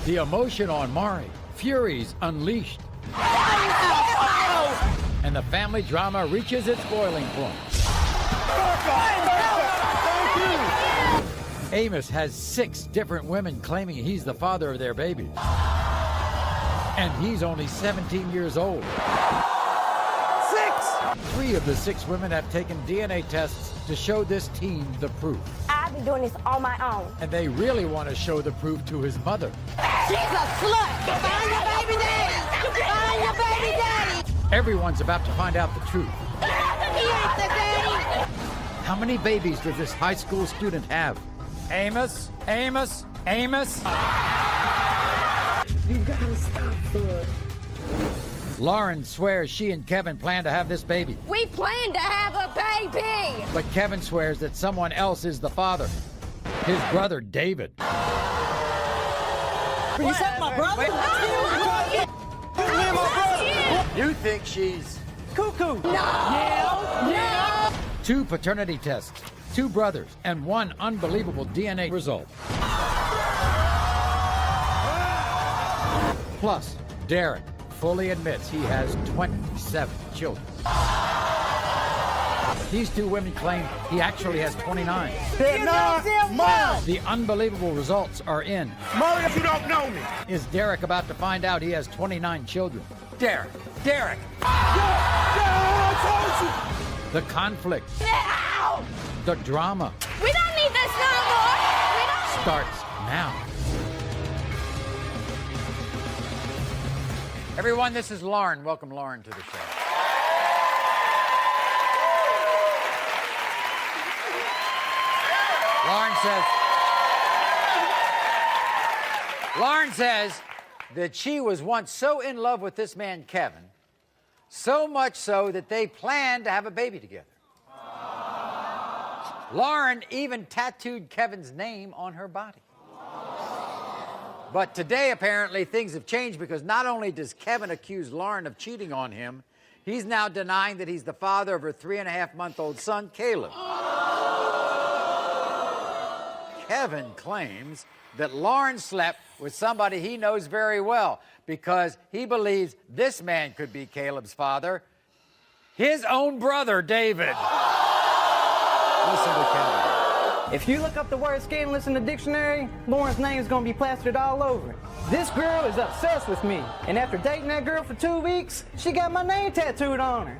The emotion on Maury. Fury's unleashed. And the family drama reaches its boiling point. Amos has 6 different women claiming he's the father of their baby. And he's only 17 years old. 3 of the 6 women have taken DNA tests to show this teen the proof. I've been doing this on my own. And they really want to show the proof to his mother. She's a slut! Find your baby daddy! Find your baby daddy! Everyone's about to find out the truth. He ain't the daddy! How many babies does this high school student have? Amos? Amos? Amos? You gotta stop, bud. Lauren swears she and Kevin plan to have this baby. We plan to have a baby! But Kevin swears that someone else is the father. His brother, David. You said my brother? You think she's Cuckoo. No! 2 paternity tests, 2 brothers, and 1 unbelievable DNA result. Plus, Derek fully admits he has 27 children. These 2 women claim he actually has 29. They're not mine. The unbelievable results are in. Maury, you don't know me. Is Derek about to find out he has 29 children? Derek! Derek! I told you. The conflict, No! the drama We don't need this no more! We don't... starts now. Everyone, this is Lauren. Welcome Lauren to the show. Lauren says that she was once so in love with this man, Kevin, so much so that they planned to have a baby together. Lauren even tattooed Kevin's name on her body. But today, apparently, things have changed because not only does Kevin accuse Lauren of cheating on him, he's now denying that he's the father of her 3.5-month-old son, Caleb. Kevin claims that Lauren slept with somebody he knows very well because he believes this man could be Caleb's father, his own brother, David. Listen to Kevin. If you look up the word scandalous in the dictionary, Lauren's name is going to be plastered all over it. This girl is obsessed with me, and after dating that girl for 2 weeks, she got my name tattooed on her.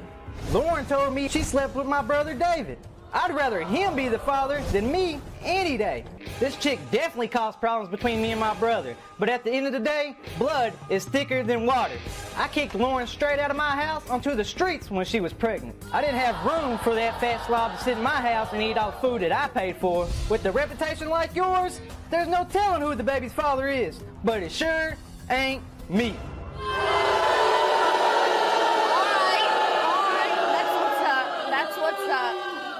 Lauren told me she slept with my brother David. I'd rather him be the father than me any day. This chick definitely caused problems between me and my brother, but at the end of the day, blood is thicker than water. I kicked Lauren straight out of my house onto the streets when she was pregnant. I didn't have room for that fat slob to sit in my house and eat all the food that I paid for. With a reputation like yours, there's no telling who the baby's father is, but it sure ain't me.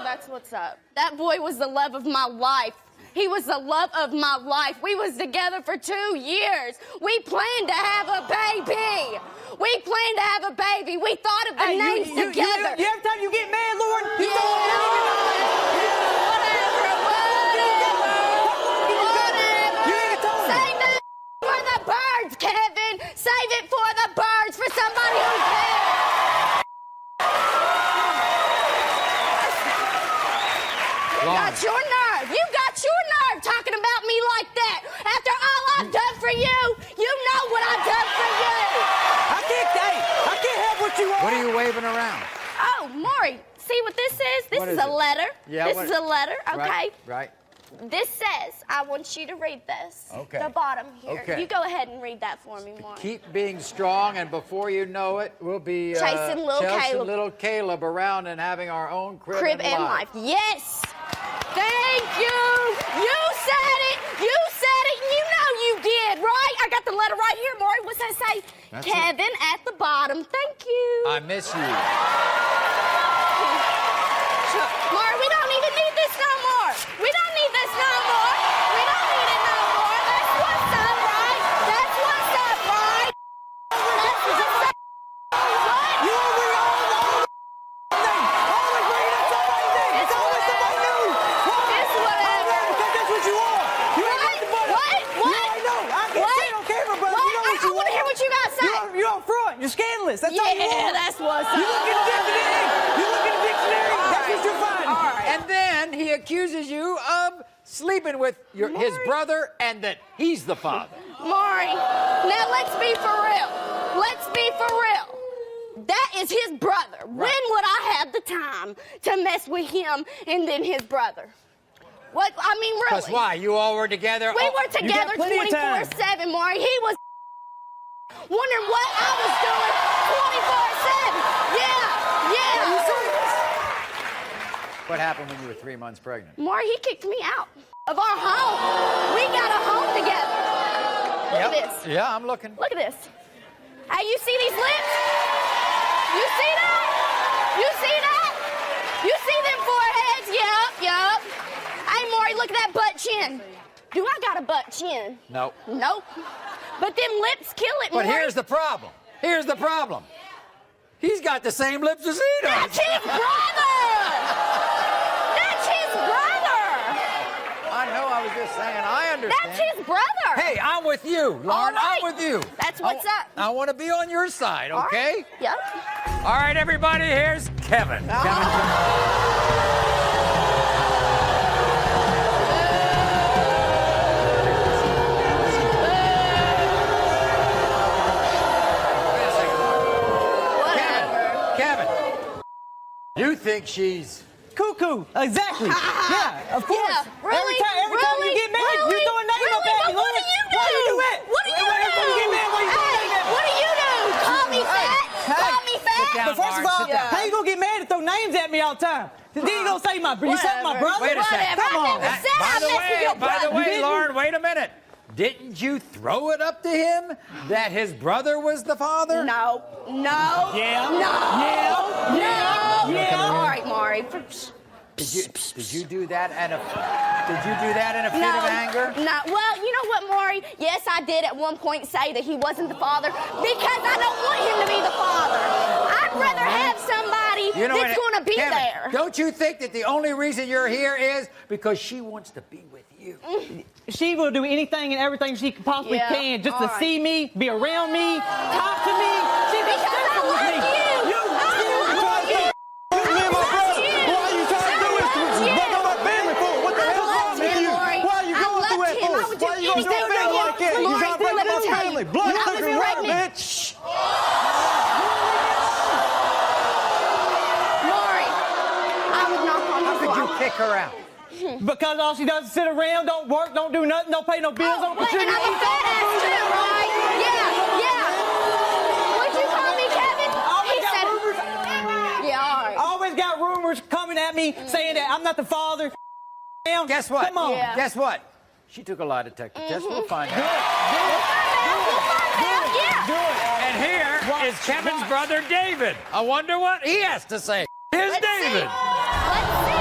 That's what's up. That boy was the love of my life. He was the love of my life. We was together for 2 years. We planned to have a baby. We planned to have a baby. We thought of the names together. Every time you get mad, Lauren, you Save that for the birds, Kevin. Save it for the birds, for somebody who cares. You got your nerve. You got your nerve talking about me like that. After all I've done for you, you know what I've done for you. I can't have what you want. What are you waving around? Oh, Maury, see what this is? This What is is a it? letter. Yeah, this what- is a letter, okay? Right. This says, I want you to read this. Okay. The bottom here. Okay. You go ahead and read that for me, Maury. Keep being strong, and before you know it, we'll be Chasing little Caleb. around and having our own crib and life. Yes. Thank you. You said it. You said it. You know you did, right? I got the letter right here, Maury. What's that say? That's Kevin at the bottom. Thank you. I miss you. Maury, we don't even need this no more. We don't need this no more. We don't need it no more. That's what's up, right? That's what's up, right? That's what's up. What? You always always bringing up somebody's name. It's always somebody new. It's whatever. Because that's what you are. You ain't What? nothing but What? Yeah, I know. I can't What? say I don't care don't front. You're scandalous. That's all you Yeah, want. that's what's up. You look in the dictionary. You look in the dictionary. That's what you'll find. All right. And then he accuses you of sleeping with his brother and that he's the father. Maury, now let's be for real. Let's be for real. That is his brother. When would I have the time to mess with him and then his brother? What? I mean, really. Because why? You all were together? We were together plenty of time. 24/7, Maury. He was wondering what I was doing 24/7. Yeah. What happened when you were 3 months pregnant? Maury, he kicked me out of our home. We got a home together. Look at this. Yeah, I'm looking. Look at this. Hey, you see these lips? You see that? You see that? You see them foreheads? Yup. Hey, Maury, look at that butt chin. Do I got a butt chin? No. Nope. But them lips kill it, But Maury. here's the problem. Here's the problem. He's got the same lips as he does. That's his brother! That's his brother! I know, I was just saying, I understand. That's his brother! Hey, I'm with you, Lauren. right. I'm with you. That's what's up. I want to be on your side, All okay? right. Yep. All right, everybody, here's Kevin. Whatever. Kevin, you think she's... Cuckoo. Exactly. Yeah, of course. Yeah, really? Every time you get mad, Really? you throw a name up Really? at me. But what do you do? Why you do that? What do you Every time you get mad, why you throw a Hey, name at me? what do you do? Call me fat? Call me fat? down. But first of all, Sit down. how you gonna get mad and throw names at me all the time? Then you gonna say you said my Whatever. brother? Wait a second. Come on. I never said I messed with your By the brother. way, didn't? Lauren, wait a minute. Didn't you throw it up to him that his brother was the father? No. No. Yeah. No. Yeah. No. Yeah. All right, Maury. Did you do that in a fit of anger? No. Well, you know what, Maury? Yes, I did at one point say that he wasn't the father because I don't want him to be the father. I'd rather have somebody that's going to be Kevin, there. Don't you think that the only reason you're here is because she wants to be with you? She will do anything and everything she possibly Yeah, can just to all right. see me, be around me, talk to me. She's Because I obsessed with love me. you. I love you. Me and my brother. Why are you trying to do this? Break up my family for? What the hell's wrong with you? Why are you going through it for? Why are you going through a family like that? You trying to break up my family? Blood, sugar, and water, bitch. Maury, I would knock on How the could you floor. kick her out? Because all she does is sit around, don't work, don't do nothing, don't pay no bills, don't Wait, and contribute. I'm a fat ass too, right? Yeah. What'd you call me, Kevin? Always He got said, rumors. yeah, all right. Always got rumors coming at me saying that I'm not the father. Guess what? Come on. Yeah. Guess what? She took a lie detector test. We'll find out. Yeah. And here is Kevin's brother, David. I wonder what he has to say. Here's Let's David. see. Let's see.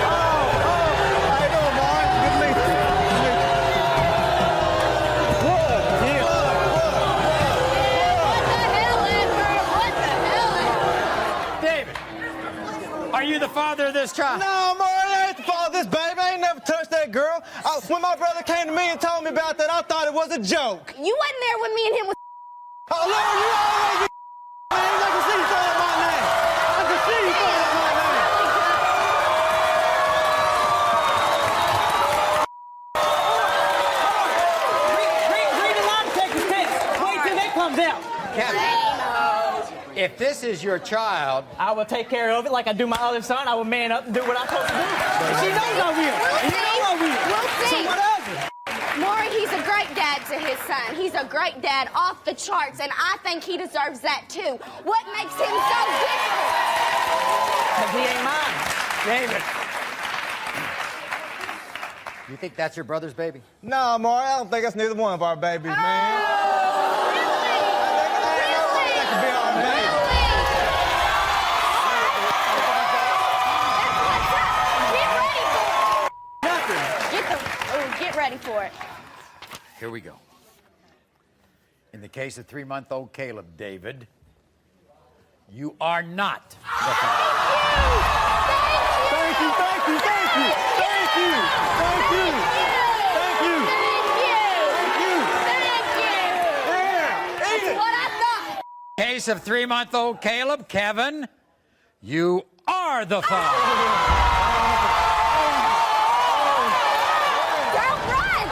How you doing, Maury? Good to meet you. What the hell, Edward? What the hell? David, are you the father of this child? No, Maury, I ain't the father of this baby. I ain't never touched that girl. When my brother came to me and told me about that, I thought it was a joke. You wasn't there when me and him was. Oh, Lord, you always get names. I can see you throwing up my name. I can see you throwing up my name. Read the lie detector test. Wait till that comes out. Kevin, if this is your child, I will take care of it like I do my other son. I will man up and do what I'm supposed to do. And she knows I will. And you know I will. We'll So see. what else? Maury, he's a great dad to his son. He's a great dad off the charts, and I think he deserves that too. What makes him so different? Because he ain't mine. David, you think that's your brother's baby? No, Maury, I don't think that's neither one of our babies, man. That could be our baby. Get ready for it. Here we go. In the case of 3-month-old Caleb, David, you are not the father. Thank you, thank you, thank you, thank you, thank you, thank you, thank you. There. case of 3-month-old Caleb, Kevin, you are the father. Don't run!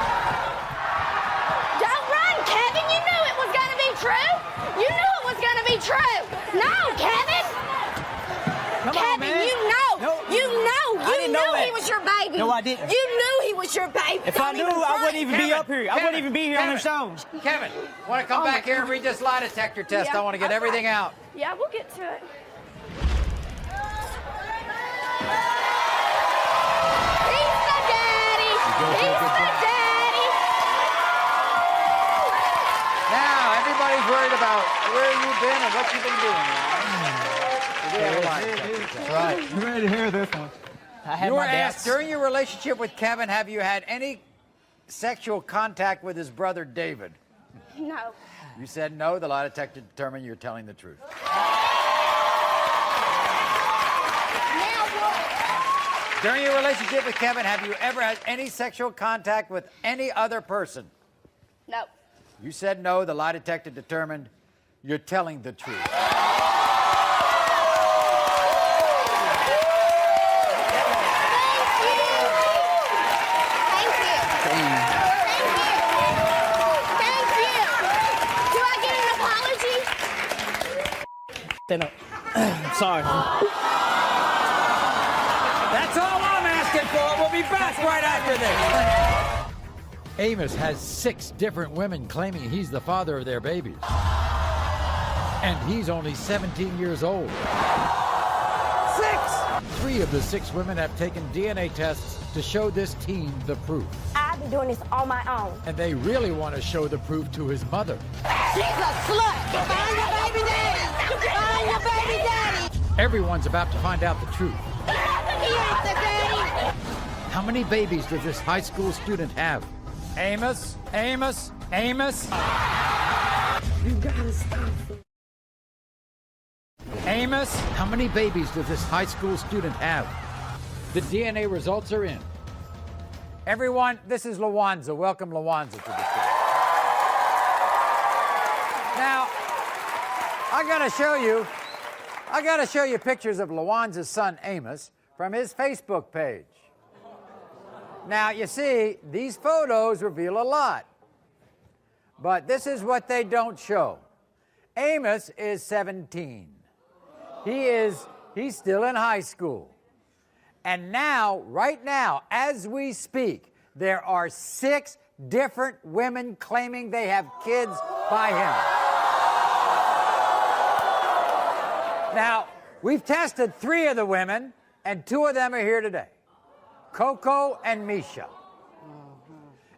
Don't run, Kevin! You knew it was gonna be true! You knew it was gonna be true! No, Kevin! Come Kevin, on, man. you know! I didn't know he that. was your baby! No, I didn't. You knew he was your baby! If I knew, I wouldn't even be up here. I wouldn't even be here on the show. Kevin, want to come back here and read this lie detector test? I want to get everything out. Yeah, we'll get to it. He's the daddy! He's the daddy! Now, everybody's worried about where you've been and what you've been doing. We have a lie detector test. That's right. You ready to hear this one? You were asked, during your relationship with Kevin, have you had any sexual contact with his brother David? No. You said no. The lie detector determined you're telling the truth. Now what? During your relationship with Kevin, have you ever had any sexual contact with any other person? No. You said no. The lie detector determined you're telling the truth. Stand up. Sorry. That's all I'm asking for. We'll be back right after this. Amos has 6 different women claiming he's the father of their babies. And he's only 17 years old. 6! 3 of the 6 women have taken DNA tests to show this teen the proof. I've been doing this on my own. And they really want to show the proof to his mother. She's a slut. Find your baby daddy. Find your baby daddy. Everyone's about to find out the truth. He ain't the daddy. How many babies does this high school student have? Amos? Amos? Amos? You gotta stop. Amos? How many babies does this high school student have? The DNA results are in. Everyone, this is Lawanza. Welcome, Lawanza, to the show. Now, I gotta show you pictures of Lawanza's son, Amos, from his Facebook page. Now, you see, these photos reveal a lot. But this is what they don't show. Amos is 17. He's still in high school. And now, right now, as we speak, there are 6 different women claiming they have kids by him. Now, we've tested 3 of the women, and 2 of them are here today. Coco and Misha.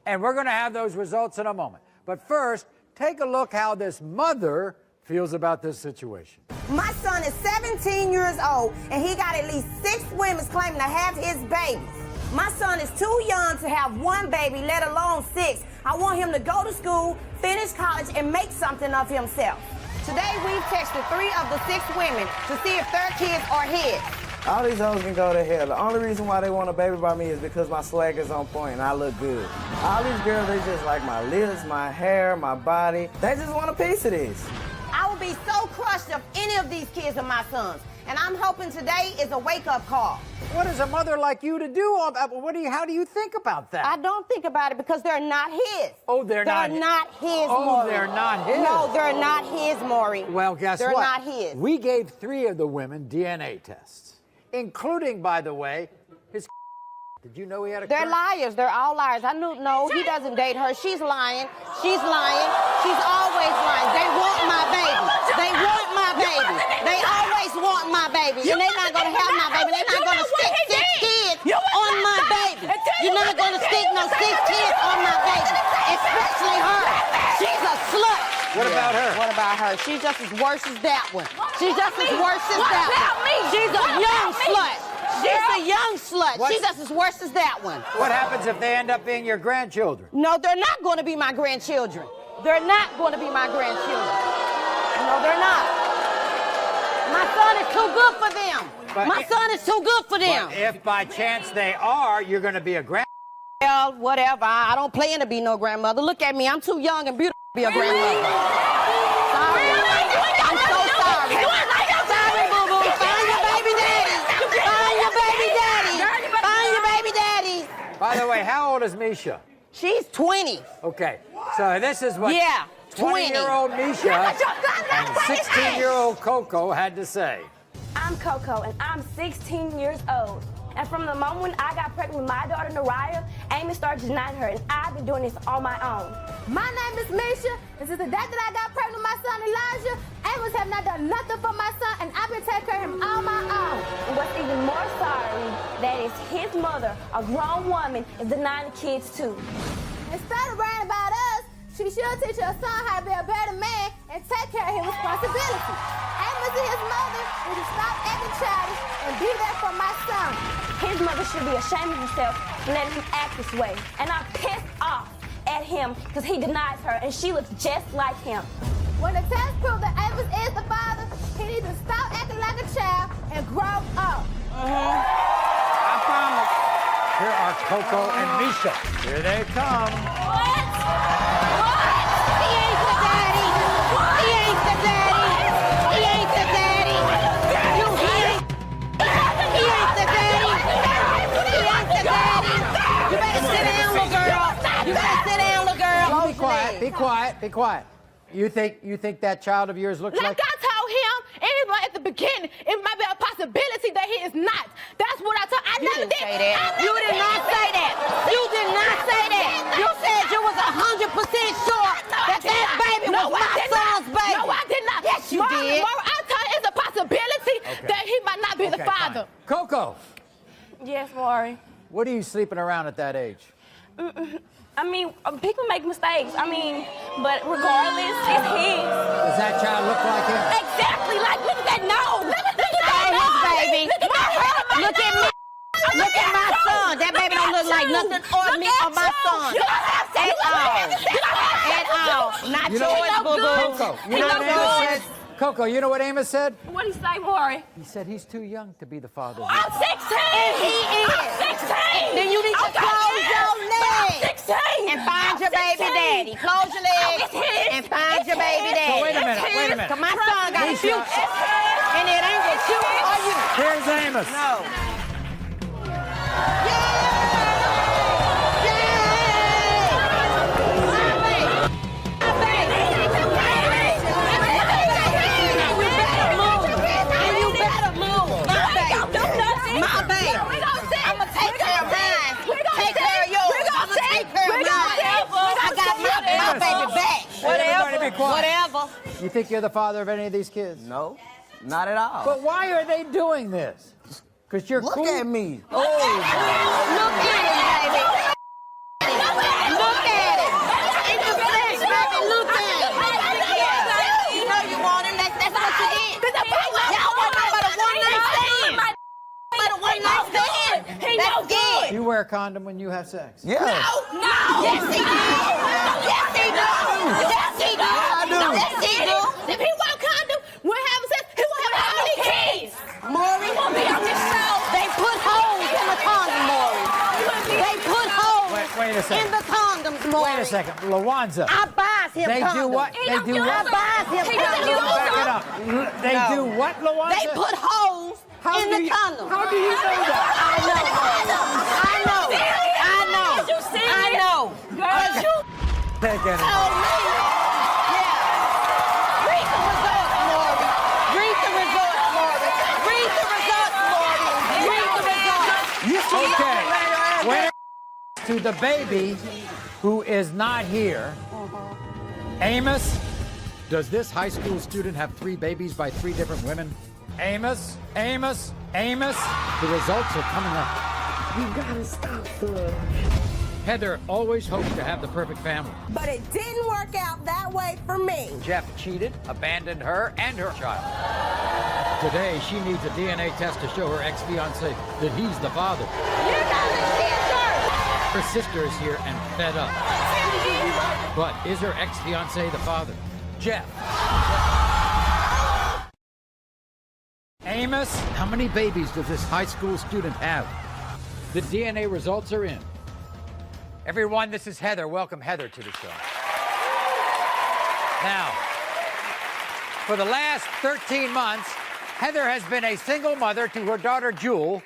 And we're going to have those results in a moment. But first, take a look how this mother feels about this situation. My son is 17 years old, and he got at least 6 women claiming to have his babies. My son is too young to have 1 baby, let alone 6. I want him to go to school, finish college, and make something of himself. Today, we've texted 3 of the 6 women to see if their kids are his. All these hoes can go to hell. The only reason why they want a baby by me is because my swag is on point and I look good. All these girls, they just like my lips, my hair, my body. They just want a piece of this. I would be so crushed if any of these kids are my sons. And I'm hoping today is a wake-up call. What is a mother like you to do? How do you think about that? I don't think about it because they're not his. Oh, they're not his, Oh, Maury. they're not his. No, they're not his, Maury. Well, guess they're what? They're not his. We gave 3 of the women DNA tests, including, by the way, his. Did you know he had a? They're liars. They're all liars. I knew. No, he doesn't date her. She's lying. She's lying. She's always lying. They want my baby. They want my baby. They always want my baby. And they're not going to have my baby. They're not going to stick 6 kids on my baby. You're not going to stick no 6 kids on my baby. Especially her. She's a slut. What about her? What about her? She's just as worse as that one. She's just as worse as that one. She's a young slut. She's a young slut. She's just as worse as that one. What happens if they end up being your grandchildren? No, they're not going to be my grandchildren. They're not going to be my grandchildren. No, they're not. My son is too good for them. My son is too good for them. But if by chance they are, you're going to be a grand. Well, whatever. I don't plan to be no grandmother. Look at me. I'm too young and beautiful to be a grandmother. Sorry. I'm so Sorry, boo-boo. Find your baby daddy. Find your baby daddy. Find your baby daddy. By the way, how old is Misha? She's 20. Okay, so this is what Yeah, 20. 20-year-old Misha and 16-year-old Coco had to say. I'm Coco, and I'm 16 years old. And from the moment when I got pregnant with my daughter, Naraya, Amy started denying her, and I've been doing this on my own. My name is Misha, and since the day that I got pregnant with my son Elijah, Amos have not done nothing for my son, and I've been taking care of him on my own. And what's even more sorry, that is his mother, a grown woman, is denying the kids too. Instead of worrying about us, she should teach her son how to be a better man and take care of his responsibilities. Amos and his mother need to stop acting childish and be there for my son. His mother should be ashamed of himself for letting him act this way. And I'm pissed off at him because he denies her, and she looks just like him. When the test proved that Amos is the father, he needs to stop acting like a child and grow up. I promise. Here are Coco and Misha. Here they come. What? He ain't the daddy. He ain't the daddy. He ain't the daddy. He ain't the daddy. He ain't the daddy. You better sit down, little girl. You better sit down, little girl. Be quiet, be quiet, be quiet. You think that child of yours looks like... I told him, even at the beginning, it might be a possibility that he is not. That's what I told. I You never didn't did. say that. You did not say that. You did not say that. You said you was 100% sure that baby was my son's baby. No, I did not. Yes, you did. Maury, I told him it's a possibility that he might not be the father. Fine. Coco, Yes, Maury. what are you sleeping around at that age? I mean, people make mistakes. I mean, but regardless, it's his. Does that child look like him? Exactly. Like, look at that nose. Look at That that ain't his nose. baby. Look at me. Look at my son. That baby don't look like nothing or me or my son. You don't have to. At all. At all. Not You know yours, what, boo-boo. Coco, you know what Amos said? Coco, you know what Amos said? What do you say, Maury? He said he's too young to be the father. I'm 16. And he is. I'm 16. Then you need to close your legs. 16. And find your baby daddy. Close your legs and find your baby daddy. So wait a minute, wait a minute. Cause my son got a Misha. future. And it ain't with you or you. Here's Amos. No. Everybody be quiet. Whatever. You think you're the father of any of these kids? No, not at all. But why are they doing this? Because you're Look cool. at me. Look at it, baby. Look at it. In the flesh, baby. Look at it. Yeah. You know you want him. That's what you did. Y'all want him but a one-night stand. But a one-night stand. That's good. You wear a condom when you have sex? Yeah. No. Yes, he do. Yes, he do. Yes, he do. I do. Yes, he do. If he want condom, we're having sex, he will have all these kids. Maury, won't be on this show. They put holes in the condom, Maury. They put holes Wait a second. in the condoms, Maury. Wait a second. Lawanza. I buys him They condoms. do what? They do I what? buys him condoms. Back it up. They No. do what, Lawanza? They put holes in the condom. How do you know that? I know. I know. I know. I know. Girl, you Take it. told me. Yeah. Read the results, Maury. Read the results, Maury. Read the results, Maury. Read the results. Okay. When it to the baby who is not here, Amos, does this high school student have 3 babies by 3 different women? Amos, Amos, Amos. The results are coming up. You gotta stop, son. Heather always hoped to have the perfect family. But it didn't work out that way for me. Jeff cheated, abandoned her and her child. Today, she needs a DNA test to show her ex-fiancé that he's the father. Her sister is here and fed up. But is her ex-fiancé the father? Jeff. Amos, how many babies does this high school student have? The DNA results are in. Everyone, this is Heather. Welcome Heather to the show. Now, For the last 13 months, Heather has been a single mother to her daughter Jewel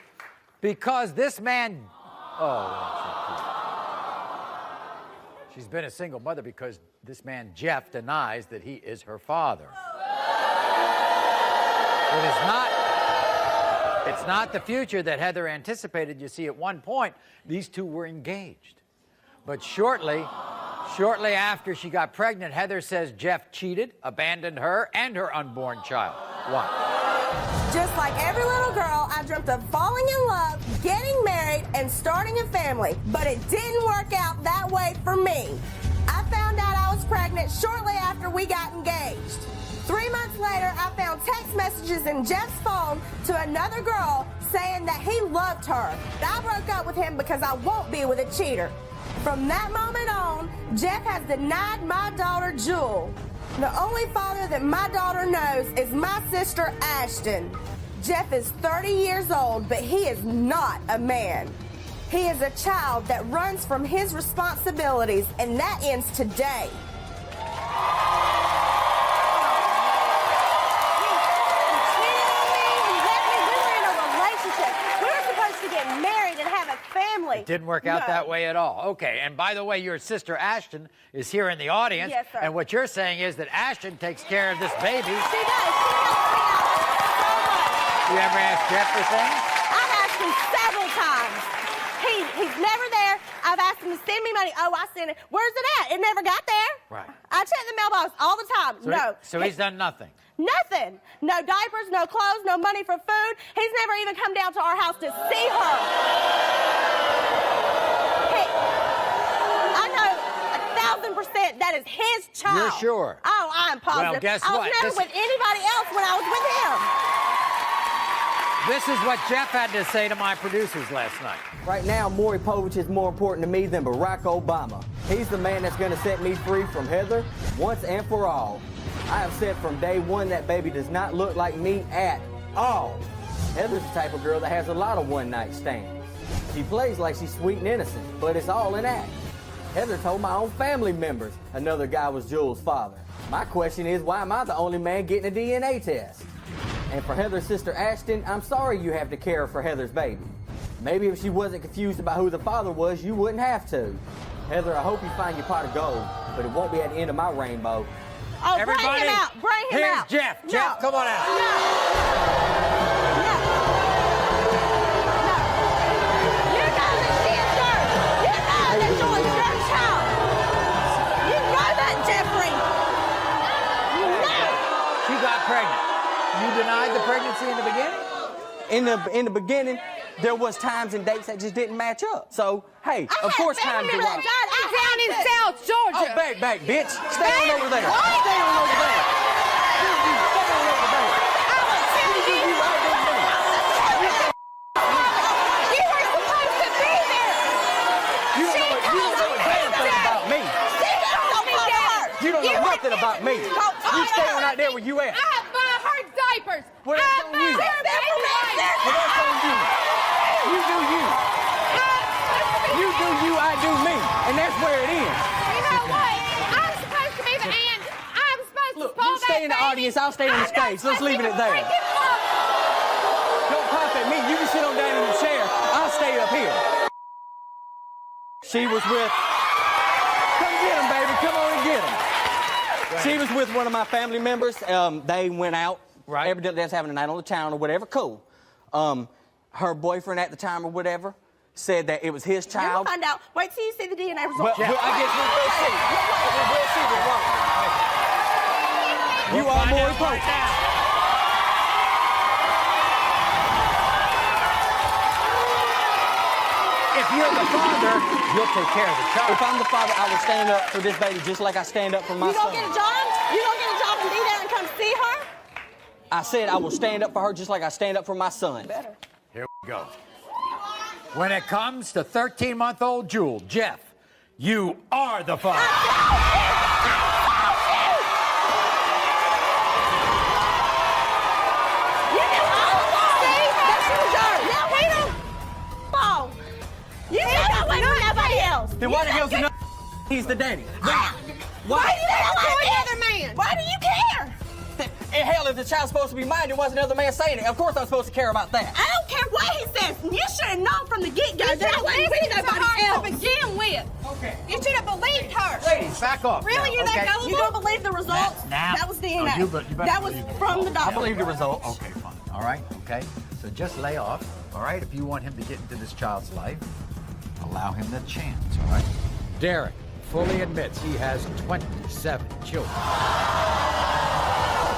because this man. She's been a single mother because this man Jeff denies that he is her father. It's not the future that Heather anticipated. You see, at one point, these two were engaged. But shortly after she got pregnant, Heather says Jeff cheated, abandoned her, and her unborn child. Why? Just like every little girl, I dreamt of falling in love, getting married, and starting a family. But it didn't work out that way for me. I found out I was pregnant shortly after we got engaged. 3 months later, I found text messages in Jeff's phone to another girl saying that he loved her. I broke up with him because I won't be with a cheater. From that moment on, Jeff has denied my daughter Jewel. The only father that my daughter knows is my sister Ashton. Jeff is 30 years old, but he is not a man. He is a child that runs from his responsibilities, and that ends today. It didn't work out that way at all. Okay, and by the way, your sister Ashton is here in the audience. Yes, sir. And what you're saying is that Ashton takes care of this baby. She does. She helps me out so much. You ever ask Jeff for things? I've asked him several times. He's never there. I've asked him to send me money. Oh, I sent it. Where's it at? It never got there. Right. I check the mailbox all the time. So he's done nothing. Nothing. No diapers, no clothes, no money for food. He's never even come down to our house to see her. I know 1,000% that is his child. You're sure? Oh, I'm positive. Well, guess I was what? never with anybody else when I was with him. This is what Jeff had to say to my producers last night. Right now, Maury Povich is more important to me than Barack Obama. He's the man that's going to set me free from Heather once and for all. I have said from day one that baby does not look like me at all. Heather's the type of girl that has a lot of one-night stands. She plays like she's sweet and innocent, but it's all an act. Heather told my own family members another guy was Jewel's father. My question is, why am I the only man getting a DNA test? And for Heather's sister Ashton, I'm sorry you have to care for Heather's baby. Maybe if she wasn't confused about who the father was, you wouldn't have to. Heather, I hope you find your pot of gold, but it won't be at the end of my rainbow. Oh, Everybody, bring him out. Bring him here's out. Jeff. No. Jeff, come on out. No. You know that she is yours. You know that Joy's your child. You know that, Jeffrey. You know. She got pregnant. You denied the pregnancy in the beginning? In the beginning, there was times and dates that just didn't match up. So, hey, of course times are right. I'm down in South Georgia. Oh, back, bitch. Stay on over there. What? Stay on over there. Stay on over there. I will tell you. You were supposed to be there. You don't know a damn thing about me. You don't know nothing about me. You stay on out there where you at. I buy her diapers. Well, that's on you. Well, that's on you. You do you. You do you, I do me. And that's where it ends. You know what? I'm supposed to be the aunt. I'm supposed Look, to spoil you stay in the audience, I'll stay on the stage. Let's leave it at that. Don't pop at me. You can sit on down in the chair. I'll stay up here. She was with... Come get him, baby. Come on and get him. She was with one of my family members. They went out. Right. Evidently, they was having a night on the town or whatever. Cool. Her boyfriend at the time or whatever said that it was his You'll child. find out. Wait till you see the DNA Well, results. I guess we will see. We will see what's wrong. You are Maury Povich. If you're the father, you'll take care of the child. If I'm the father, I will stand up for this baby just like I stand up for my You son. gonna get a job? You gonna get a job and be there and come see her? I said I will stand up for her just like I stand up for my son. Better. Here we go. When it comes to 13-month-old Jewel, Jeff, you are the father. Then why the hell's he not? He's the daddy. Why do you care? Why do you care? hell, if the child's supposed to be mine, there wasn't another man saying it. Of course I'm supposed to care about that. I don't care what he says. You should have known from the get-go that I wouldn't be nobody else. To begin with. Okay. You should have believed her. Ladies, back off. Really, now, you're okay? that gullible? You don't believe the results? Now. That was DNA. You better that was believe it. from the doctor. I believe the results. Okay, fine. All right, okay. So just lay off, all right? If you want him to get into this child's life, allow him the chance, all right? Derek fully admits he has 27 children.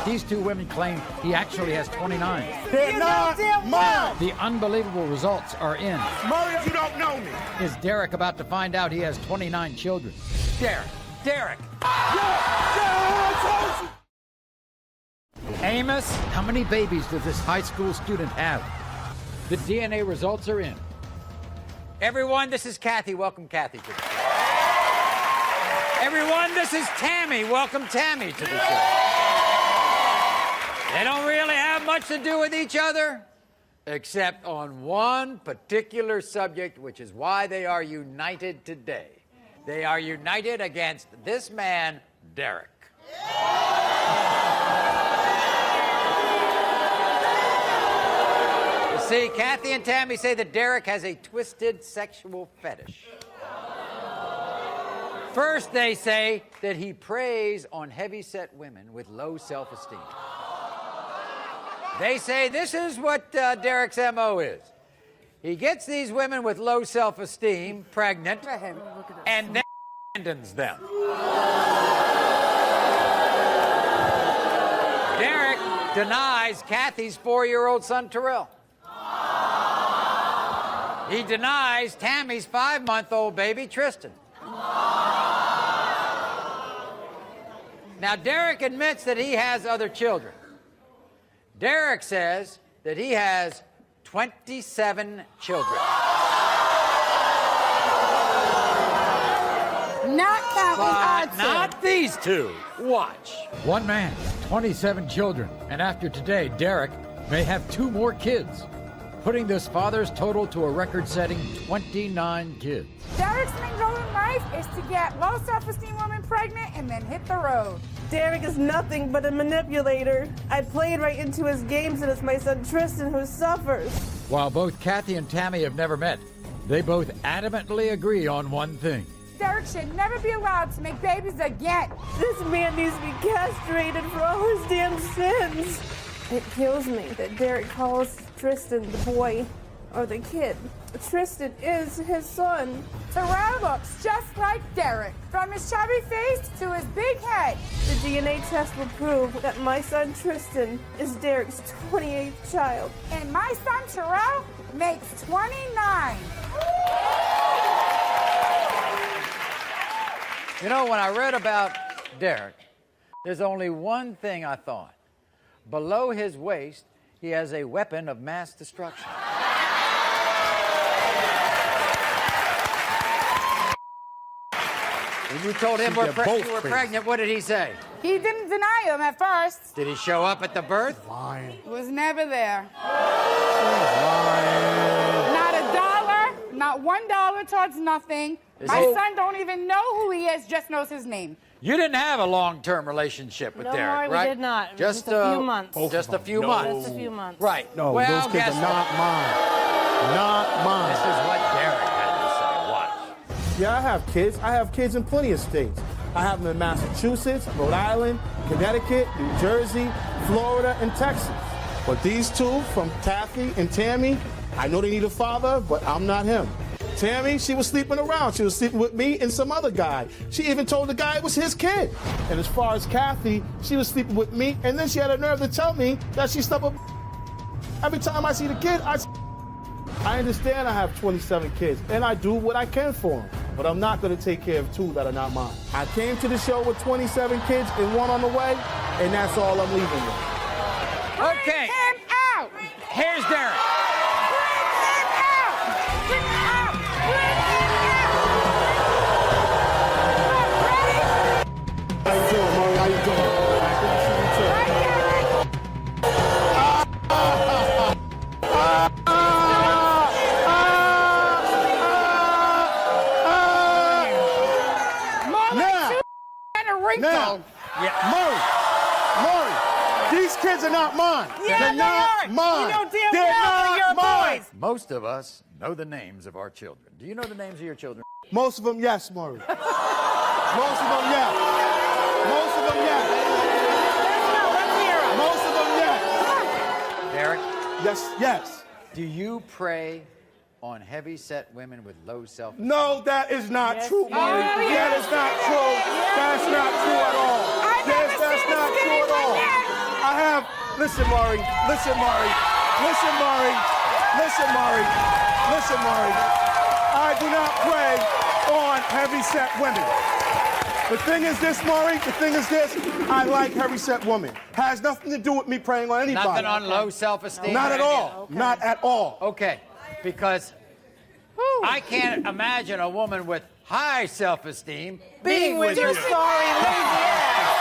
These two women claim he actually has 29. They're not mine. The unbelievable results are in. Maury, if you don't know me. Is Derek about to find out he has 29 children? Derek! Amos, how many babies does this high school student have? The DNA results are in. Everyone, this is Kathy. Welcome Kathy to the show. Everyone, this is Tammy. Welcome Tammy to the show. They don't really have much to do with each other, except on one particular subject, which is why they are united today. They are united against this man, Derek. You see, Kathy and Tammy say that Derek has a twisted sexual fetish. First, they say that he preys on heavy-set women with low self-esteem. They say this is what Derek's M.O. is. He gets these women with low self-esteem pregnant and then abandons them. Derek denies Kathy's 4-year-old son, Terrell. He denies Tammy's 5-month-old baby, Tristan. Now, Derek admits that he has other children. Derek says that he has 27 children. Not counting our But two. not these two. Watch. One man, 27 children. And after today, Derek may have 2 more kids, putting this father's total to a record-setting 29 kids. Derek's main goal in life is to get low self-esteem women pregnant and then hit the road. Derek is nothing but a manipulator. I played right into his games, and it's my son Tristan who suffers. While both Kathy and Tammy have never met, they both adamantly agree on one thing. Derek should never be allowed to make babies again. This man needs to be castrated for all his damn sins. It kills me that Derek calls Tristan the boy or the kid. Tristan is his son. Terrell looks just like Derek, from his chubby face to his big head. The DNA test will prove that my son Tristan is Derek's 28th child. And my son Terrell makes 29. You know, when I read about Derek, there's only one thing I thought. Below his waist, he has a weapon of mass destruction. When you told him you were pregnant, what did he say? He didn't deny him at first. Did he show up at the birth? He was never there. Not $1, not $1 towards nothing. My son don't even know who he is, just knows his name. You didn't have a long-term relationship with Derek, Maury, right? we did not. Just a few months. Just a few months. Just a few months. Right. No, well, those kids guess are not what? mine. Not mine. This is what Derek had to say. Watch. Yeah, I have kids. I have kids in plenty of states. I have them in Massachusetts, Rhode Island, Connecticut, New Jersey, Florida, and Texas. But these two, from Kathy and Tammy, I know they need a father, but I'm not him. Tammy, she was sleeping around. She was sleeping with me and some other guy. She even told the guy it was his kid. And as far as Kathy, she was sleeping with me, and then she had a nerve to tell me that she slept with. Every time I see the kid, I understand I have 27 kids, and I do what I can for them. But I'm not going to take care of 2 that are not mine. I came to the show with 27 kids and 1 on the way, and that's all I'm leaving with. Okay. Bring him out! Here's Derek. Bring him out! Bring him out! Bring him out! How you doing, Maury? How you doing? And a wrinkle. Now, Yeah. Maury, These kids are not mine. Yeah, They're they not are. mine. You know damn They're well not they're your mine. boys. Most of us know the names of our children. Do you know the names of your children? Most of them, yes, Maury. Most of them, yes. Most of them, yes. Let's hear 'em. Most of them, yes. Derek, Yes, yes. do you prey on heavy-set women with low self? No, that is not true, Maury. Oh, That yes, is not it true. is. That's not true at all. I've never That's seen a not skinny true at all. like that. I have. Listen, Maury. Listen, Maury. Listen, Maury. Listen, Maury. Listen, Maury. I do not prey on heavy-set women. The thing is this, Maury. The thing is this. I like heavy-set women. Has nothing to do with me preying on anybody. Nothing on low self-esteem? Not at or all. anything? Not at all. Okay, because I can't imagine a woman with high self-esteem being with you. sorry, lazy ass.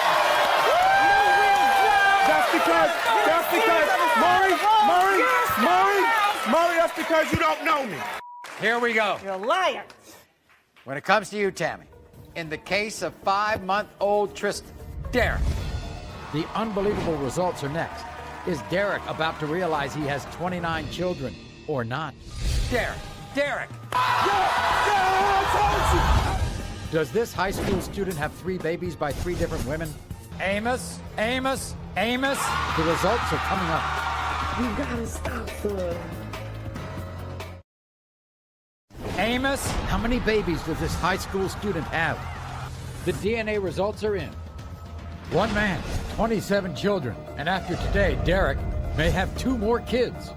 That's because, Maury, that's because you don't know me. Here we go. You're a liar. When it comes to you, Tammy, in the case of 5-month-old Tristan, Derek, the unbelievable results are next. Is Derek about to realize he has 29 children or not? Derek! Does this high school student have 3 babies by 3 different women? Amos. The results are coming up. You gotta stop, son. Amos, how many babies does this high school student have? The DNA results are in. One man, 27 children, and after today, Derek may have 2 more kids,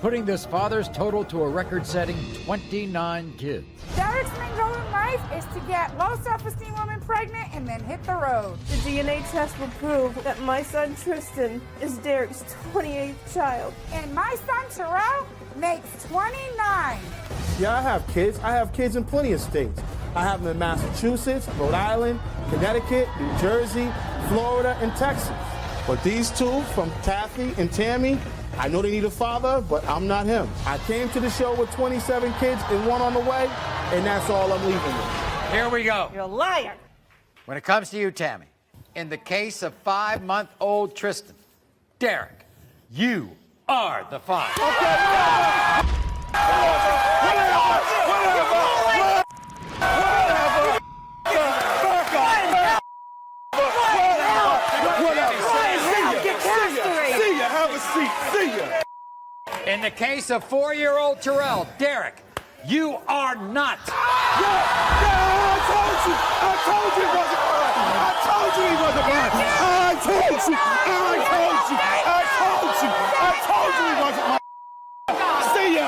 putting this father's total to a record-setting 29 kids. Derek's main goal in life is to get low self-esteem women pregnant and then hit the road. The DNA test will prove that my son Tristan is Derek's 28th child. And my son Terrell makes 29. Yeah, I have kids. I have kids in plenty of states. I have them in Massachusetts, Rhode Island, Connecticut, New Jersey, Florida, and Texas. But these 2 from Taffy and Tammy, I know they need a father, but I'm not him. I came to the show with 27 kids and 1 on the way, and that's all I'm leaving with. Here we go. You're a liar. When it comes to you, Tammy, in the case of 5-month-old Tristan, Derek, you are the father. See ya, have a seat, see ya. In the case of 4-year-old Terrell, Derek, you are not. I told you he wasn't mine. I told you he wasn't mine. I told you he wasn't mine. See ya.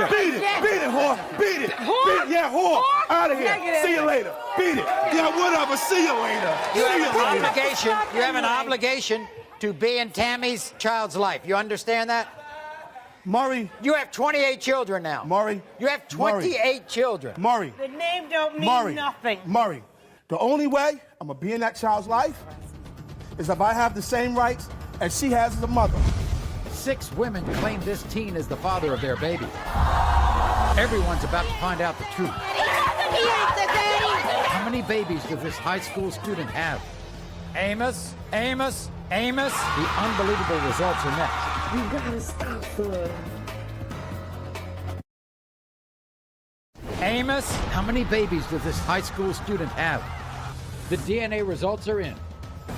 Beat it. Whore. Beat it. Yeah, whore. Out of here. See you later. Beat it. Yeah, whatever. See you later. You have an obligation to be in Tammy's child's life. You understand that? Maury. You have 28 children now. Maury. You have 28 children. Maury. The name don't mean nothing. Maury. The only way I'm going to be in that child's life is if I have the same rights as she has as a mother. 6 women claim this teen is the father of their baby. Everyone's about to find out the truth. How many babies does this high school student have? Amos. The unbelievable results are next. You gotta stop, son. Amos, how many babies does this high school student have? The DNA results are in.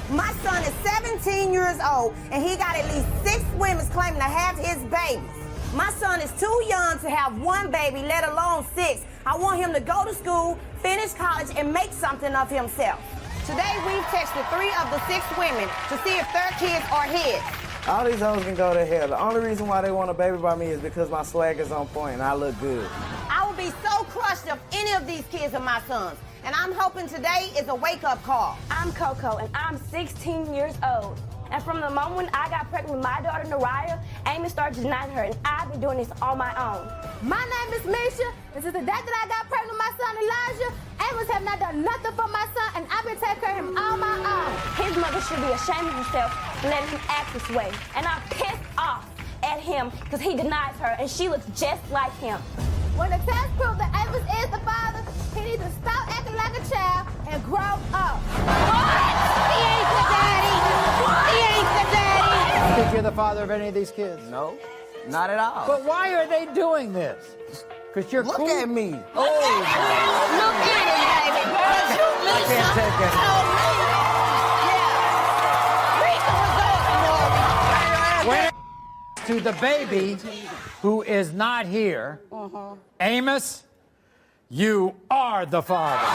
My son is 17 years old, and he got at least 6 women claiming to have his babies. My son is too young to have 1 baby, let alone 6. I want him to go to school, finish college, and make something of himself. Today, we've texted 3 of the 6 women to see if their kids are his. All these hoes can go to hell. The only reason why they want a baby by me is because my swag is on point and I look good. I would be so crushed if any of these kids are my sons. And I'm hoping today is a wake-up call. I'm Coco, and I'm 16 years old. And from the moment when I got pregnant with my daughter, Naraya, Amy started denying her, and I've been doing this on my own. My name is Misha, and since the day that I got pregnant with my son Elijah, Amos have not done nothing for my son, and I've been taking care of him all my own. His mother should be ashamed of herself for letting him act this way. And I'm pissed off at him because he denies her, and she looks just like him. When the test proves that Amos is the father, he needs to stop acting like a child and grow father of any of these kids? No, not at all. But why are they doing this? Because you're Look cool. at me. Look at him, baby. I can't take it. Where to the baby who is not here, Amos, you are the father.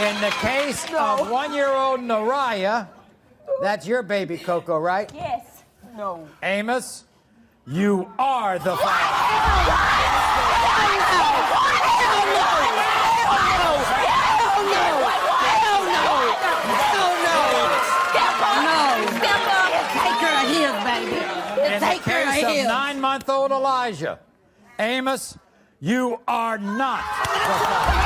In the case of 1-year-old Nariah, that's your baby, Coco, right? Yes. No. Amos, you are the father. In the case of 9-month-old Elijah, Amos, you are not the father.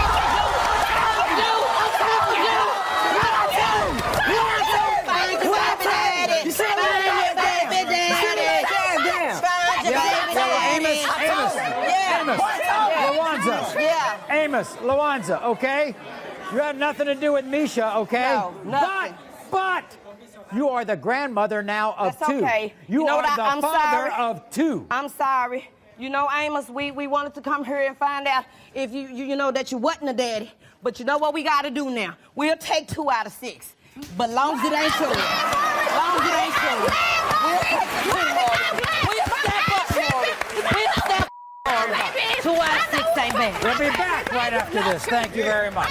Amos, Lawanza, okay? You have nothing to do with Misha, okay? No, nothing. But you are the grandmother now of That's 2. okay. You know are what? the I'm father sorry. of 2. I'm sorry. You know, Amos, we wanted to come here and find out if you know that you wasn't a daddy. But you know what we got to do now? We'll take 2 out of 6. But long as it ain't true. Long as it ain't true. We'll take 2 more. We'll step up more. We'll step up more. 2 out of 6 ain't bad. We'll be back right after this. Thank you very much.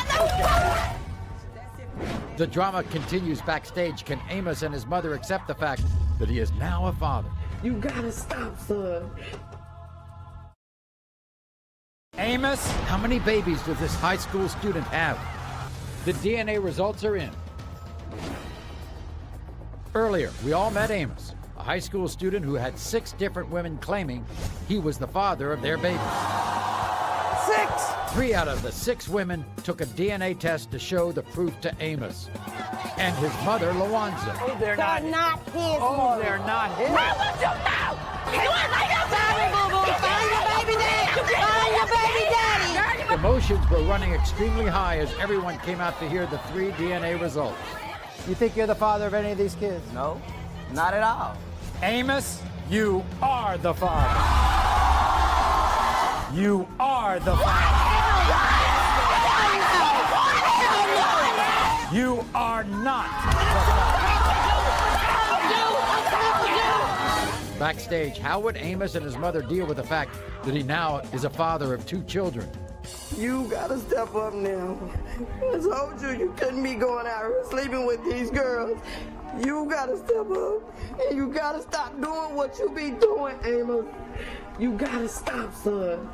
The drama continues backstage. Can Amos and his mother accept the fact that he is now a father? You gotta stop, son. Amos, how many babies does this high school student have? The DNA results are in. Earlier, we all met Amos, a high school student who had 6 different women claiming he was the father of their baby. 6! 3 out of the 6 women took a DNA test to show the proof to Amos and his mother, Lawanza. Oh, they're not his. Oh, they're not his. Find your baby daddy. Find your baby daddy. Emotions were running extremely high as everyone came out to hear the 3 DNA results. You think you're the father of any of these kids? No, not at all. Amos, you are the father. You are the father. You are not the father. Backstage, how would Amos and his mother deal with the fact that he now is a father of 2 children? You gotta step up now. I told you you couldn't be going out here sleeping with these girls. You gotta step up, and you gotta stop doing what you be doing, Amos. You gotta stop, son.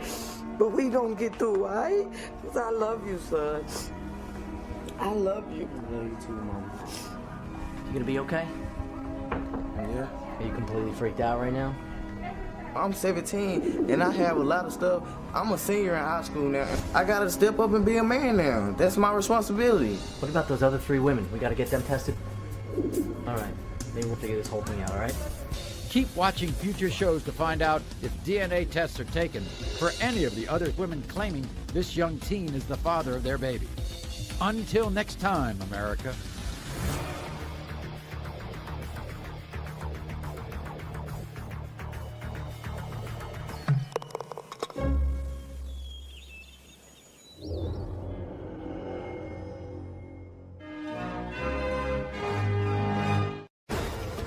But we gonna get through, all right? Because I love you, son. I love you. I love you too, Mom. You gonna be okay? Yeah. Are you completely freaked out right now? I'm 17, and I have a lot of stuff. I'm a senior in high school now. I gotta step up and be a man now. That's my responsibility. What about those other 3 women? We gotta get them tested. All right, maybe we'll figure this whole thing out, all right? Keep watching future shows to find out if DNA tests are taken for any of the other women claiming this young teen is the father of their baby. Until next time, America.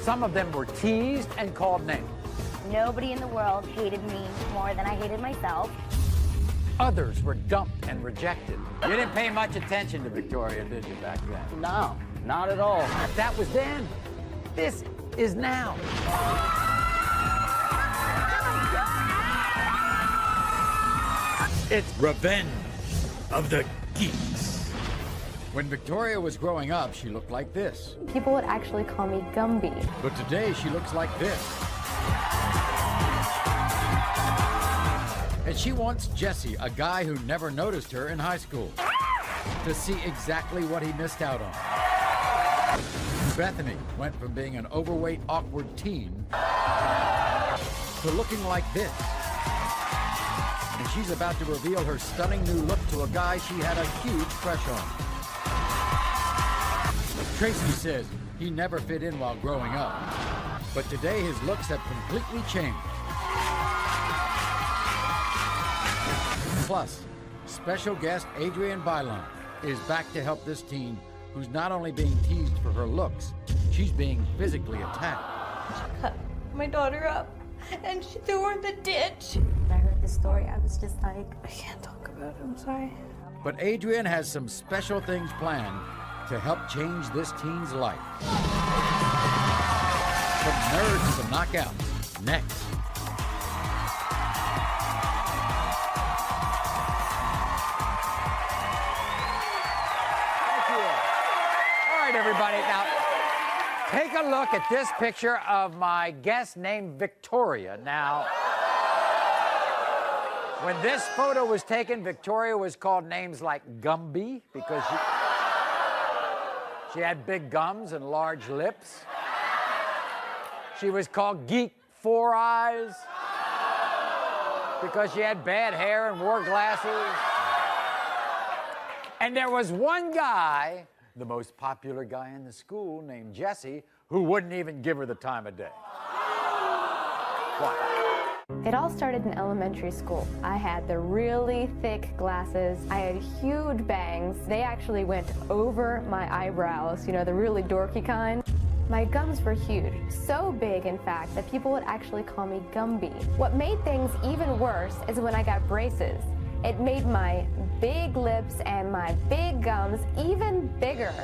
Some of them were teased and called names. Nobody in the world hated me more than I hated myself. Others were dumped and rejected. You didn't pay much attention to Victoria, did you, back then? No, not at all. That was then. This is now. It's Revenge of the Geeks. When Victoria was growing up, she looked like this. People would actually call me Gumby. But today, she looks like this. And she wants Jesse, a guy who never noticed her in high school, to see exactly what he missed out on. Bethany went from being an overweight, awkward teen to looking like this. And she's about to reveal her stunning new look to a guy she had a huge crush on. Tracy says he never fit in while growing up, but today his looks have completely changed. Plus, special guest Adrienne Bailon is back to help this teen who's not only being teased for her looks, she's being physically attacked. She cut my daughter up and she threw her in the ditch. When I heard this story, I was just like, I can't talk about it, I'm sorry. But Adrienne has some special things planned to help change this teen's life. From nerds to knockouts, next. Thank you. All right, everybody. Now, take a look at this picture of my guest named Victoria. Now, when this photo was taken, Victoria was called names like Gumby because she had big gums and large lips. She was called Geek Four Eyes because she had bad hair and wore glasses. And there was one guy, the most popular guy in the school, named Jesse, who wouldn't even give her the time of day. Why? It all started in elementary school. I had the really thick glasses. I had huge bangs. They actually went over my eyebrows, you know, the really dorky kind. My gums were huge, so big, in fact, that people would actually call me Gumby. What made things even worse is when I got braces. It made my big lips and my big gums even bigger.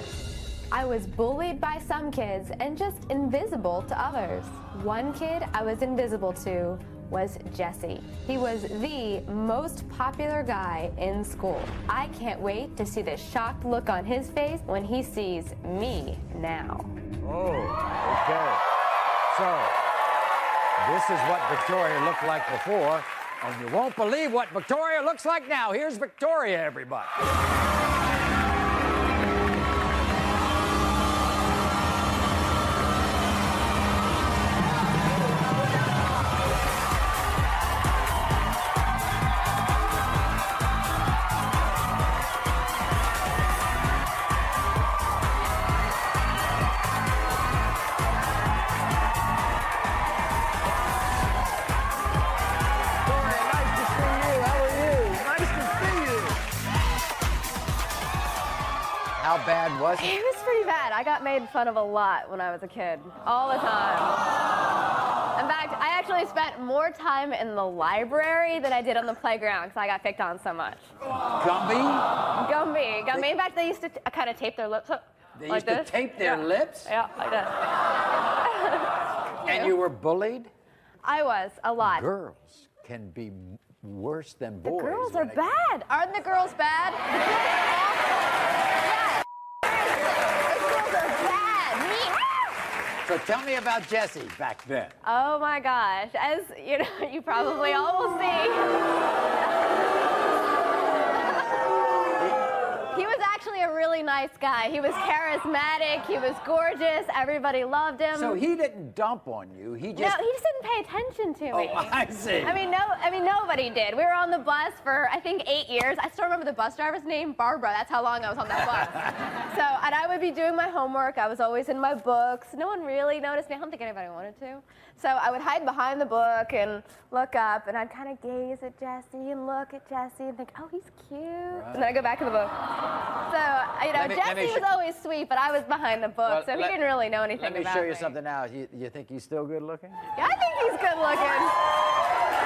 I was bullied by some kids and just invisible to others. One kid I was invisible to was Jesse. He was the most popular guy in school. I can't wait to see the shocked look on his face when he sees me now. Oh, okay. So, this is what Victoria looked like before, and you won't believe what Victoria looks like now. Here's Victoria, everybody. How bad was it? It was pretty bad. I got made fun of a lot when I was a kid, all the time. In fact, I actually spent more time in the library than I did on the playground because I got picked on so much. Gumby? Gumby. In fact, they used to kind of tape their lips up They like used to this. tape their lips? Yeah, like that. And you were bullied? I was, a lot. Girls can be worse than boys. The girls are when it- bad. Aren't the girls bad? The girls are awful. The girls are bad. Mean. So tell me about Jesse back then. Oh my gosh. As you know, you probably all will see. He was actually a really nice guy. He was charismatic. He was gorgeous. Everybody loved him. So he didn't dump on you. He just. No, he just didn't pay attention to me. Oh, I see. I mean, nobody did. We were on the bus for, I think, 8 years. I still remember the bus driver's name, Barbara. That's how long I was on that bus. And I would be doing my homework. I was always in my books. No one really noticed me. I don't think anybody wanted to. So I would hide behind the book and look up, and I'd kind of gaze at Jesse and look at Jesse and think, oh, he's cute. Right. And then I'd go back in the book. So, Jesse was always sweet, but I was behind the book, so he didn't really know anything about me. Let me show you something now. You think he's still good looking? Yeah, I think he's good looking.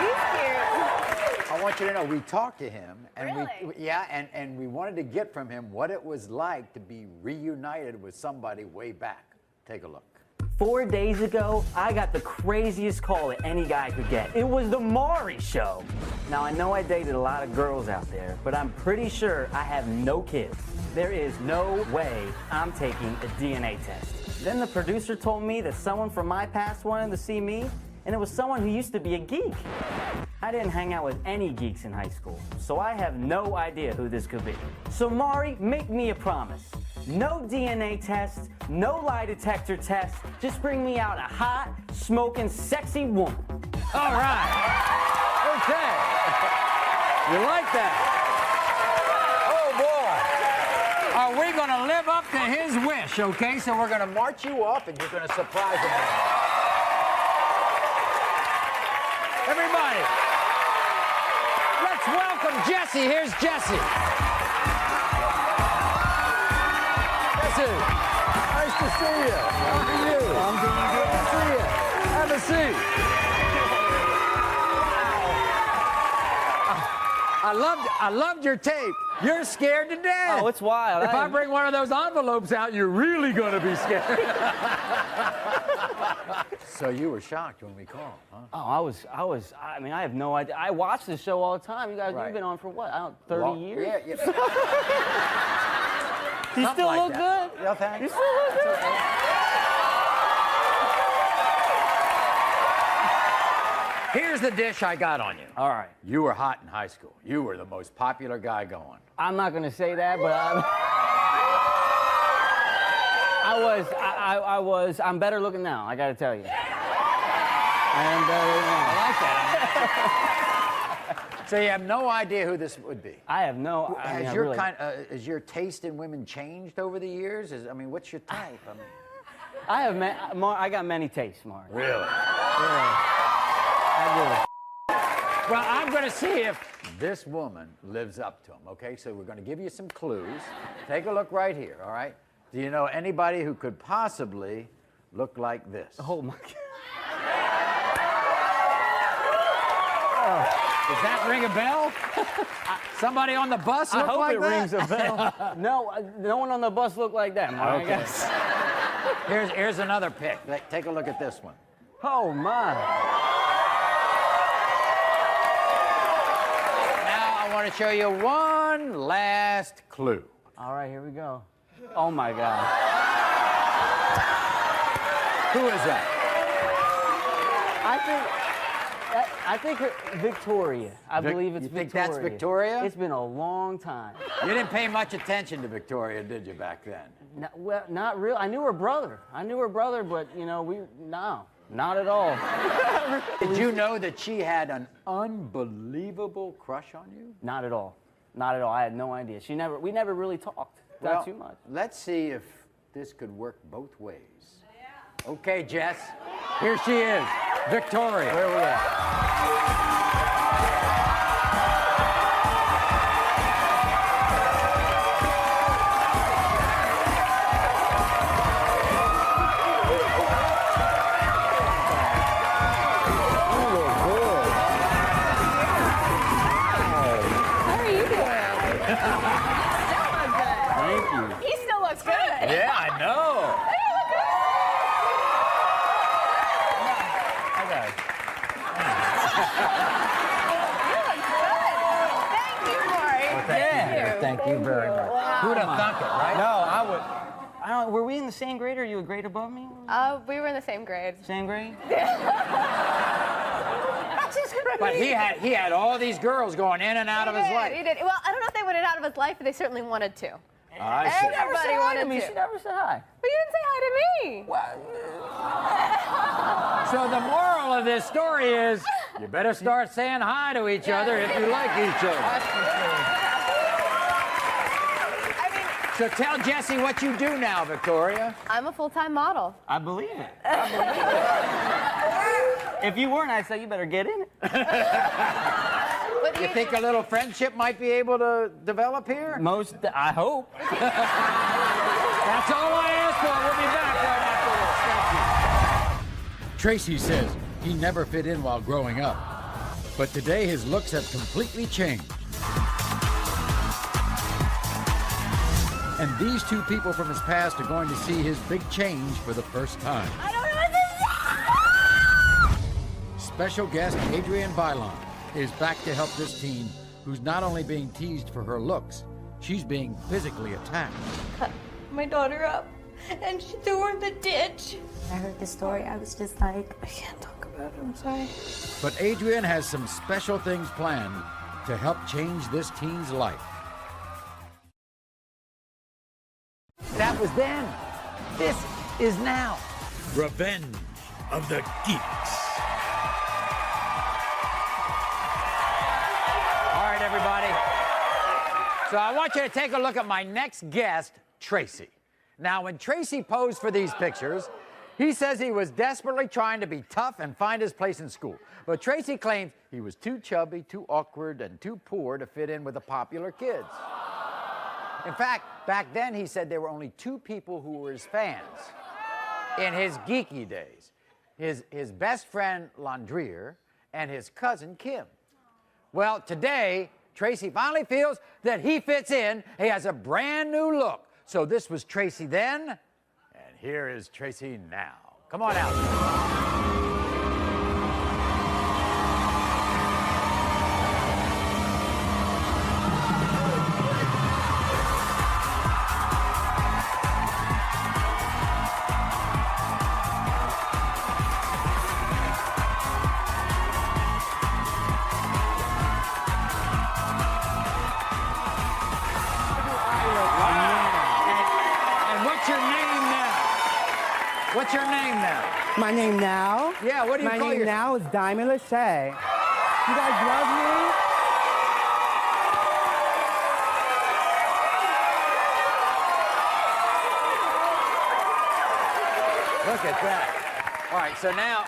He's cute. I want you to know, we talked to him, and Really? and we wanted to get from him what it was like to be reunited with somebody way back. Take a look. 4 days ago, I got the craziest call that any guy could get. It was the Maury show. Now, I know I dated a lot of girls out there, but I'm pretty sure I have no kids. There is no way I'm taking a DNA test. Then the producer told me that someone from my past wanted to see me, and it was someone who used to be a geek. I didn't hang out with any geeks in high school, so I have no idea who this could be. So Maury, make me a promise. No DNA tests, no lie detector tests. Just bring me out a hot, smoking, sexy woman. All right. Okay. You like that? Oh, boy. Are we going to live up to his wish, okay? So we're going to march you up, and you're going to surprise him. Everybody, let's welcome Jesse. Here's Jesse. Jesse, nice to see you. How are you? I'm doing good to see you. Have a seat. I loved your tape. You're scared to death. Oh, it's wild. If I bring one of those envelopes out, you're really going to be scared. So you were shocked when we called, huh? Oh, I mean, I have no idea. I watch this show all the time. You guys, Right. You've been on for what? 30 years? Yeah. You still like look that. good. Yeah, thanks. You still look good. Here's the dish I got on you. All right. You were hot in high school. You were the most popular guy going. I'm not going to say that, but I'm better looking now, I got to tell you. I am better now. I like that. So you have no idea who this would be? I have no... Has your taste in women changed over the years? What's your type? I got many tastes, Mark. Really? Yeah. I Well, I'm going to see if this woman lives up to them, okay? So we're going to give you some clues. Take a look right here, all right? Do you know anybody who could possibly look like this? Oh, my God. Does that ring a bell? Somebody on the bus look like that? I hope it rings a bell. No one on the bus looked like that, Mark. Okay. Here's another pick. Take a look at this one. Oh, my. I want to show you one last clue. All right, here we go. Oh, my God. Who is that? I think Victoria. I believe it's Victoria. You think that's Victoria? It's been a long time. You didn't pay much attention to Victoria, did you, back then? Well, not really. I knew her brother, but, no, not at all. Did you know that she had an unbelievable crush on you? Not at all. Not at all. I had no idea. We never really talked. Not too much. Let's see if this could work both ways. Okay, Jess. Here she is, Victoria. Where are we at? Thank you. He still looks good. Yeah, I know. Thank you very much. Wow. Who'd have thunk it, right? No, I don't. Were we in the same grade, or are you a grade above me? We were in the same grade. Same grade? That's just great. But he had all these girls going in and out of his life. He did. Well, I don't know if they wanted out of his life, but they certainly wanted to. Everybody wanted me. to. She never said hi. But you didn't say hi to me. So the moral of this story is, you better start saying hi to each other if you like each other. So tell Jesse what you do now, Victoria. I'm a full-time model. I believe it. If you weren't, I'd say you better get in it. You think a little friendship might be able to develop here? I hope. That's all I asked for. We'll be back right after this. Thank you. Tracy says he never fit in while growing up, but today his looks have completely changed. And these two people from his past are going to see his big change for the first time. I don't know what this is. Special guest Adrienne Bailon is back to help this teen who's not only being teased for her looks, she's being physically attacked. Cut my daughter up, and she threw her in the ditch. I heard the story. I was just like, I can't talk about it. I'm sorry. But Adrienne has some special things planned to help change this teen's life. That was then. This is now. Revenge of the Geeks. All right, everybody. So I want you to take a look at my next guest Tracy. Now, when Tracy posed for these pictures, he says he was desperately trying to be tough and find his place in school. But Tracy claims he was too chubby, too awkward, and too poor to fit in with the popular kids. In fact, back then he said there were only 2 people who were his fans in his geeky days. His best friend, Landrier, and his cousin, Kim. Well, today, Tracy finally feels that he fits in. He has a brand new look. So this was Tracy then, and here is Tracy now. Come on out. What's your name now? My name now? Yeah, what do you call My name now is Diamond Lachey. You guys love me? Look at that. All right, so now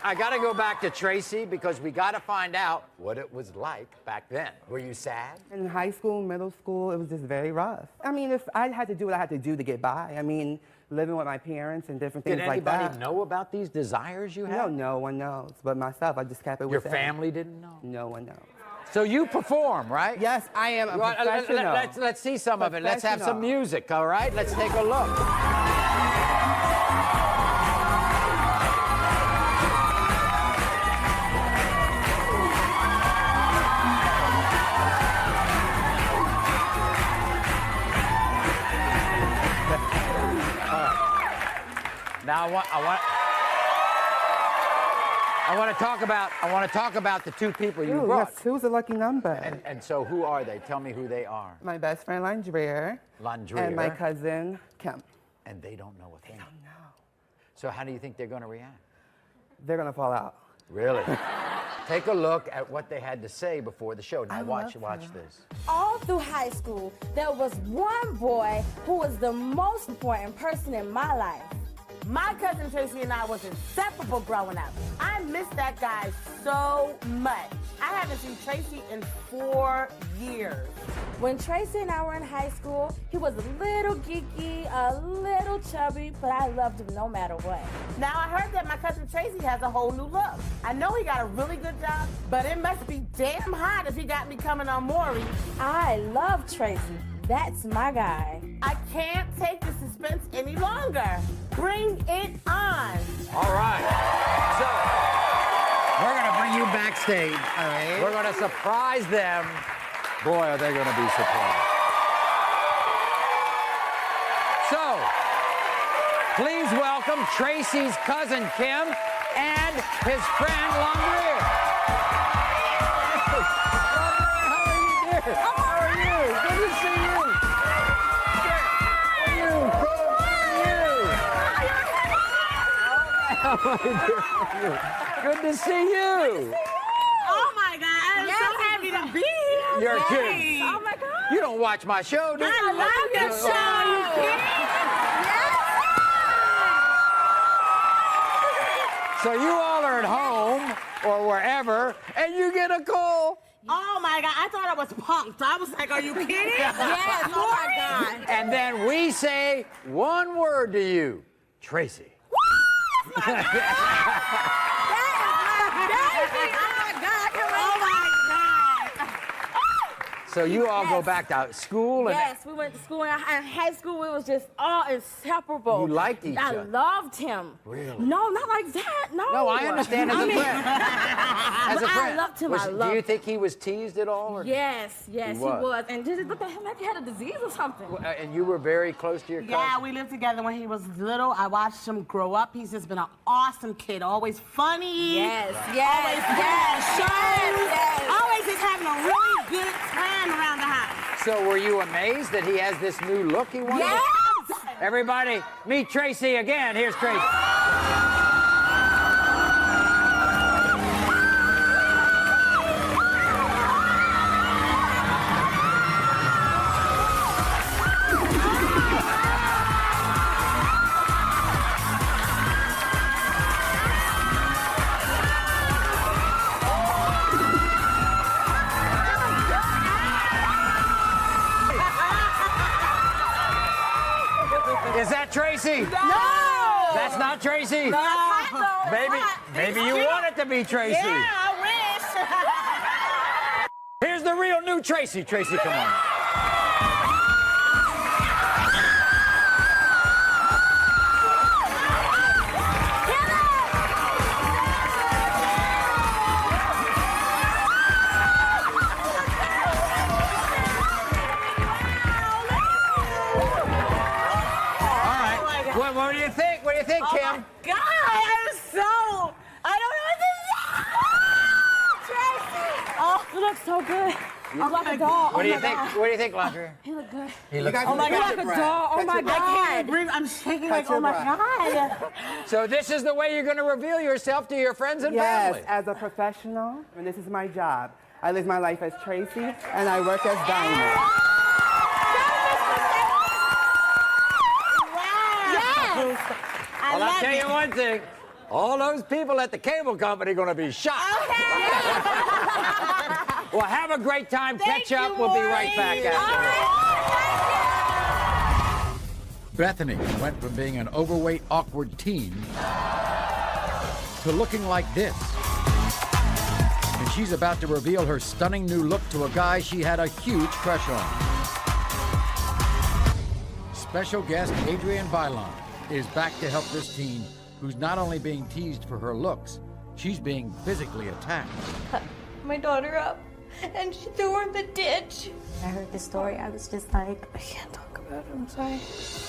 I got to go back to Tracy because we got to find out what it was like back then. Were you sad? In high school, middle school, it was just very rough. I mean, if I had to do what I had to do to get by. I mean, living with my parents and different things like that. Did anybody know about these desires you had? No one knows. But myself, I just kept it Your with family didn't know? No one knows. So you perform, right? Yes, I am a professional. Let's see some of it. Let's have some music, all right? Let's take a look. Now I want to talk about the 2 people you brought. Yes, who's a lucky number? And so who are they? Tell me who they are. My best friend Landrier. And my cousin Kim. And they don't know a thing. They don't know. So how do you think they're going to react? They're going to fall out. Really? Take a look at what they had to say before the show. Now watch this. All through high school, there was one boy who was the most important person in my life. My cousin Tracy and I was inseparable growing up. I miss that guy so much. I haven't seen Tracy in 4 years. When Tracy and I were in high school, he was a little geeky, a little chubby, but I loved him no matter what. Now I heard that my cousin Tracy has a whole new look. I know he got a really good job, but it must be damn hot if he got me coming on Maury. I love Tracy. That's my guy. I can't take the suspense any longer. Bring it on. All right. So, we're going to bring you backstage. All right. We're going to surprise them. Boy, are they going to be surprised. So, please welcome Tracy's cousin Kim and his friend Landrier. How are you? Good to see you. Good to see you. Oh my God, I'm so happy to be here. You're kidding. Oh my God. You don't watch my show, do you? I love your show. You kidding? So you all are at home or wherever, and you get a call. Oh my God, I thought I was punked. I was like, are you kidding? Yes, oh my God. And then we say one word to you, Tracy. Oh my God. So you all go back to school? And yes, we went to school. In high school, we was just all inseparable. You liked each other? I loved him. Really? No, not like that. No. No, I understand as a friend. As a friend. I loved him. I loved Do you think he was teased at all? Or? Yes, he was. was. And just look at him like he had a disease or something. And you were very close to your cousin? Yeah, we lived together when he was little. I watched him grow up. He's just been an awesome kid. Always funny. Yes, Always Always just having a really good time around the house. So were you amazed that he has this new look he wanted? Yes! Everybody, meet Tracy again. Here's Tracy. Tracy? No! That's not Tracy? No. Maybe you want it to be Tracy. Yeah, I wish. Here's the real new Tracy. Tracy, come on. What do you think? What do you think, Kim? Oh, my God, I'm so... I don't know what to say. Tracy! Oh, you look so good. You look like a doll. What do you think? What do you think, Landry? He look good. He looks Oh, my God. Catch Like your a doll. breath. Oh, my God. I can't breathe. I'm shaking like, oh, my God. So this is the way you're going to reveal yourself to your friends and Yes, family. as a professional, and this is my job. I live my life as Tracy, and I work as Diamond. Well, I'll tell you one thing. All those people at the cable company are going to be shocked. Okay. Well, have a great time. Thank Catch up. you, We'll be Maury. right back after. All Bethany went from being an overweight, awkward teen to looking like this. And she's about to reveal her stunning new look to a guy she had a huge crush on. Special guest Adrienne Bailon is back to help this teen who's not only being teased for her looks, she's being physically attacked. My daughter up, and she threw her in the ditch. I heard the story. I was just like, I can't talk about it. I'm sorry.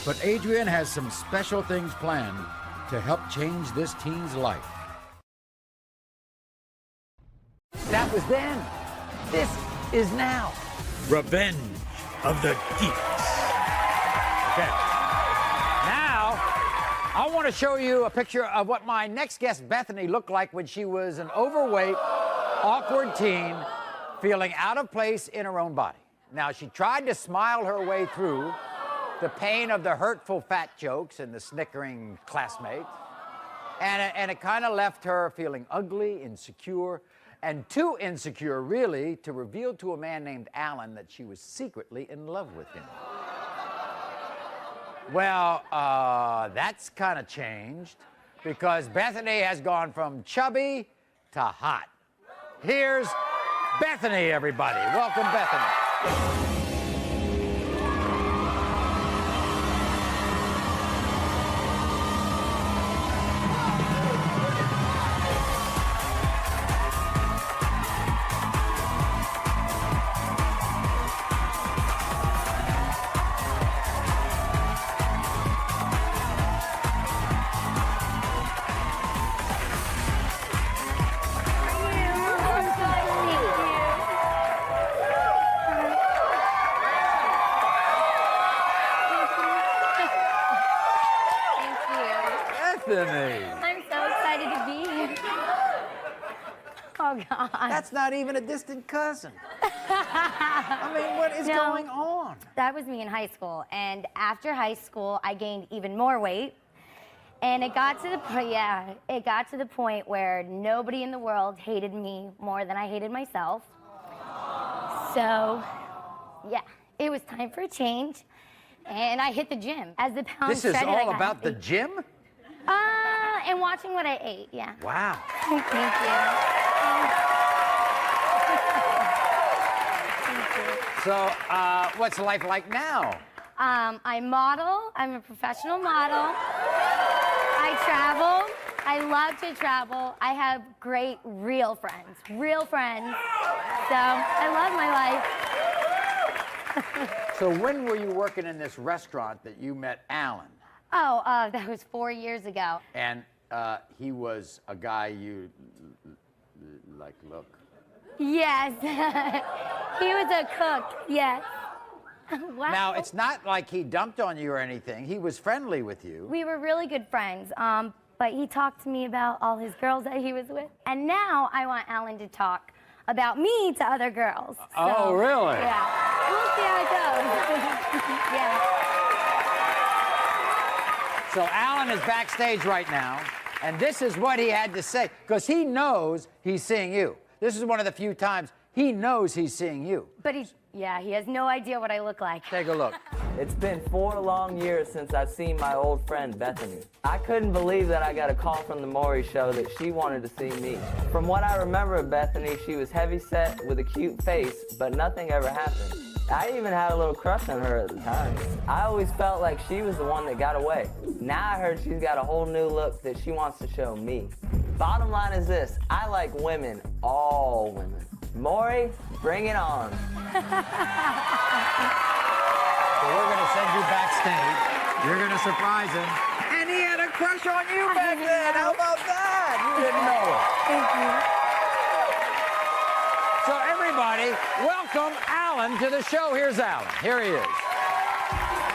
But Adrienne has some special things planned to help change this teen's life. That was then. This is now. Revenge of the Geeks. Okay. Now, I want to show you a picture of what my next guest, Bethany, looked like when she was an overweight, awkward teen feeling out of place in her own body. Now, she tried to smile her way through the pain of the hurtful fat jokes and the snickering classmates, and it kind of left her feeling ugly, insecure, and too insecure, really, to reveal to a man named Alan that she was secretly in love with him. Well, that's kind of changed because Bethany has gone from chubby to hot. Here's Bethany, everybody. Welcome, Bethany. Bethany. I'm so excited to be here. Oh, God. That's not even a distant cousin. I mean, what is going on? That was me in high school. And after high school, I gained even more weight. And it got to the point, it got to the point where nobody in the world hated me more than I hated myself. So, yeah, it was time for a change. And I hit the gym. As the pounds This is shredded, I all got about the healthy. gym? And watching what I ate, yeah. Wow. Thank you. So, what's life like now? I model. I'm a professional model. I travel. I love to travel. I have great, real friends. Real friends. So, I love my life. So when were you working in this restaurant that you met Alan? Oh, that was 4 years ago. And he was a guy you like look? Yes. He was a cook, yes. Wow. Now, it's not like he dumped on you or anything. He was friendly with you. We were really good friends, but he talked to me about all his girls that he was with. And now I want Alan to talk about me to other girls. Oh, really? Yeah. We'll see how it goes. Yeah. So Alan is backstage right now, and this is what he had to say, because he knows he's seeing you. This is one of the few times he knows he's seeing you. But he has no idea what I look like. Take a look. It's been 4 long years since I've seen my old friend Bethany. I couldn't believe that I got a call from the Maury show that she wanted to see me. From what I remember of Bethany, she was heavyset with a cute face, but nothing ever happened. I even had a little crush on her at the time. I always felt like she was the one that got away. Now I heard she's got a whole new look that she wants to show me. Bottom line is this, I like women, all women. Maury, bring it on. So we're going to send you backstage. You're going to surprise him. And he had a crush on you back then. How about that? You didn't know it. Thank you. So everybody, welcome Alan to the show. Here's Alan. Here he is.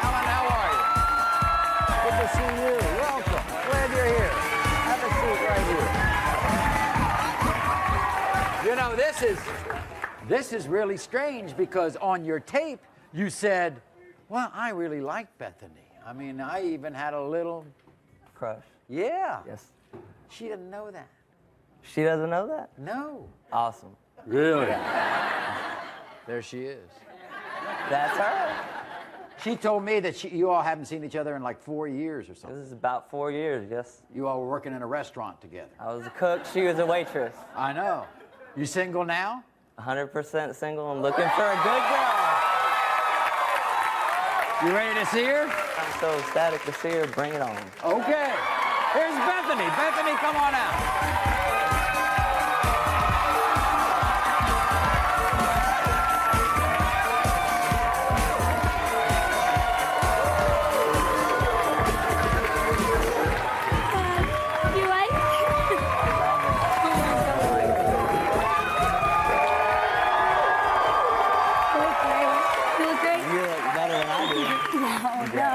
Alan, how are you? Good to see you. Welcome. Glad you're here. Have a seat right here. You know, this is really strange because on your tape you said, well, I really like Bethany. I mean, I even had a little crush. Yeah. Yes. She didn't know that. She doesn't know that? No. Awesome. Really? There she is. That's her. She told me that you all haven't seen each other in like 4 years or something. This is about 4 years, yes. You all were working in a restaurant together. I was a cook, she was a waitress. I know. You single now? 100% single and looking for a good girl. You ready to see her? I'm so ecstatic to see her. Bring it on. Okay. Here's Bethany. Bethany, come on out. You like? You look great. You look better than I do. No.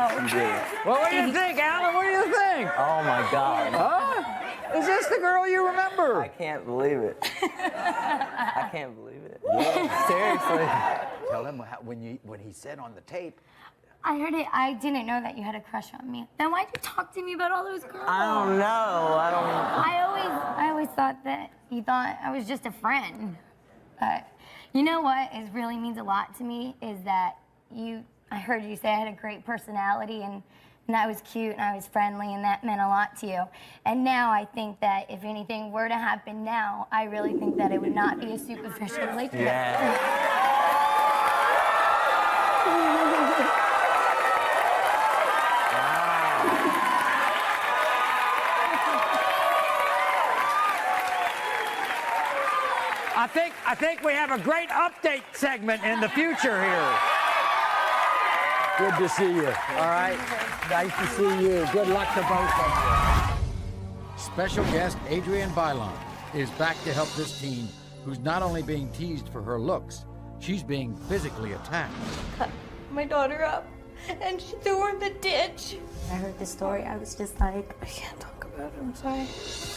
Well, what do you think, Alan? What do you think? Oh, my God. Huh? Is this the girl you remember? I can't believe it. I can't believe it. Yeah, seriously. Tell him when he said on the tape. I heard it. I didn't know that you had a crush on me. Then why'd you talk to me about all those girls? I don't know. I always thought that you thought I was just a friend. But you know what really means a lot to me is that I heard you say I had a great personality and I was cute and I was friendly and that meant a lot to you. And now I think that if anything were to happen now, I really think that it would not be a superficial relationship. Yeah. I think we have a great update segment in the future here. Good to see you. All right. Nice to see you. Good luck to both of you. Special guest Adrienne Bailon is back to help this teen who's not only being teased for her looks, she's being physically attacked. Cut my daughter up and she threw her in the ditch. I heard the story. I was just like, I can't talk about it. I'm sorry.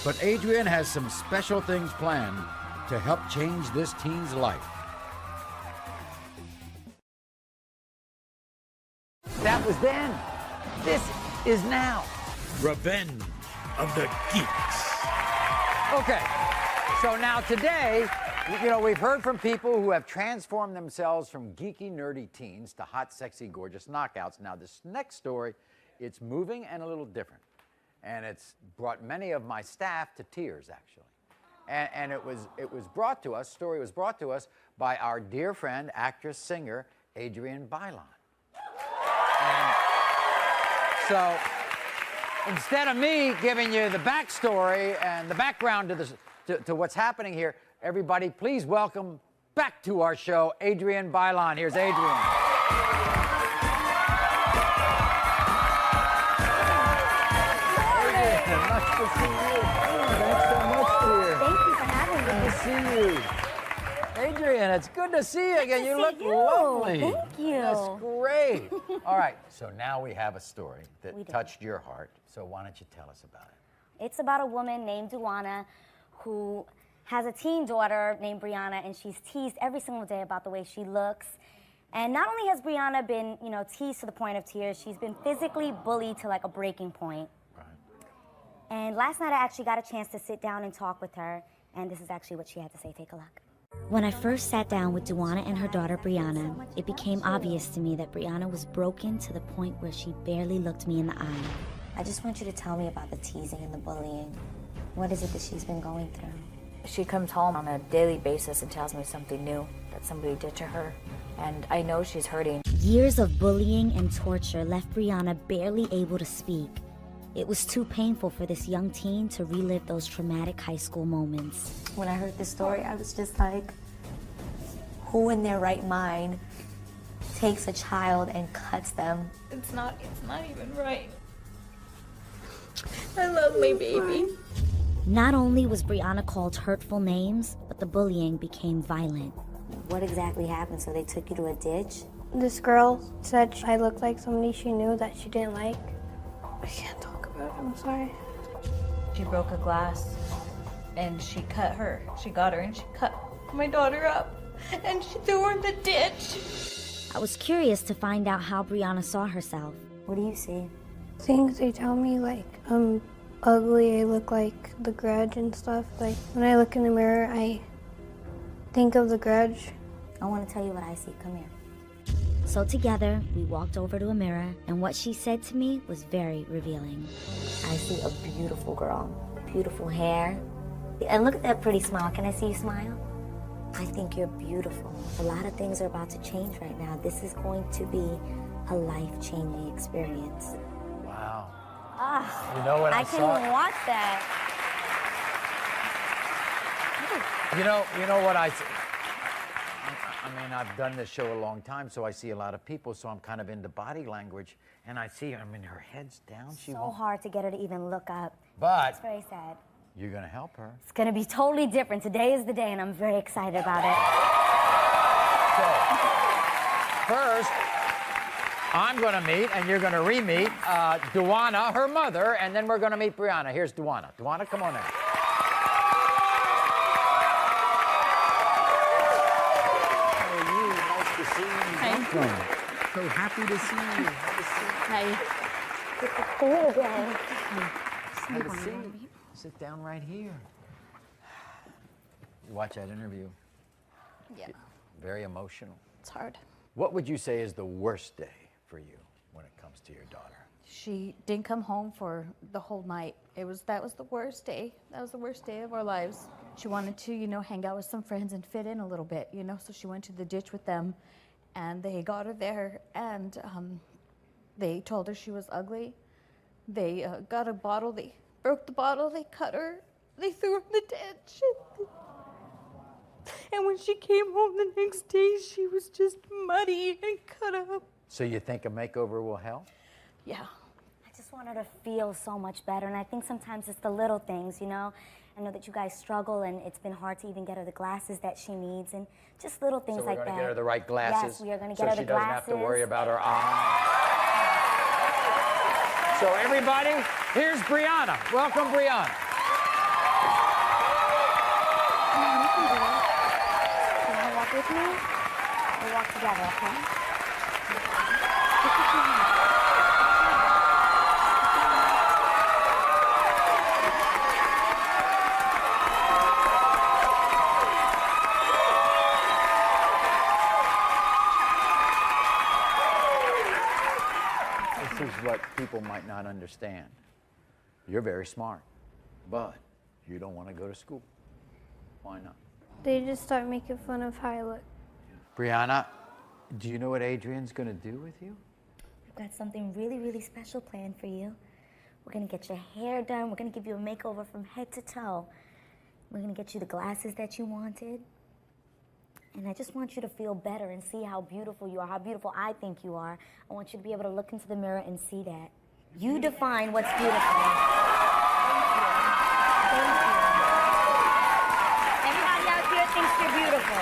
But Adrienne has some special things planned to help change this teen's life. That was then. This is now. Revenge of the Geeks. Okay, so now today, you know, we've heard from people who have transformed themselves from geeky, nerdy teens to hot, sexy, gorgeous knockouts. Now this next story, it's moving and a little different. And it's brought many of my staff to tears, actually. And it was brought to us, story was brought to us by our dear friend, actress, singer, Adrienne Bailon. And so instead of me giving you the backstory and the background to what's happening here, everybody please welcome back to our show, Adrienne Bailon. Here's Adrienne. Adrienne, nice to see you. Thanks so much, dear. Thank you for having me. Good to see you. Adrienne, it's good to see you again. You look lovely. Thank you. That's great. All right, so now we have a story that touched your heart. So why don't you tell us about it? It's about a woman named Duana who has a teen daughter named Brianna, and she's teased every single day about the way she looks. And not only has Brianna been, teased to the point of tears, she's been physically bullied to like a breaking point. Right. And last night I actually got a chance to sit down and talk with her, and this is actually what she had to say. Take a look. When I first sat down with Duana and her daughter Brianna, it became obvious to me that Brianna was broken to the point where she barely looked me in the eye. I just want you to tell me about the teasing and the bullying. What is it that she's been going through? She comes home on a daily basis and tells me something new that somebody did to her, and I know she's hurting. Years of bullying and torture left Brianna barely able to speak. It was too painful for this young teen to relive those traumatic high school moments. When I heard this story, I was just like, who in their right mind takes a child and cuts them? It's not even right. I love my baby. Not only was Brianna called hurtful names, but the bullying became violent. What exactly happened? So they took you to a ditch? This girl said I looked like somebody she knew that she didn't like. I can't talk about it, I'm sorry. She broke a glass and she cut her. She got her and she cut my daughter up and she threw her in the ditch. I was curious to find out how Brianna saw herself. What do you see? Things they tell me, like I'm ugly, I look like the Grudge and stuff. Like when I look in the mirror, I think of the Grudge. I want to tell you what I see. Come here. So together, we walked over to a mirror, and what she said to me was very revealing. I see a beautiful girl, beautiful hair. And look at that pretty smile. Can I see you smile? I think you're beautiful. A lot of things are about to change right now. This is going to be a life-changing experience. Wow. Ah, You know what I can saw? watch that. You know what I mean, I've done this show a long time, so I see a lot of people, so I'm kind of into body language, and I see, her head's down. She So won't. hard to get her to even look up. But It's very sad. you're going to help her. It's going to be totally different. Today is the day, and I'm very excited about it. First, I'm going to meet, and you're going to re-meet Duana, her mother, and then we're going to meet Brianna. Here's Duana. Duana, come on in. So happy to see you. Hi. Cool again. Have a seat. Sit down right here. You watch that interview. Yeah. Very emotional. It's hard. What would you say is the worst day for you when it comes to your daughter? She didn't come home for the whole night. That was the worst day. That was the worst day of our lives. She wanted to, hang out with some friends and fit in a little bit, so she went to the ditch with them, and they got her there, and they told her she was ugly. They got a bottle, they broke the bottle, they cut her, they threw her in the ditch. And when she came home the next day, she was just muddy and cut up. So you think a makeover will help? Yeah. I just want her to feel so much better, and I think sometimes it's the little things, I know that you guys struggle, and it's been hard to even get her the glasses that she needs, and just little things like that. So we're going to get her the right glasses? Yes, we are going to get her the So she doesn't glasses. have to worry about her eyes. So everybody, here's Brianna. Welcome, Brianna. You want to walk with me? We'll walk together, okay? This is what people might not understand. You're very smart, but you don't want to go to school. Why not? They just start making fun of how I look. Brianna, do you know what Adrian's going to do with you? We've got something really, really special planned for you. We're going to get your hair done. We're going to give you a makeover from head to toe. We're going to get you the glasses that you wanted. And I just want you to feel better and see how beautiful you are, how beautiful I think you are. I want you to be able to look into the mirror and see that. You define what's beautiful. Thank you. Everybody out here thinks you're beautiful.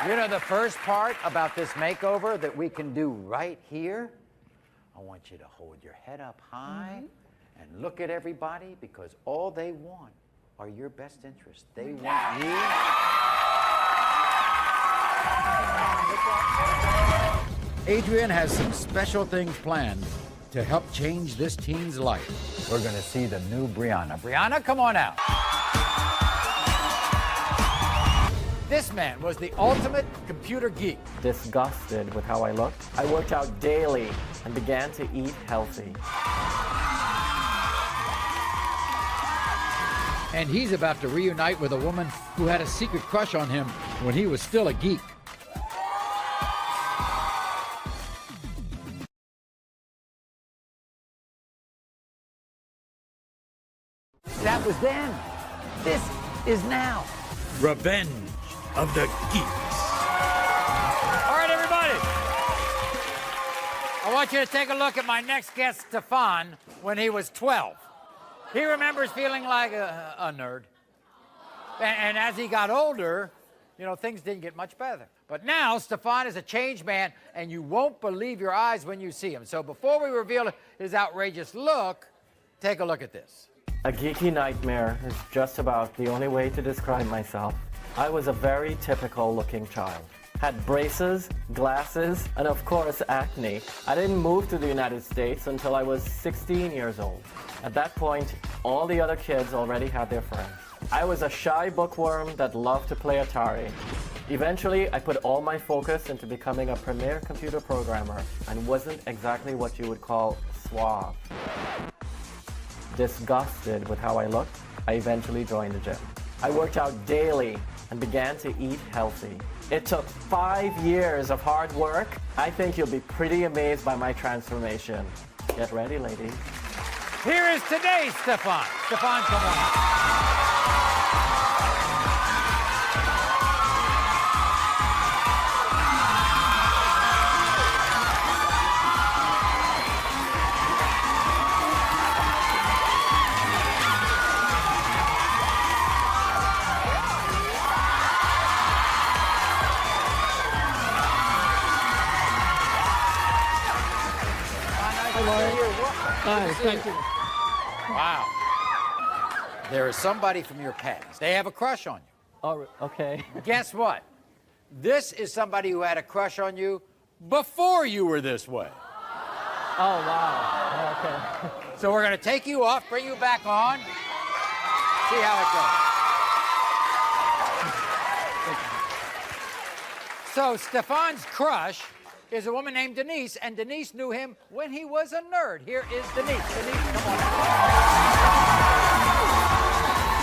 You know the first part about this makeover that we can do right here? I want you to hold your head up high and look at everybody, because all they want are your best interests. They want you. Adrian has some special things planned to help change this teen's life. We're going to see the new Brianna. Brianna, come on out. This man was the ultimate computer geek. Disgusted with how I looked, I worked out daily and began to eat healthy. And he's about to reunite with a woman who had a secret crush on him when he was still a geek. That was then. This is now. Revenge of the Geeks. All right, everybody. I want you to take a look at my next guest, Stefan, when he was 12. He remembers feeling like a nerd. And as he got older, you know, things didn't get much better. But now, Stefan is a changed man, and you won't believe your eyes when you see him. So before we reveal his outrageous look, take a look at this. A geeky nightmare is just about the only way to describe myself. I was a very typical looking child. Had braces, glasses, and of course acne. I didn't move to the United States until I was 16 years old. At that point, all the other kids already had their friends. I was a shy bookworm that loved to play Atari. Eventually, I put all my focus into becoming a premier computer programmer and wasn't exactly what you would call suave. Disgusted with how I looked, I eventually joined the gym. I worked out daily and began to eat healthy. It took 5 years of hard work. I think you'll be pretty amazed by my transformation. Get ready, ladies. Here is today's Stefan. Stefan, come on. Hi, thank you. Wow. There is somebody from your past. They have a crush on you. Oh, okay. Guess what? This is somebody who had a crush on you before you were this way. Oh, wow. Okay. So we're going to take you off, bring you back on, see how it goes. So Stefan's crush is a woman named Denise, and Denise knew him when he was a nerd. Here is Denise. Denise, come on.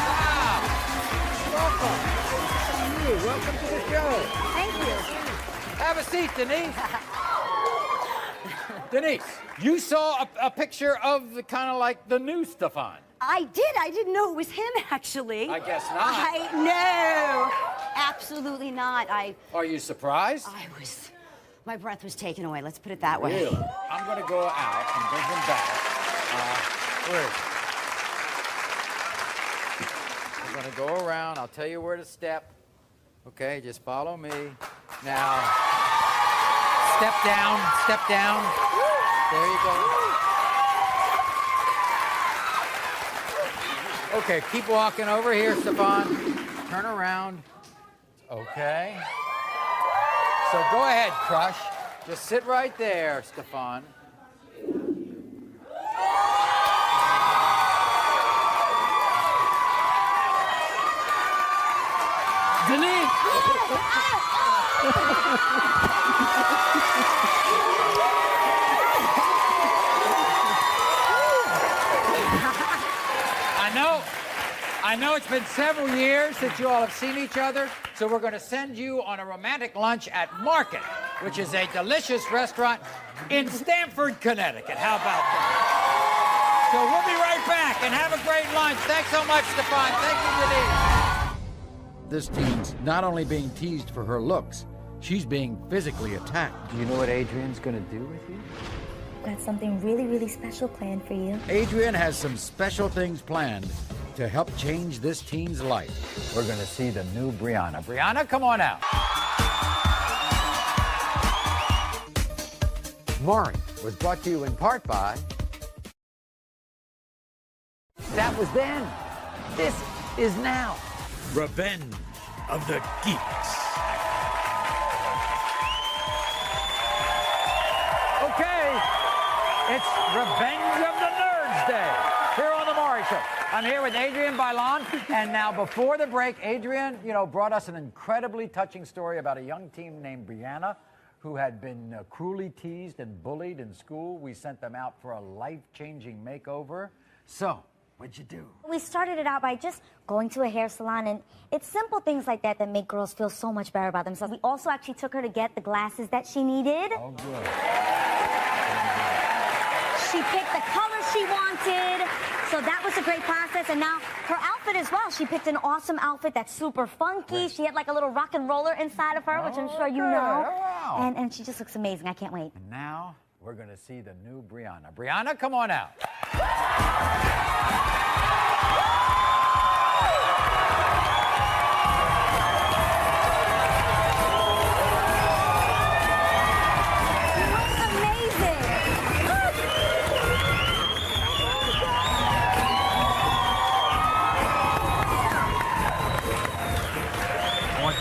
Wow. Welcome. Welcome to the show. Thank you. Have a seat, Denise. Denise, you saw a picture of the kind of like the new Stefan. I did. I didn't know it was him, actually. I guess not. No, absolutely not. Are you surprised? My breath was taken away. Let's put it that way. Really? I'm going to go out and bring him back. Where is he? I'm going to go around. I'll tell you where to step. Okay, just follow me. Now, step down, step down. There you go. Okay, keep walking over here, Stefan. Turn around. Okay. So go ahead, crush. Just sit right there, Stefan. Denise! I know it's been several years since you all have seen each other, so we're going to send you on a romantic lunch at Market, which is a delicious restaurant in Stamford, Connecticut. How about that? So we'll be right back, and have a great lunch. Thanks so much, Stefan. Thank you, Denise. This teen's not only being teased for her looks, she's being physically attacked. Do you know what Adrian's going to do with you? Got something really, really special planned for you. Adrian has some special things planned to help change this teen's life. We're going to see the new Brianna. Brianna, come on out. Maury was brought to you in part by... That was then. This is now. Revenge of the Geeks. Okay. It's Revenge of the Nerds Day here on The Maury Show. I'm here with Adrienne Bailon, and now before the break, Adrienne, brought us an incredibly touching story about a young teen named Brianna who had been cruelly teased and bullied in school. We sent them out for a life-changing makeover. So, what'd you do? We started it out by just going to a hair salon, and it's simple things like that that make girls feel so much better about themselves. We also actually took her to get the glasses that she needed. Oh, good. She picked the color she wanted, so that was a great process. And now her outfit as well. She picked an awesome outfit that's super funky. Right. She had like a little rock and roller inside of her, which I'm sure you know. Oh, wow. And she just looks amazing. I can't wait. And now we're going to see the new Brianna. Brianna, come on out.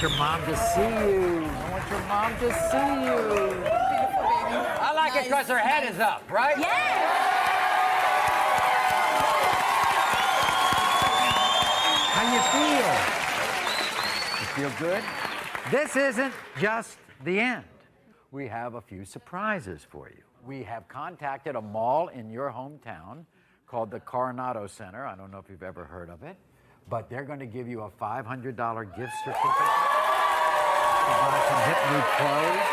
Your mom to see you. I want your mom to see you. I like it because her head is up, right? Yes. How you feel? You feel good? This isn't just the end. We have a few surprises for you. We have contacted a mall in your hometown called the Coronado Center. I don't know if you've ever heard of it, but they're going to give you a $500 gift certificate to buy some hip new clothes.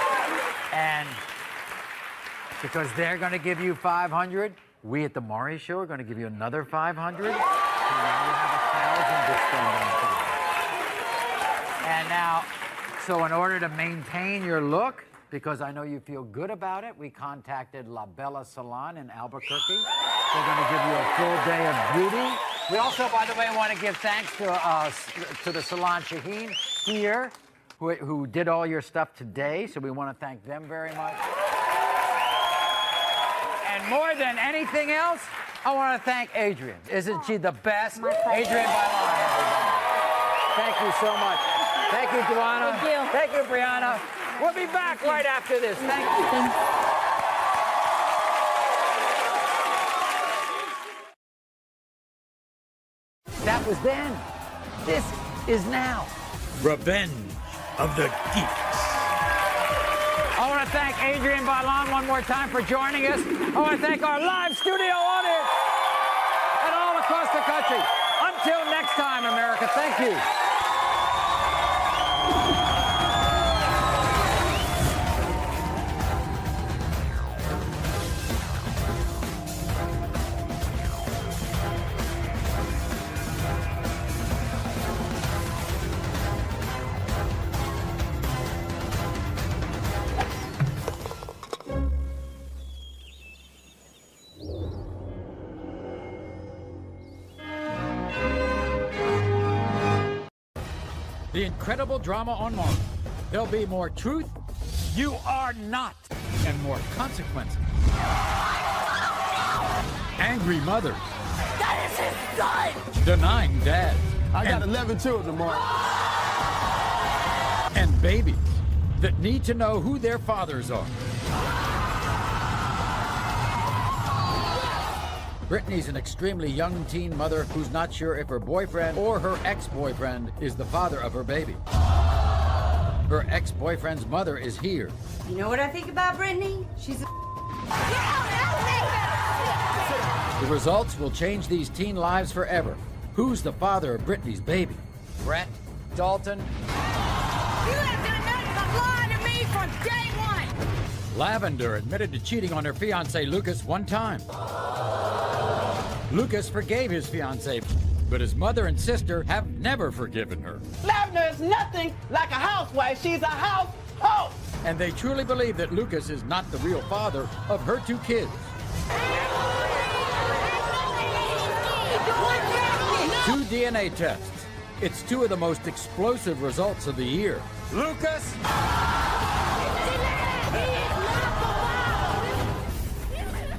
And because they're going to give you $500, we at the Maury Show are going to give you another $500. So now you have $1,000 to spend on today. And now, so in order to maintain your look, because I know you feel good about it, we contacted La Bella Salon in Albuquerque. They're going to give you a full day of beauty. We also, by the way, want to give thanks to the Salon Shaheen here, who did all your stuff today. So we want to thank them very much. And more than anything else, I want to thank Adrienne. Isn't she the best? Adrienne Bailon, everybody. Thank you so much. Thank you, Duana. Thank you. Thank you, Brianna. We'll be back right after this. Thank you. That was then. This is now. Revenge of the Geeks. I want to thank Adrienne Bailon one more time for joining us. I want to thank our live studio audience and all across the country. Until next time, America, thank you. The incredible drama on Maury. There'll be more truth, you are not, and more consequences. Angry mothers. That is his son! Denying dads. I got 11 children, Mark. And babies that need to know who their fathers are. Brittany's an extremely young teen mother who's not sure if her boyfriend or her ex-boyfriend is the father of her baby. Her ex-boyfriend's mother is here. You know what I think about Brittany? She's a... The results will change these teen lives forever. Who's the father of Brittany's baby? Brett? Dalton? You have done nothing but lie to me from day one! Lavender admitted to cheating on her fiancé Lucas one time. Lucas forgave his fiancée, but his mother and sister have never forgiven her. Lavender is nothing like a housewife. She's a house hoe. And they truly believe that Lucas is not the real father of her two kids. Two DNA tests. It's two of the most explosive results of the year. Lucas!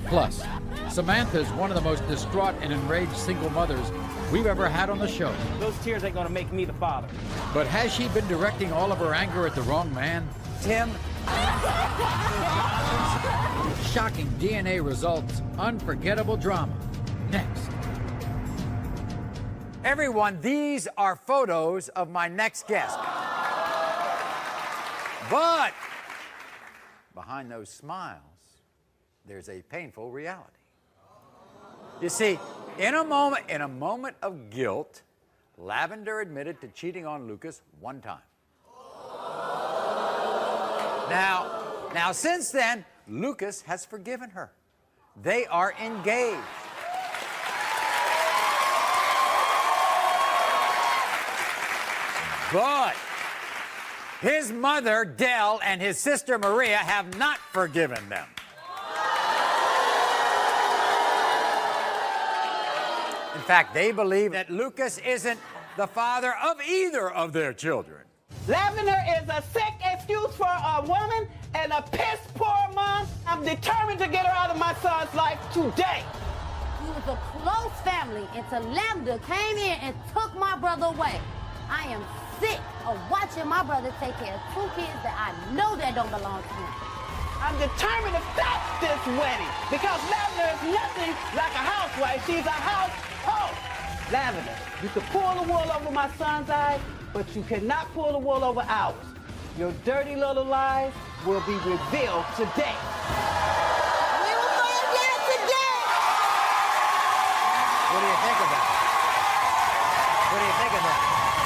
Plus, Samantha's one of the most distraught and enraged single mothers we've ever had on the show. Those tears ain't gonna make me the father. But has she been directing all of her anger at the wrong man? Tim, Shocking DNA results, unforgettable drama. Next. Everyone, these are photos of my next guest. But behind those smiles, there's a painful reality. You see, in a moment of guilt, Lavender admitted to cheating on Lucas one time. Now, since then, Lucas has forgiven her. They are engaged. But his mother, Dell, and his sister, Maria, have not forgiven them. In fact, they believe that Lucas isn't the father of either of their children. Lavender is a sick excuse for a woman and a piss poor mom. I'm determined to get her out of my son's life today. We was a close family until Lavender came in and took my brother away. I am sick of watching my brother take care of two kids that I know that don't belong to him. I'm determined to stop this wedding because Lavender is nothing like a housewife. She's a household. Lavender, you can pull the wool over my son's eyes, but you cannot pull the wool over ours. Your dirty little lies will be revealed today. We will find out today. What do you think of that? What do you think of that?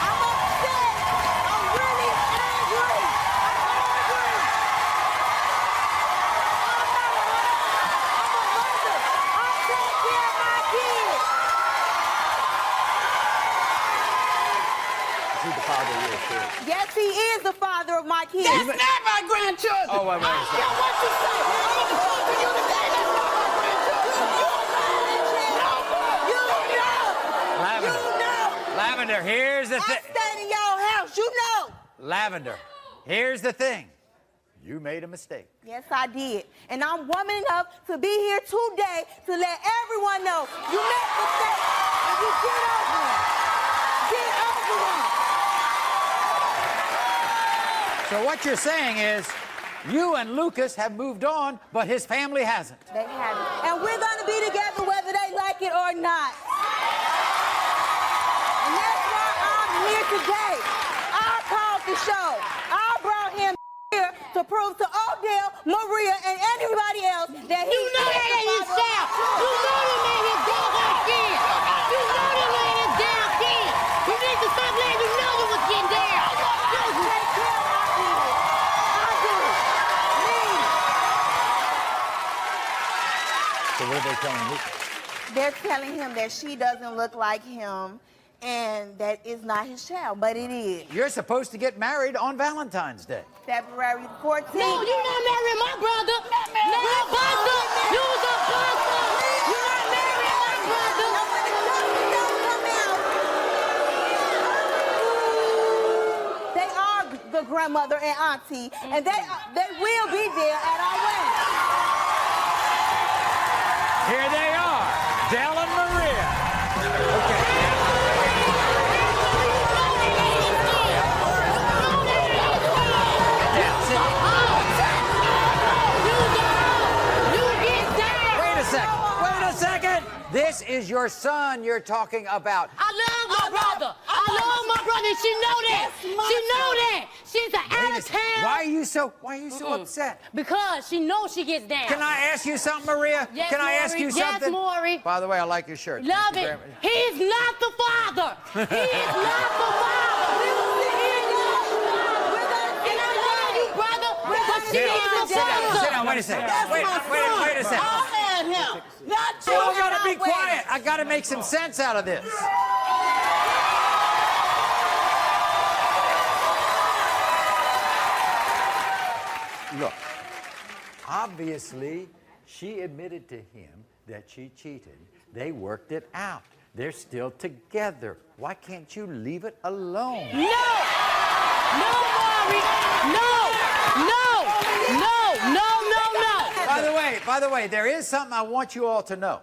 I'm upset. I'm really angry. Yes, he is the father of my kids. That's not my grandchildren. Oh, wait a second. I don't care what you say. I'm on the phone to you today. That's not my grandchildren. You know. Lavender. You know. Lavender, here's the thing. I stayed in your house. You know. Lavender, here's the thing. You made a mistake. Yes, I did. And I'm woman enough to be here today to let everyone know you made a mistake and you get over it. Get over it. So what you're saying is, you and Lucas have moved on, but his family hasn't. They haven't. And we're going to be together whether they like it or not. And that's why I'm here today. I called the show. I brought him here to prove to Odell, Maria, and anybody else that he You know that ain't his child. You know that ain't his doggone kid. You know that ain't his damn kid. You need to stop letting you know you was getting down. Take care of my kids. I do. Me. So what are they telling Lucas? They're telling him that she doesn't look like him and that is not his child, but it is. You're supposed to get married on Valentine's Day. February 14th. No, you're not marrying my brother. You're a buster. You're a buster. You're not marrying my brother. They are the grandmother and auntie, and they will be there at our wedding. Here they are, Dell and Maria. Okay. Wait a second. This is your son you're talking about. I love my brother. I love my brother. She know that. She know that. She's an out of town. Why are you so upset? Because she knows she gets down. Can I ask you something, Maria? Yes, Can I ask you Maury. something? Yes, Maury. By the way, I like your shirt. Love Thank you it. very much. He's not the father. He is not the father. He is not the father. And I love you, brother. But she is the father. Sit down. Wait a second. Wait a second. I had him. Not you. I gotta be quiet. I gotta make some sense out of this. Look, obviously, she admitted to him that she cheated. They worked it out. They're still together. Why can't you leave it alone? No! No, Maury! No! No! No! No! No! No! By the way, there is something I want you all to know.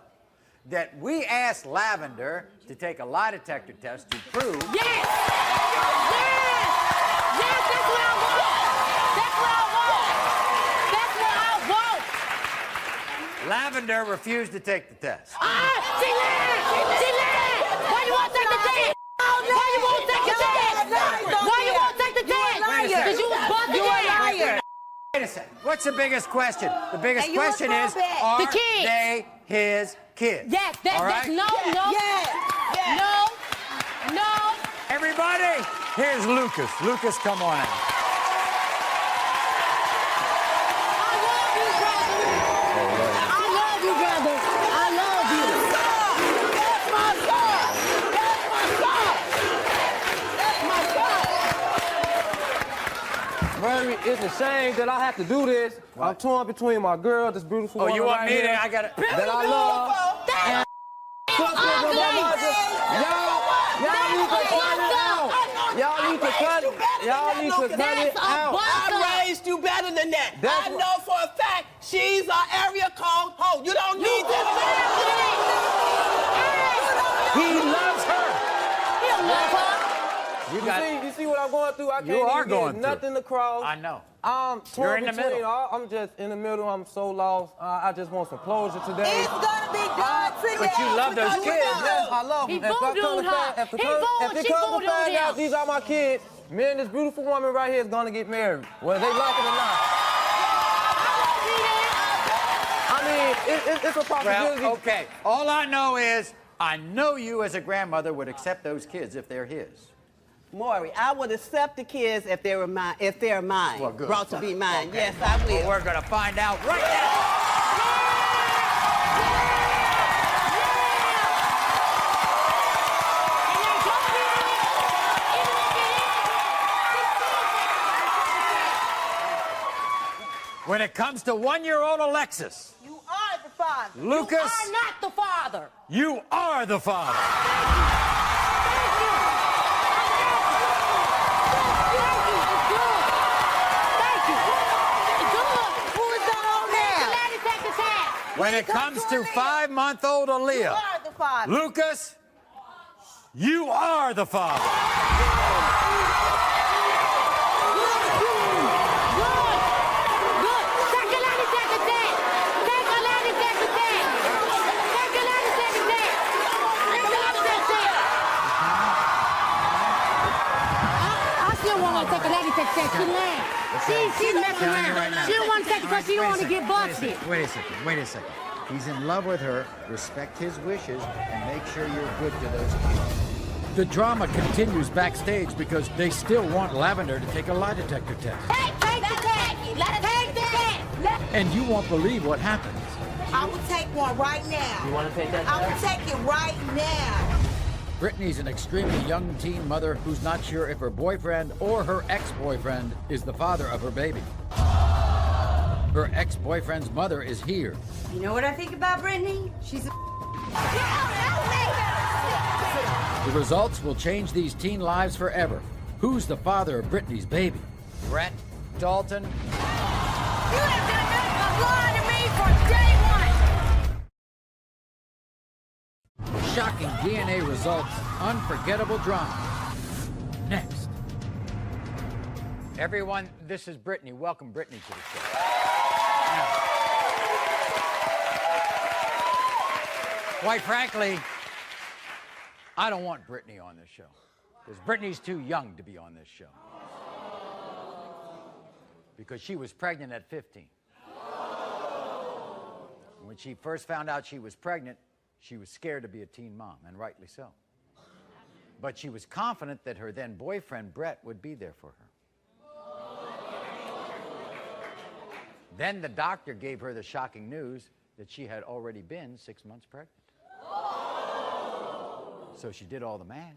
That we asked Lavender to take a lie detector test to prove... Yes! Yes! Yes, that's what I want! That's what I want! Lavender refused to take the test. She lied! She lied! Why you won't take the test? Why you won't take the test? Why you won't take the test? Because you was busted You a liar. Wait a second. What's the biggest question? The biggest And you a question is, puppet. are The kids. they his kids? Yes, that's, All right? that's no. Everybody, here's Lucas. Lucas, come on out. I love you, brother. I love you. That's my son. That's my son. That's my son. Maury, it's a shame that I have to do this. I'm torn between my girl, this beautiful woman you want right me here, to? I got it. that I love. And y'all need to cut it out. Y'all need to cut it. Y'all need to cut it out. I raised you better than that. I know for a fact she's an area code hoe. You don't need to. He loves her. He don't love her. You see what I'm going through? I can't You are even going get through. nothing to cross. I know. I'm You're torn in the between middle. all. I'm just in the middle. I'm so lost. I just want some closure today. It's gonna be done today. But you love those kids. Yes, I love He them. If voodooed her. it He comes she to voodooed find out him. these are my kids, me and this beautiful woman right here is gonna get married, whether they like it or not. I mean, it's a possibility. Well, okay. All I know is, I know you as a grandmother would accept those kids if they're his. Maury, I would accept the kids if they were mine. If they're mine, Well, good. brought to be mine. Okay. Yes, I will. Well, we're gonna find out right now. When it comes to one-year-old Alexis, You are the father. Lucas, You are not the father. you are the father. When it comes to 5-month-old You Aaliyah, are the father. Lucas, you are the father. I still want to take a lady take that. She lying. She messing Telling you right around. now. She don't want to take it because she don't want to get busted. Wait a second. He's in love with her. Respect his wishes and make sure you're good to those kids. The drama continues backstage because they still want Lavender to take a lie detector test. Take the test. Let her take the test. And you won't believe what happens. I will take one right now. You want to take that? I will take it right now. Brittany's an extremely young teen mother who's not sure if her boyfriend or her ex-boyfriend is the father of her baby. Her ex-boyfriend's mother is here. You know what I think about Brittany? She's a... The results will change these teen lives forever. Who's the father of Brittany's baby? Brett, Dalton, You have done nothing but lie to me for day one. shocking DNA results, unforgettable drama. Next. Everyone, this is Brittany. Welcome Brittany to the show. Now, quite frankly, I don't want Brittany on this show because Brittany's too young to be on this show. Because she was pregnant at 15. When she first found out she was pregnant, she was scared to be a teen mom, and rightly so. But she was confident that her then boyfriend, Brett, would be there for her. Then the doctor gave her the shocking news that she had already been 6 months pregnant. So she did all the math,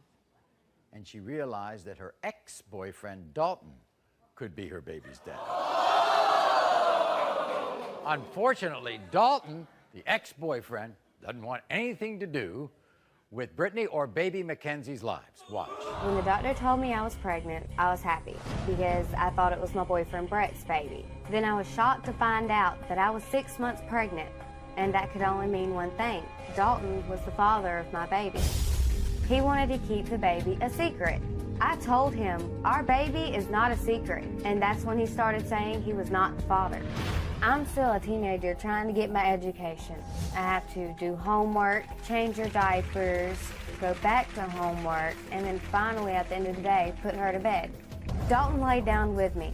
and she realized that her ex-boyfriend, Dalton, could be her baby's dad. Unfortunately, Dalton, the ex-boyfriend, doesn't want anything to do with Brittany or baby Mackenzie's lives. Watch. When the doctor told me I was pregnant, I was happy because I thought it was my boyfriend Brett's baby. Then I was shocked to find out that I was 6 months pregnant, and that could only mean one thing. Dalton was the father of my baby. He wanted to keep the baby a secret. I told him, our baby is not a secret, and that's when he started saying he was not the father. I'm still a teenager trying to get my education. I have to do homework, change her diapers, go back to homework, and then finally, at the end of the day, put her to bed. Dalton laid down with me,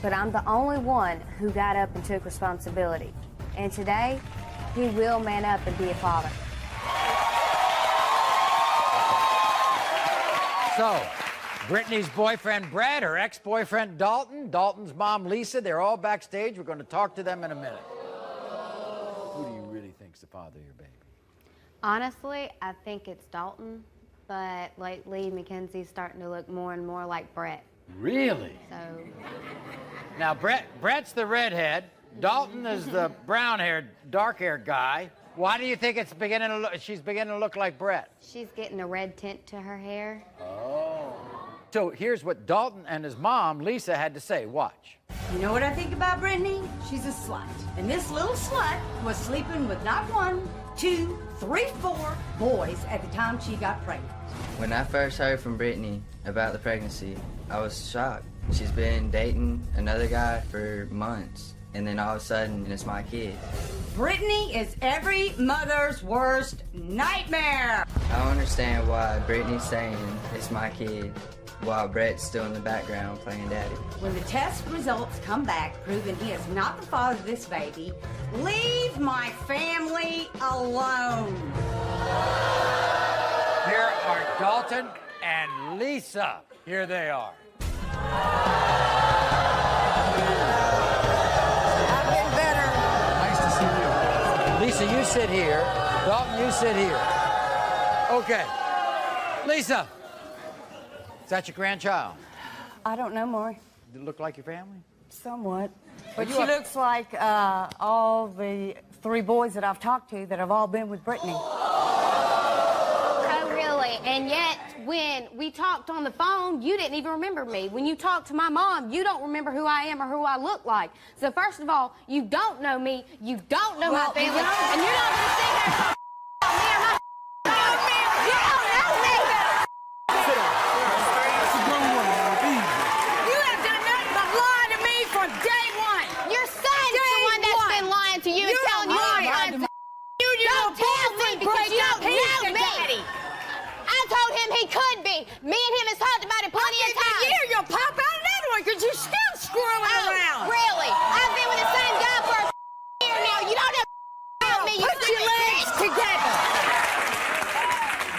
but I'm the only one who got up and took responsibility. And today, he will man up and be a father. So, Brittany's boyfriend Brett, her ex-boyfriend Dalton, Dalton's mom Lisa, they're all backstage. We're going to talk to them in a minute. Who do you really think's the father of your baby? Honestly, I think it's Dalton, but lately Mackenzie's starting to look more and more like Brett. Really? So, Now, Brett's the redhead. Dalton is the brown-haired, dark-haired guy. Why do you think it's she's beginning to look like Brett? she's getting a red tint to her hair. Oh. So here's what Dalton and his mom, Lisa, had to say. Watch. You know what I think about Brittany? She's a slut. And this little slut was sleeping with not 1, 2, 3, 4 boys at the time she got pregnant. When I first heard from Brittany about the pregnancy, I was shocked. She's been dating another guy for months, and then all of a sudden, it's my kid. Brittany is every mother's worst nightmare. I don't understand why Brittany's saying it's my kid while Brett's still in the background playing daddy. When the test results come back proving he is not the father of this baby, leave my family alone. Here are Dalton and Lisa. Here they are. I've been better. Nice to see you. Lisa, you sit here. Dalton, you sit here. Okay. Lisa, is that your grandchild? I don't know, Maury. Does it look like your family? Somewhat. Are But you she a- looks like all the 3 boys that I've talked to that have all been with Brittany. Oh, really? And yet, when we talked on the phone, you didn't even remember me. When you talked to my mom, you don't remember who I am or who I look like. So first of all, you don't know me, you don't know my family, and you're not going to sit there and talk me or my family. You don't know me. You have done nothing but lie to me from day one. Your son's the one that's been lying to you and telling you all kinds of. You Don't tell me because you don't know me. Daddy. I told him he could be. Me and him has talked about it plenty of times. Year, you'll pop out another one because you're still screwing around. Really? I've been with the same guy for a year now. You don't know about me. You Put your legs together.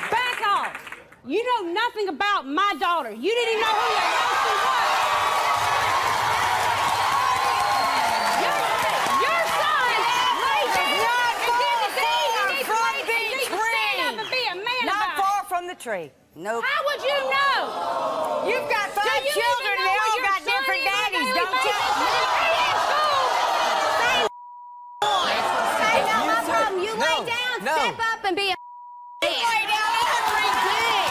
Back off. You know nothing about my daughter. You didn't even know who your husband was. Your son does not far from the tree. Not far from the tree. Nope. How would you know? You've got 5 you children. even know They where all your got son different is on a daddies, daily don't you? Say no, my problem. You lay down, no. step up, and be a You lay down every day.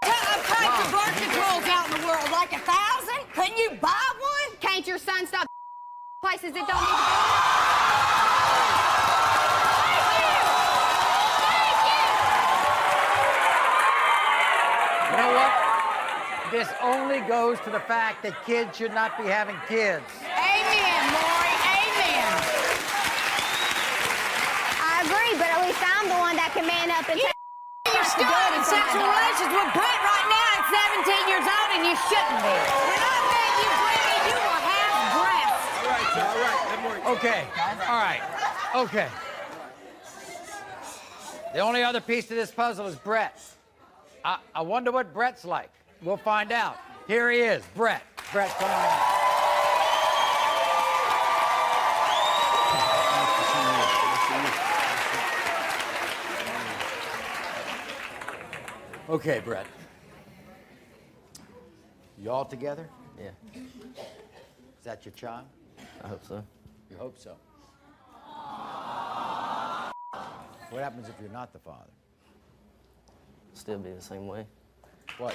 What types of birth controls out in the world? Like 1,000? Couldn't you buy one? Can't your son stop places that don't need to be? You know what? This only goes to the fact that kids should not be having kids. Amen, Maury. Amen. I agree, but at least I'm the one that can man up and take You're still in sexual relations with Brett right now at 17 years old, and you shouldn't be. When I met you, Brittany, you were half dressed. All right, y'all, all right. That more- Okay. All right. Okay. The only other piece to this puzzle is Brett. I wonder what Brett's like. We'll find out. Here he is, Brett. Brett, come on in. Okay, Brett. You all together? Yeah, Is that your child? I hope so. You hope so. What happens if you're not the father? Still be the same way. What?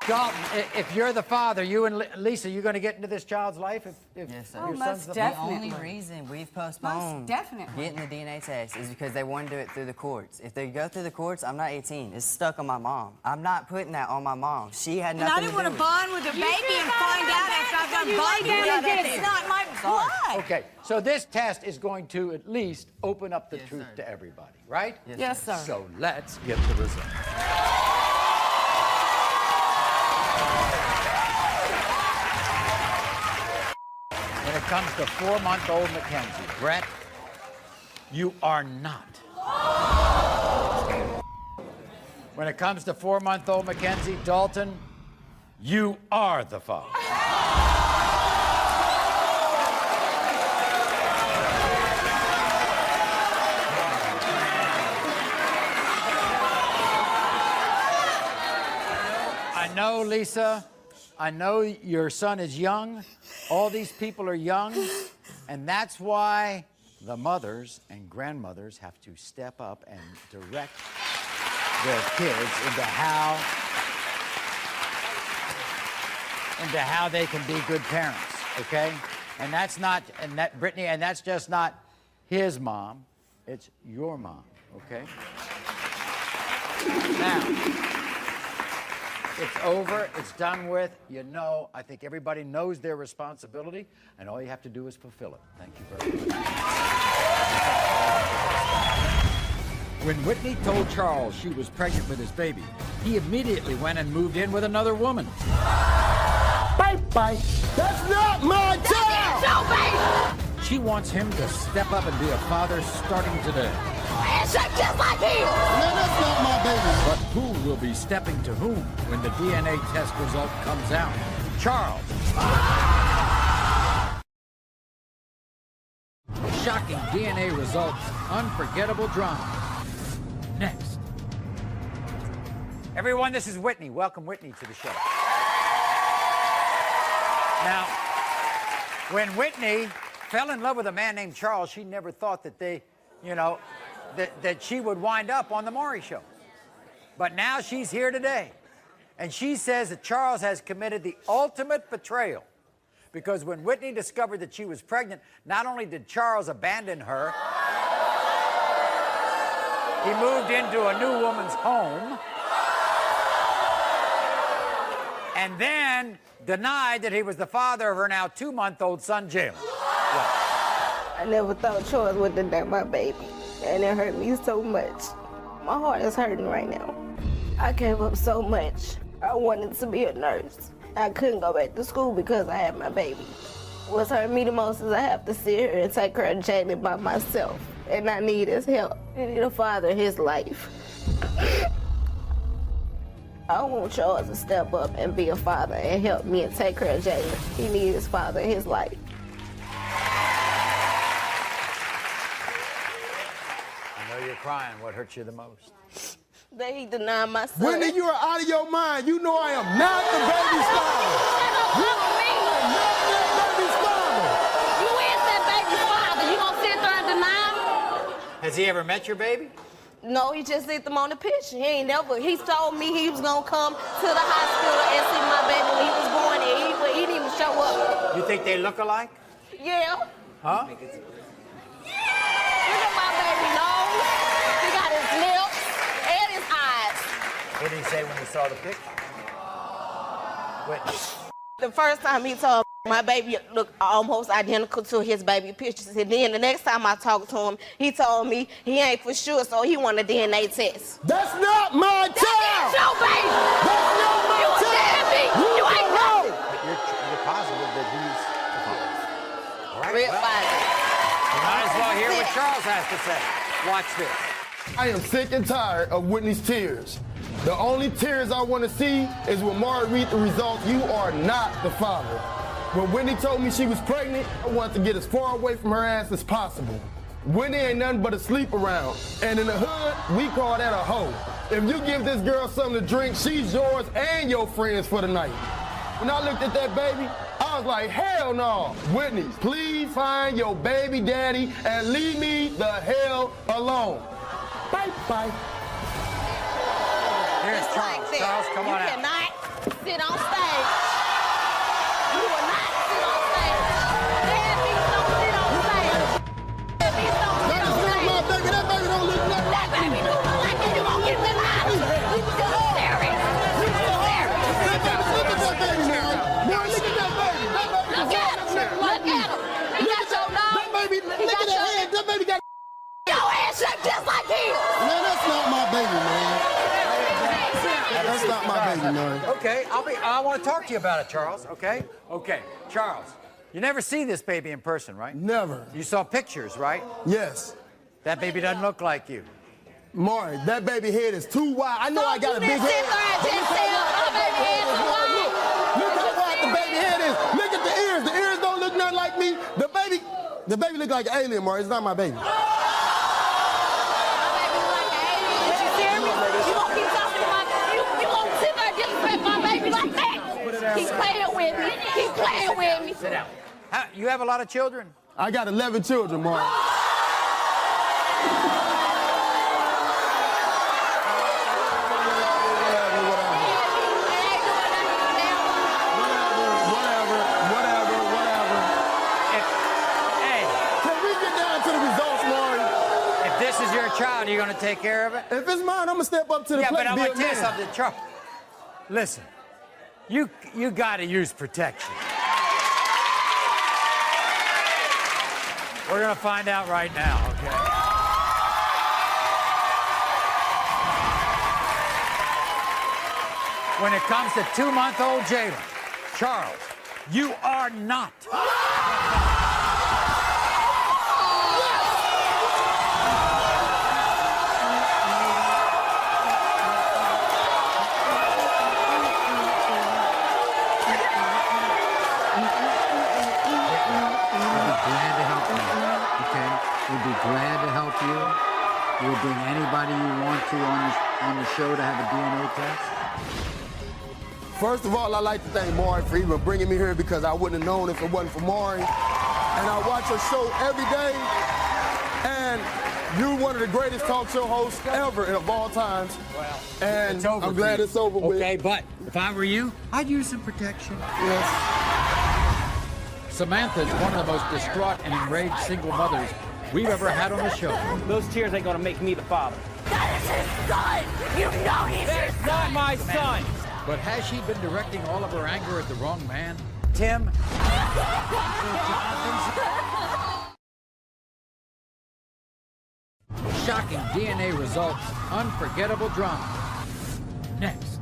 Dalton, if you're the father, you and Lisa, you going to get into this child's life? If Yes, sir. your Oh, son's most the definitely. The only reason we've postponed Most definitely. getting the DNA test is because they want to do it through the courts. If they go through the courts, I'm not 18. It's stuck on my mom. I'm not putting that on my mom. She had nothing And I to didn't do want to with it. bond with the baby and find out after I've done bonding with it. It's not my blood. Okay, so this test is going to at least open up the truth to everybody, right? Yes, sir. So let's get the results. When it comes to 4-month-old Mackenzie, Brett, you are not. When it comes to 4-month-old Mackenzie, Dalton, you are the father. I know, Lisa, I know your son is young. All these people are young, and that's why the mothers and grandmothers have to step up and direct their kids into how they can be good parents, okay? And that's not, and that, Brittany, and that's just not his mom, it's your mom, okay? Now, it's over, it's done with, you know, I think everybody knows their responsibility, and all you have to do is fulfill it. Thank you very much. When Whitney told Charles she was pregnant with his baby, he immediately went and moved in with another woman. Bye-bye. That's not my child! She wants him to step up and be a father starting today. Just like him! No, that's not my baby. But who will be stepping to whom when the DNA test result comes out? Charles. Shocking DNA results, unforgettable drama. Next. Everyone, this is Whitney. Welcome Whitney to the show. Now, when Whitney fell in love with a man named Charles, she never thought that they, you know, that she would wind up on the Maury show. But now she's here today. And she says that Charles has committed the ultimate betrayal. Because when Whitney discovered that she was pregnant, not only did Charles abandon her, he moved into a new woman's home and then denied that he was the father of her now 2-month-old son, Jalen. I never thought Charles would deny my baby, and it hurt me so much. My heart is hurting right now. I gave up so much. I wanted to be a nurse. I couldn't go back to school because I had my baby. What's hurting me the most is I have to sit here and take care of Jalen by myself, and I need his help. I need a father in his life. I want Charles to step up and be a father and help me and take care of Jalen. He needs his father in his life. I know you're crying. What hurts you the most? That he denied my son. Whitney, you are out of your mind. You know I am not the baby's father. You are not that baby's father. You is that baby's father. You gonna sit there and deny him? Has he ever met your baby? No, he just seen them on the picture. He ain't never. He told me he was gonna come to the hospital and see my baby when he was born, and he didn't even show up. You think they look alike? Yeah. Huh? Look at my baby nose. He got his lips and his eyes. What did he say when he saw the picture? Whitney. The first time he told me my baby looked almost identical to his baby pictures, and then the next time I talked to him, he told me he ain't for sure, so he wanted a DNA test. That's not my child! That's your baby! That's not my You child! deadbeat! You ain't nothing! You're positive that he's the father. All right, Real well, you might as well hear what Charles has to say. Watch this. I am sick and tired of Whitney's tears. The only tears I want to see is when Maury read the results. You are not the father. When Whitney told me she was pregnant, I wanted to get as far away from her ass as possible. Whitney ain't nothing but a sleep around. And in the hood, we call that a hoe. If you give this girl something to drink, she's yours and your friends for the night. When I looked at that baby, I was like, hell no. Whitney, please find your baby daddy and leave me the hell alone. Bye-bye. Here's Charles. Charles, come on out. You cannot sit on stage. You will not sit on stage. Deadbeats don't sit on stage. Deadbeats don't sit on stage. That is not my baby. That baby don't look nothing That baby do look like you. You won't get the light. You still staring. You still staring. Look at that baby, man. Boy, look at that baby. That baby. Look at him. Look at him. He got your nose. That baby, look at that head. That baby got your head shaped just like his. Man, that's not my baby, man. That's not my baby, man. Okay, I want to talk to you about it, Charles, okay? Okay, Charles, you never see this baby in person, right? Never. You saw pictures, right? Yes. That baby doesn't look like you. Maury, that baby head is too wide. I know I got a big head. Sit there and just say, oh, baby head is wide. Look how wide the baby head is. Look at the ears. The ears don't look nothing like me. The baby look like an alien, Maury. It's not my baby. He's playing with me. He's playing with me. Sit down. You have a lot of children? I got 11 children, Maury. Whatever. Hey. Can we get down to the results, Maury? If this is your child, you're going to take care of it? If it's mine, I'm going to step up to the plate. Yeah, but I'm going going to tell you something, Charles. Listen. You got to use protection. We're going to find out right now, okay? When it comes to 2-month-old Jalen, Charles, you are not. Glad to help you. We'll bring anybody you want to on the show to have a DNA test. First of all, I'd like to thank Maury for even bringing me here because I wouldn't have known if it wasn't for Maury. And I watch your show every day. And you're one of the greatest talk show hosts ever and of all times. Well, and it's over I'm glad it's over with. Okay, but if I were you, I'd use some protection. Yes. Samantha is one of the most distraught and enraged single mothers we've ever had on the show. Those tears ain't gonna make me the father. That is his son! You know he's your son! Not my son! But has she been directing all of her anger at the wrong man? Tim? Shocking DNA results, unforgettable drama. Next.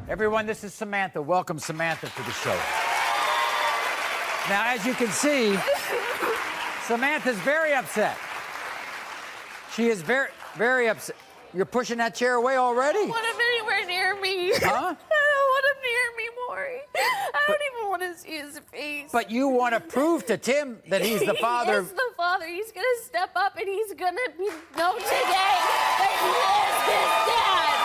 Everyone, this is Samantha. Welcome Samantha to the show. Now, as you can see, Samantha's very upset. She is very, very upset. You're pushing that chair away already? I don't want him anywhere near me. Huh? I don't want him near me, Maury. I don't even want to see his face. But you want to prove to Tim that he's the father. He is the father. He's going to step up and he's going to know today that he is his dad.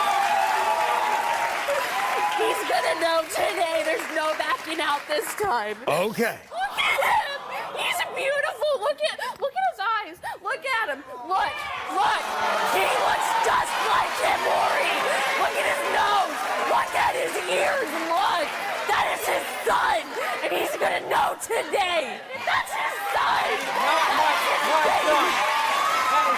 He's going to know today there's no backing out this time. Okay. Look at him. He's beautiful. Look at his eyes. Look at him. Look. He looks just like him, Maury. Look at his nose. Look at his ears. Look. That is his son. And he's going to know today. That's his son. Not my son. That is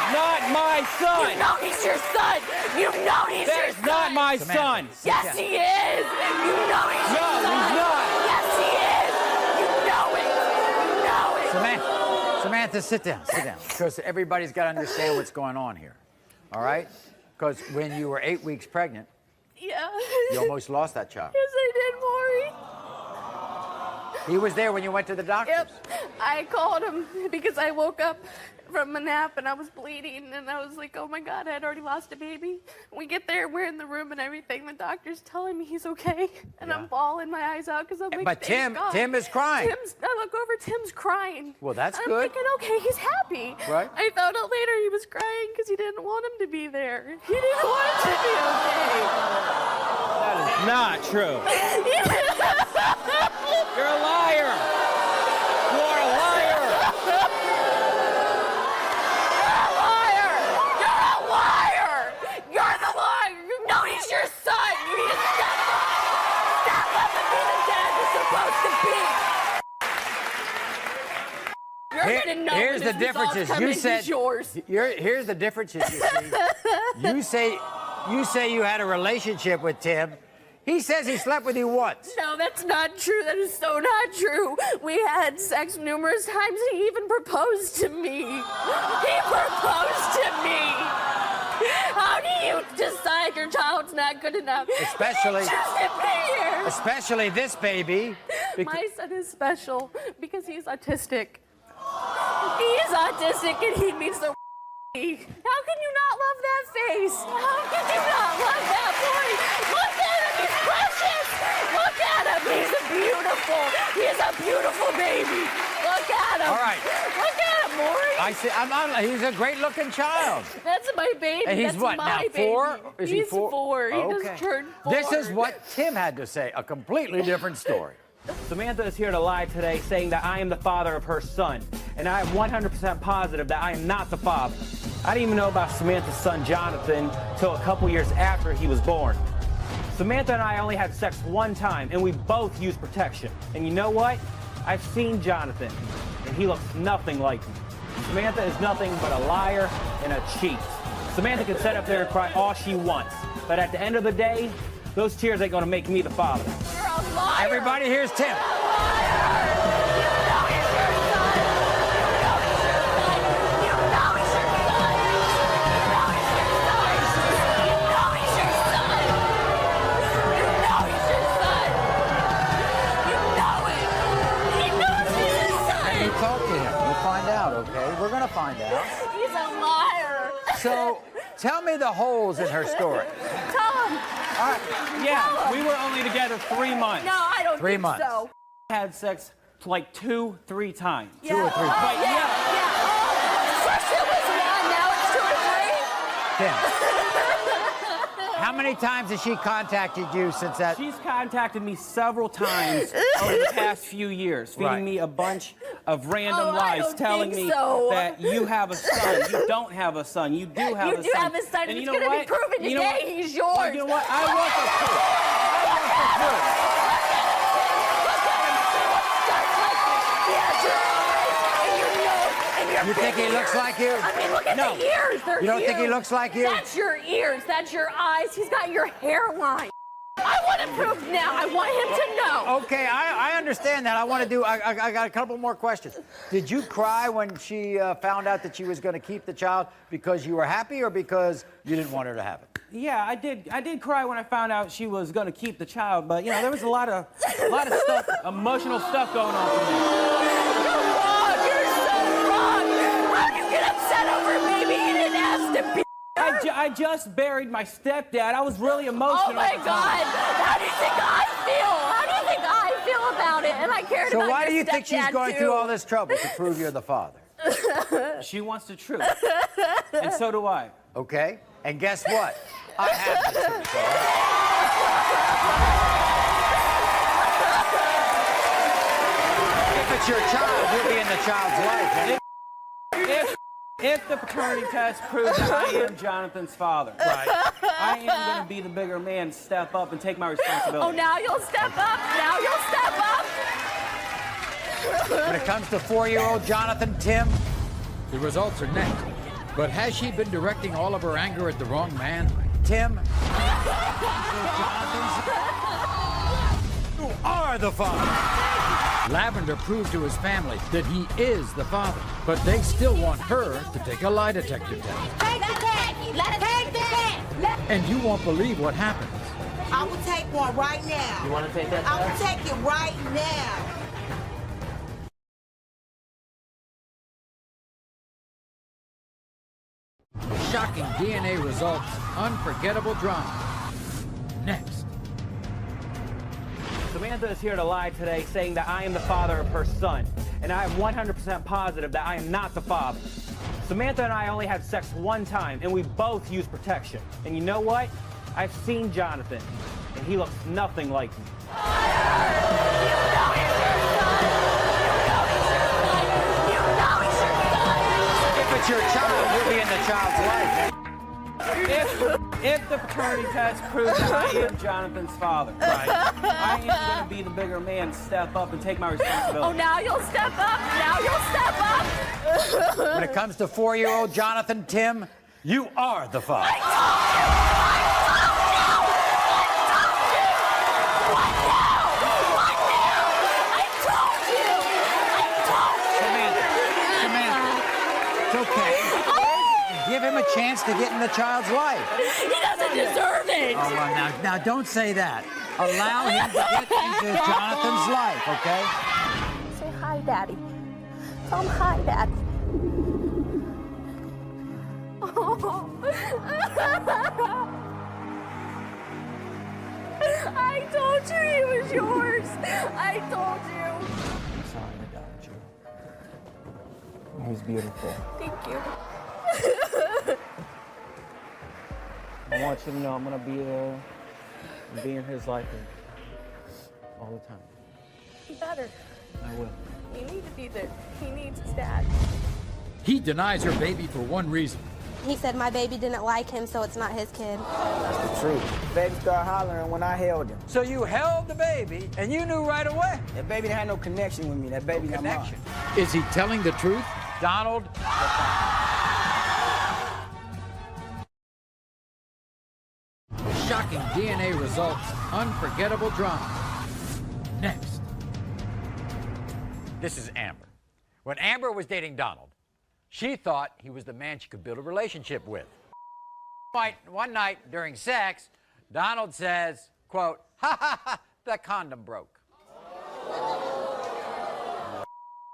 not my son. You know he's your son. You know he's That your is son. not my son. Yes, he is. You know he's your son. No, he's not. Yes, he is. You know it. You know it. Samantha, sit down, because everybody's got to understand what's going on here, all right? Because when you were 8 weeks pregnant, Yeah. you almost lost that child. Yes, I did, Maury. He was there when you went to the doctor. Yep. I called him because I woke up from a nap and I was bleeding and I was like, oh my God, I had already lost a baby. We get there, we're in the room and everything. The doctor's telling me he's okay. And I'm bawling my eyes out because I'm like, But thank God. Tim is crying. I look over, Tim's crying. Well, that's and good. I'm thinking, okay, he's happy. Right. I found out later he was crying because he didn't want him to be there. He didn't want him to be okay. That is not true. You're a liar. You are a liar. You're the liar! You know he's your son! You need to step gonna know Here's when the his results differences. come You in, said he's yours. Here's the differences. You see, you say you had a relationship with Tim. He says he slept with you once. No, that's not true. That is so not true. We had sex numerous times. He even proposed to me. He proposed to me. How do you decide your child's not good enough? Especially this baby. My son is special because he's autistic. He is autistic and he meets the. How can you not love that face? How can you not love that boy? Look at him, he's precious. Look at him, he's a beautiful baby. Look at him. All right. Look at him, Maury. I see. He's a great-looking child. That's my baby. And he's That's what my now? baby. 4? Is he He's 4. He Okay. just turned 4. This is what Tim had to say. A completely different story. Samantha is here to lie today, saying that I am the father of her son, and I am 100% positive that I am not the father. I didn't even know about Samantha's son, Jonathan, till a couple years after he was born. Samantha and I only had sex one time, and we both used protection. And you know what? I've seen Jonathan, and he looks nothing like me. Samantha is nothing but a liar and a cheat. Samantha can sit up there and cry all she wants, but at the end of the day, those tears ain't gonna make me the father. You're a liar. Everybody, here's Tim. Talk to him. We'll find out, okay? We're gonna find out. He's a liar. So, tell me the holes in her story. Tell him. All right. Yeah, we were only together 3 months. No, I don't 3 think months. so. Had sex like 2-3 times. Yeah. 2 or 3 times. But yeah. First it was 1, now it's 2 or 3. Tim. How many times has she contacted you since that? She's contacted me several times over the past few years, feeding me a bunch of random lies, telling me that you have a son, you don't have a son, you do have a son. You do have a son, and you it's know going to be what? proven You know today what? he's yours. Well, you know what? I want the proof. I want the proof. You think he looks like you? I mean, look at No. the ears. They're You don't think he huge. looks like you? That's your ears. That's your eyes. He's got your hairline. I want it proved now. I want him to know. Okay, I understand that. I got a couple more questions. Did you cry when she found out that she was going to keep the child because you were happy or because you didn't want her to have it? Yeah, I did cry when I found out she was going to keep the child, but you know, there was a lot of stuff, emotional stuff going on for me. You're wrong. You're so wrong. How do you get upset over a baby you didn't ask to be? I just buried my stepdad. I was really emotional. Oh my at the time. God! How do you think I feel? How do you think I feel about it? And I cared about So why your do you think she's stepdad, going too. through all this trouble to prove you're the father? She wants the truth, and so do I. Okay, and guess what? I have the truth. If it's your child, you'll be in the child's life. If the paternity test proves that I am Jonathan's father, I am going to be the bigger man, step up and take my responsibility. Oh, now you'll step up. Now you'll step up. When it comes to 4-year-old Jonathan, Tim, the results are next. But has she been directing all of her anger at the wrong man? Tim, you are the father. Lavender proved to his family that he is the father, but they still want her to take a lie detector test. Take the test. Let us take the test. And you won't believe what happens. I will take one right now. You want to take that I will test? take it right now. Shocking DNA results, unforgettable drama. Next. Samantha is here to lie today, saying that I am the father of her son, and I am 100% positive that I am not the father. Samantha and I only had sex one time, and we both used protection. And you know what? I've seen Jonathan, and he looks nothing like me. if it's your child, you'll be in the child's life. If the paternity test proves that I am Jonathan's father, right, I am going to be the bigger man, step up and take my responsibility. Oh, now you'll step up. Now you'll step up. When it comes to 4-year-old Jonathan, Tim, you are the father. It's okay. Give him a chance to get in the child's life. He doesn't deserve it. Oh, well, now don't say that. Allow him to get into Jonathan's life, okay? Say hi, Daddy. Tell him hi, Daddy. I told you he was yours. I told you. I'm sorry I doubted you. He was beautiful. Thank you. I want you to know I'm going to be in his life all the time. You better. I will. You need to be there. He needs his dad. He denies her baby for one reason. He said my baby didn't like him, so it's not his kid. That's the truth. The baby started hollering when I held him. So you held the baby, and you knew right away? That baby had no connection with me. That baby not mine. Is he telling the truth? Donald? Shocking DNA results, unforgettable drama. Next. This is Amber. When Amber was dating Donald, she thought he was the man she could build a relationship with. One night during sex, Donald says, quote, "Ha ha ha, the condom broke."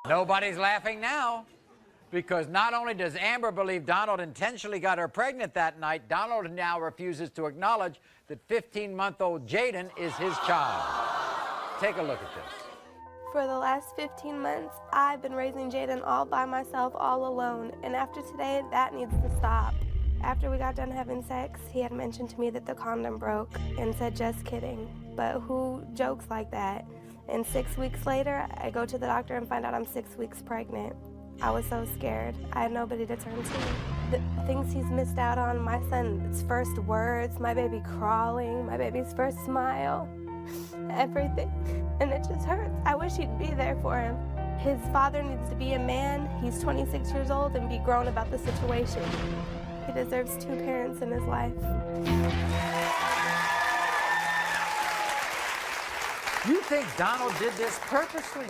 Nobody's laughing now, because not only does Amber believe Donald intentionally got her pregnant that night, Donald now refuses to acknowledge that 15-month-old Jaden is his child. Take a look at this. For the last 15 months, I've been raising Jaden all by myself, all alone. And after today, that needs to stop. After we got done having sex, he had mentioned to me that the condom broke and said, "Just kidding." But who jokes like that? And 6 weeks later, I go to the doctor and find out I'm 6 weeks pregnant. I was so scared. I had nobody to turn to. The things he's missed out on, my son's first words, my baby crawling, my baby's first smile, everything. And it just hurts. I wish he'd be there for him. His father needs to be a man. He's 26 years old and be grown about the situation. He deserves 2 parents in his life. You think Donald did this purposely?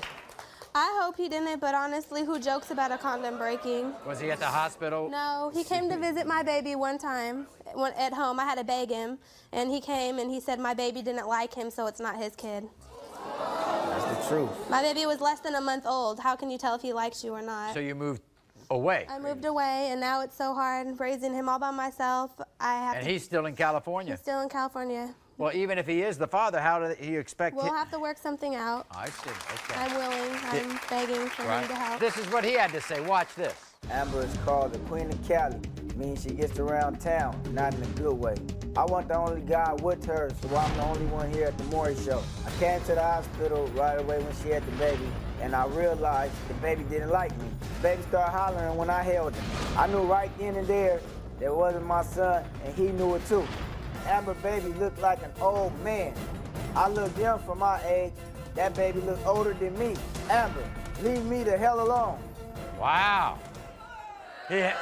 I hope he didn't, but honestly, who jokes about a condom breaking? Was he at the hospital? No, he came to visit my baby one time at home. I had to beg him, and he came and he said my baby didn't like him, so it's not his kid. That's the truth. My baby was less than a month old. How can you tell if he likes you or not? So you moved away? I moved away, and now it's so hard raising him all by myself. And he's still in California? He's still in California. Well, even if he is the father, how do you expect We'll have to work something out. I see, okay. I'm willing. I'm begging for him to help. This is what he had to say. Watch this. Amber is called the Queen of Cali. Means she gets around town, not in a good way. I want the only guy with her, so I'm the only one here at the Maury show. I came to the hospital right away when she had the baby, and I realized the baby didn't like me. The baby started hollering when I held him. I knew right then and there that it wasn't my son, and he knew it too. Amber baby looked like an old man. I looked young for my age. That baby looked older than me. Amber, leave me the hell alone. Wow. Here's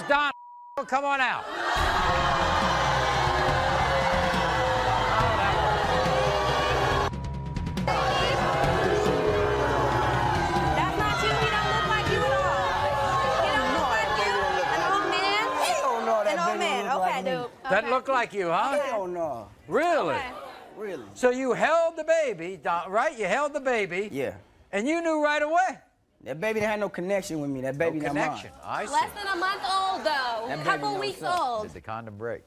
Don. Come on out. That's not you. He don't look like you at all. He don't look like you. An old man? Hell no, that An old baby man. look Okay, like me. dude. That looked like you, huh? Hell no. Really? Okay. Really? So you held the baby, right? You held the baby. Yeah. And you knew right away? That baby had no connection with me. That baby not mine. Connection. I see. Less than a month old, though. That A baby couple no weeks suck. old. Did the condom break?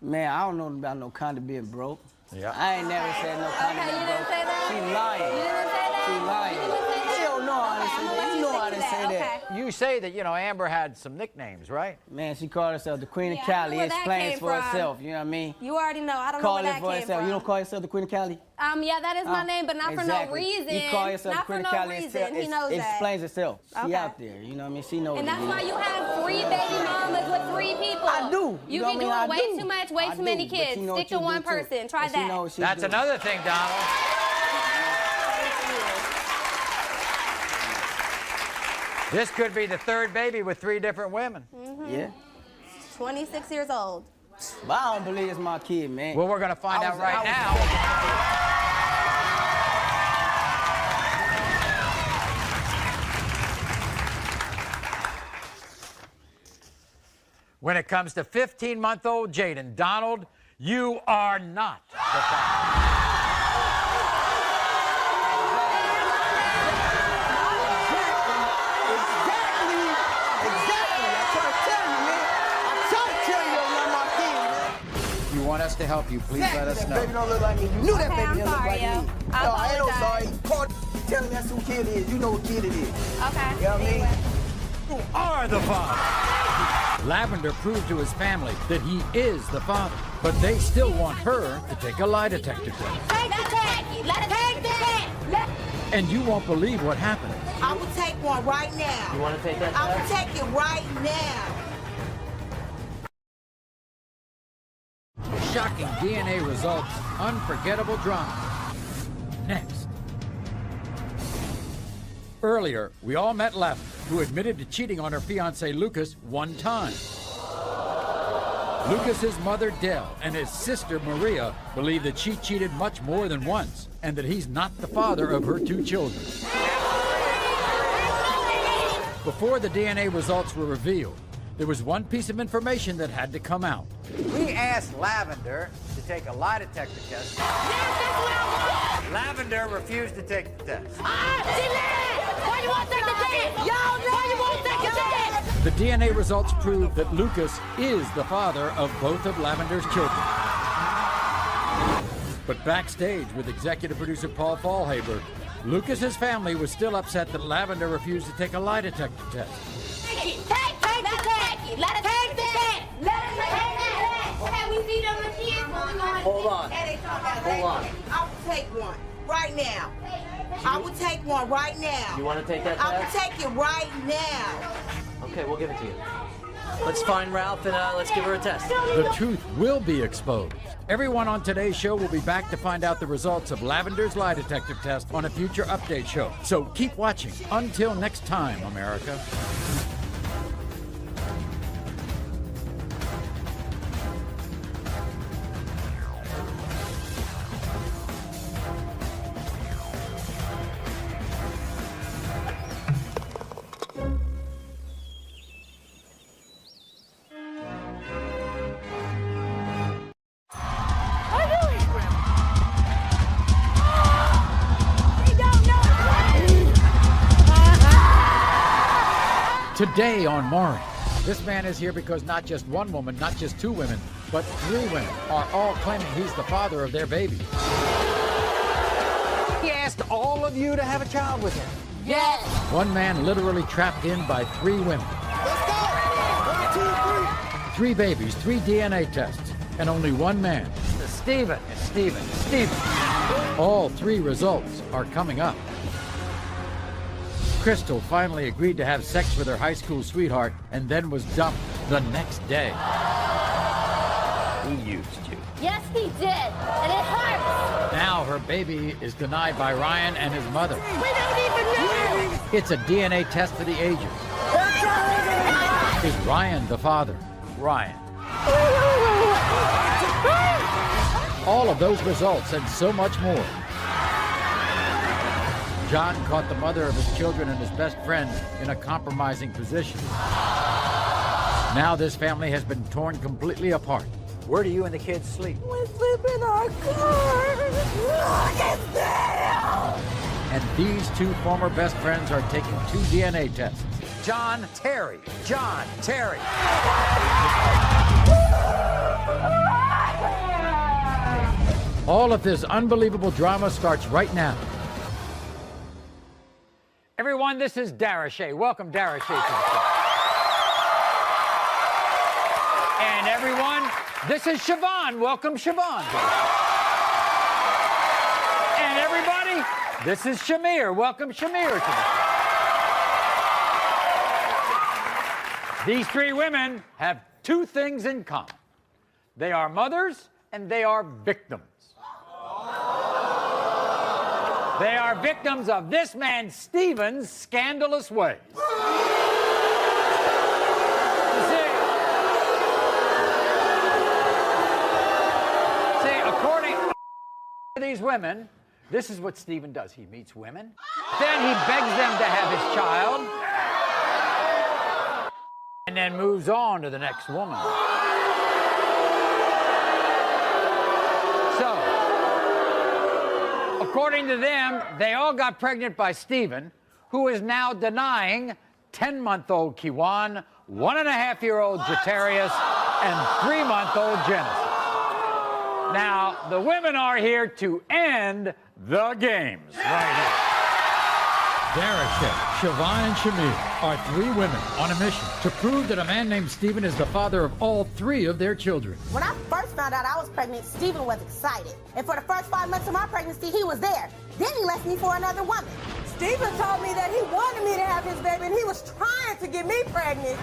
Man, I don't know about no condom being broke. Yeah. I ain't never said no condom Okay, being you broke. didn't say that? She lying. You didn't say that? She lying. You didn't say that? Hell No, I didn't say that. You know I didn't say that. You say that, you know, Amber had some nicknames, right? Man, she called herself the Queen of Yeah, I Cali. know It where that explains came for from. herself, you know what I mean? You already know. I don't know Call where it that for came herself. from. You don't call yourself the Queen of Cali? Yeah, that is my name, but not for no reason. You call yourself not the Queen for of no Cali. reason. He knows it that. explains itself. She Okay. out there, you know what I mean? She knows And it, that's you why know? you have 3 baby mamas with 3 people. I do. You know be what I doing mean? way too much, way too many kids. Stick to one person. Try that. That's another thing, Donald. This could be the 3rd baby with 3 different women. Yeah. 26 years old. But I don't believe it's my kid, man. Well, we're going to find out right now. When it comes to 15-month-old Jaden, Donald, you are not the father. If you want us to help you, please let us know. That baby don't look like me. You knew that Okay, baby I'm didn't look like sorry, me. I No, I ain't no apologize. sorry. Call tell me that's who kid it is. You know what kid it is. Okay. You know what I mean? You are the father. Lavender proved to his family that he is the father, but they still want her to take a lie detector test. Take the test. Let us take the test. And you won't believe what happened. I will take one right now. You want to take that I will test? take it right now. Shocking DNA results, unforgettable drama. Next. Earlier, we all met Lavender, who admitted to cheating on her fiancé Lucas one time. Lucas's mother Dell and his sister Maria believe that she cheated much more than once, and that he's not the father of her 2 children. Before the DNA results were revealed, there was one piece of information that had to come out. We asked Lavender to take a lie detector test. Lavender refused to take the test. Why you won't take the test? Y'all, why you won't take the test? The DNA results prove that Lucas is the father of both of Lavender's children. But backstage with executive producer Paul Fallhaber, Lucas's family was still upset that Lavender refused to take a lie detector test. Take the test. Let us take the test. Let us take the test. Have we seen them with kids? Hold on. Hold on. I will take one right now. I will take one right now. You want to take that I will test? take it right now. Okay, we'll give it to you. Let's find Ralph and let's give her a test. The truth will be exposed. Everyone on today's show will be back to find out the results of Lavender's lie detector test on a future update show. So keep watching. Until next time, America. Today on Maury, this man is here because not just one woman, not just 2 women, but 3 women are all claiming he's the father of their baby. He asked all of you to have a child with him. Yes. One man literally trapped in by 3 women. Let's go. 1, 2, 3. 3 babies, 3 DNA tests, and only 1 man. Stephen. All 3 results are coming up. Crystal finally agreed to have sex with her high school sweetheart and then was dumped the next day. He used you. Yes, he did. And it hurts. Now her baby is denied by Ryan and his mother. We don't even know. It's a DNA test for the ages. Is Ryan the father? Ryan. All of those results and so much more. John caught the mother of his children and his best friend in a compromising position. Now this family has been torn completely apart. Where do you and the kids sleep? We sleep in our car. Look at And these 2 former best friends are taking 2 DNA tests. John Terry. All of this unbelievable drama starts right now. Everyone, this is Darashay. Welcome, Darashay, to the show. And everyone, this is Siobhan. Welcome, Siobhan, to the show. And everybody, this is Shamir. Welcome, Shamir, to the show. These three women have two things in common. They are mothers and they are victims. They are victims of this man Stephen's scandalous ways. See, according to these women, this is what Stephen does. He meets women, then he begs them to have his child, and then moves on to the next woman. So, according to them, they all got pregnant by Stephen, who is now denying 10-month-old Kiwan, 1.5-year-old Jatarius, and 3-month-old Genesis. Now, the women are here to end the games right here. Darashay, Siobhan, and Shamir are three women on a mission to prove that a man named Stephen is the father of all three of their children. When I first found out I was pregnant, Stephen was excited. And for the first 5 months of my pregnancy, he was there. Then he left me for another woman. Stephen told me that he wanted me to have his baby, and he was trying to get me pregnant.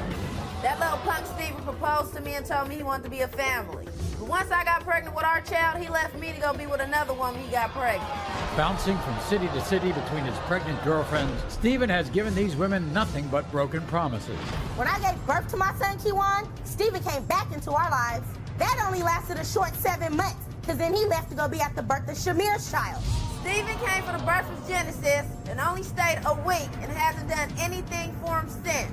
That little punk Stephen proposed to me and told me he wanted to be a family. But once I got pregnant with our child, he left me to go be with another woman he got pregnant. Bouncing from city to city between his pregnant girlfriends, Stephen has given these women nothing but broken promises. When I gave birth to my son, Kiwan, Stephen came back into our lives. That only lasted a short 7 months, because then he left to go be at the birth of Shamir's child. Stephen came for the birth of Genesis and only stayed a week and hasn't done anything for him since.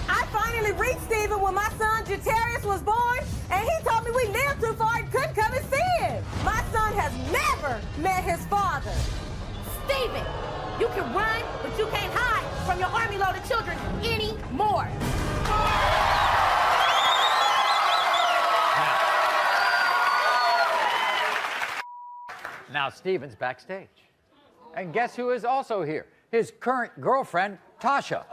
I finally reached Stephen when my son Jatarius was born, and he told me we lived too far and couldn't come and see him. My son has never met his father. Stephen, you can run, but you can't hide from your army-loaded children anymore. Now Stephen's backstage. And guess who is also here? His current girlfriend, Tasha.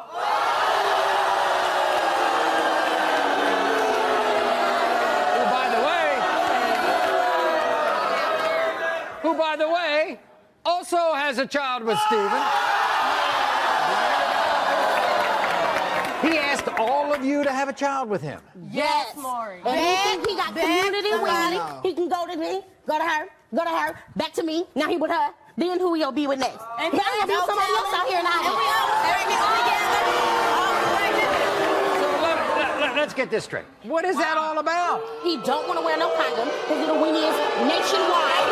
Who, by the way, also has a child with Stephen. He asked all of you to have a child with him. Yes, Maury. And he think he got community with me. He can go to me, go to her, back to me. Now he with her. Then who he'll be with next? And now he'll be somebody else out here in So let's get this straight. What is that all about? He don't want to wear no condom. His little weenie is nationwide.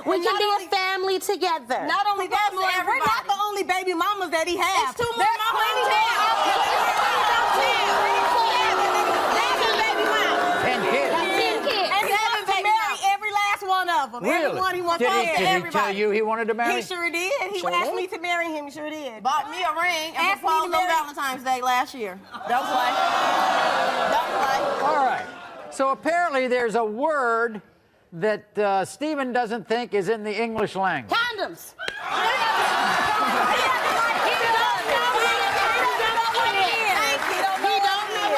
We can be a family together. Not only that, Maury, we're not the only baby mamas that he has. It's too much. There's plenty more. 10 kids. 10 kids. And he wants to marry every last one of them. Really? Everyone he wants Did to marry. he tell you he wanted to marry? He sure did. He asked me to marry him. He sure did. Bought me a ring and Asked me to proposed on marry- Valentine's Day last year. Don't play. Don't play. All right. So apparently there's a word that Stephen doesn't think is in the English language. Condoms.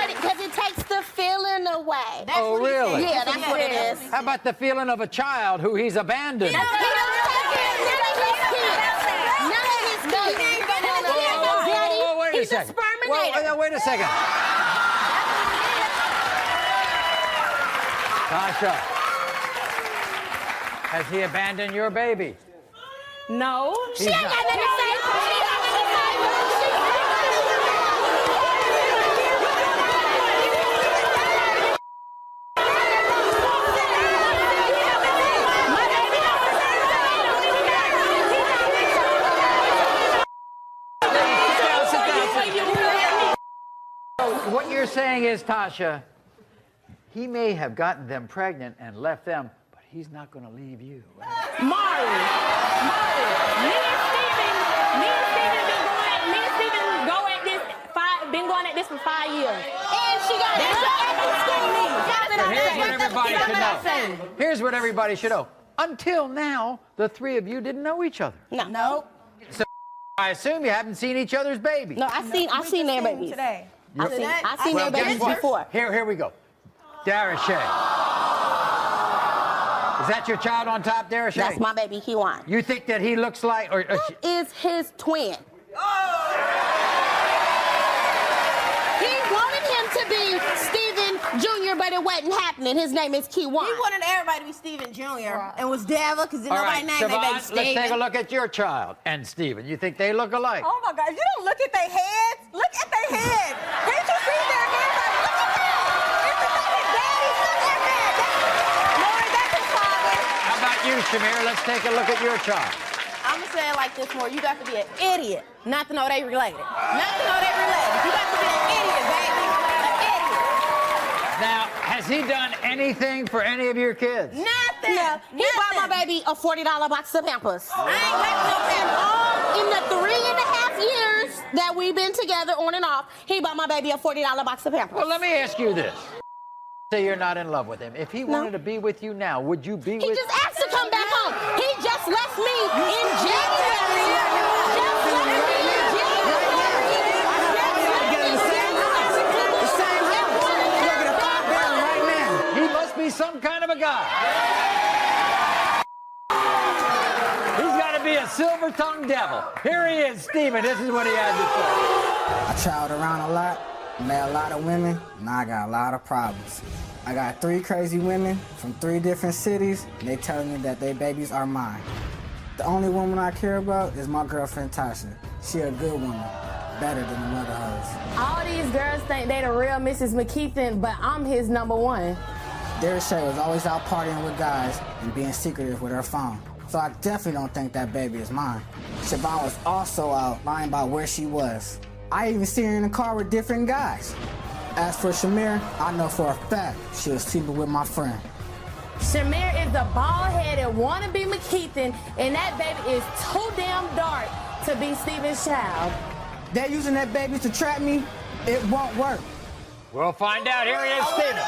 Because it takes the feeling away. Oh, really? Yeah, that's what it is. How about the feeling of a child who he's abandoned? None of his kids. Daddy, wait he's a second. sperminator. Wait a second. Tasha, has he abandoned your baby? No. She ain't got nothing to say. What you're saying is, Tasha, he may have gotten them pregnant and left them, but he's not going to leave you. Maury, me and Stephen been going at this for 5 years. And she got Here's what everybody should know. Here's what everybody should know. Until now, the three of you didn't know each other. No. So I assume you haven't seen each other's babies. No, I seen their babies. Today. I seen Well, their guess babies what? before. Here we go. Darashay. Is that your child on top, Darashay? That's my baby, Kiwan. You think that he looks like... Who is his twin? He wanted him to be Stephen Jr., but it wasn't happening. His name is Kiwan. He wanted everybody to be Stephen Jr. and was Deva because All nobody right, named their baby Siobhan, Stephen. let's take a look at your child and Stephen. You think they look alike? Oh my God! You don't look at their heads. Look at their heads. Can't you see their heads? Like, look at that. It's his daddy. Look at that. Maury, that's his father. How about you, Shamir? Let's take a look at your child. I'm gonna say it like this, Maury. You got to be an idiot not to know they related. Not to know they related. You got to be an idiot, baby. An idiot. Now, has he done anything for any of your kids? Nothing. Yeah, he bought my baby a $40 box of Pampers. I ain't got no In the 3.5 years that we've been together on and off, he bought my baby a $40 box of Pampers. Well, let me ask you this. Say you're not in love with him. If he wanted to be with you now, would you be with him? He just asked to come back home. He just left me in January. Just left me in January. He must be some kind of a guy. He's got to be a silver-tongued devil. Here he is, Stephen. This is what he had to say. I traveled around a lot, met a lot of women, and I got a lot of problems. I got 3 crazy women from 3 different cities, and they telling me that their babies are mine. The only woman I care about is my girlfriend Tasha. She a good woman, better than the mother hoes. All these girls think they the real Mrs. McKeithen, but I'm his number one. Darashay was always out partying with guys and being secretive with her phone. So I definitely don't think that baby is mine. Siobhan was also out lying about where she was. I even see her in the car with different guys. As for Shamir, I know for a fact she was sleeping with my friend. Shamir is a bald-headed wannabe McKeithen, and that baby is too damn dark to be Stephen's child. They're using that baby to trap me. It won't work. We'll find out. Here he is, Stephen.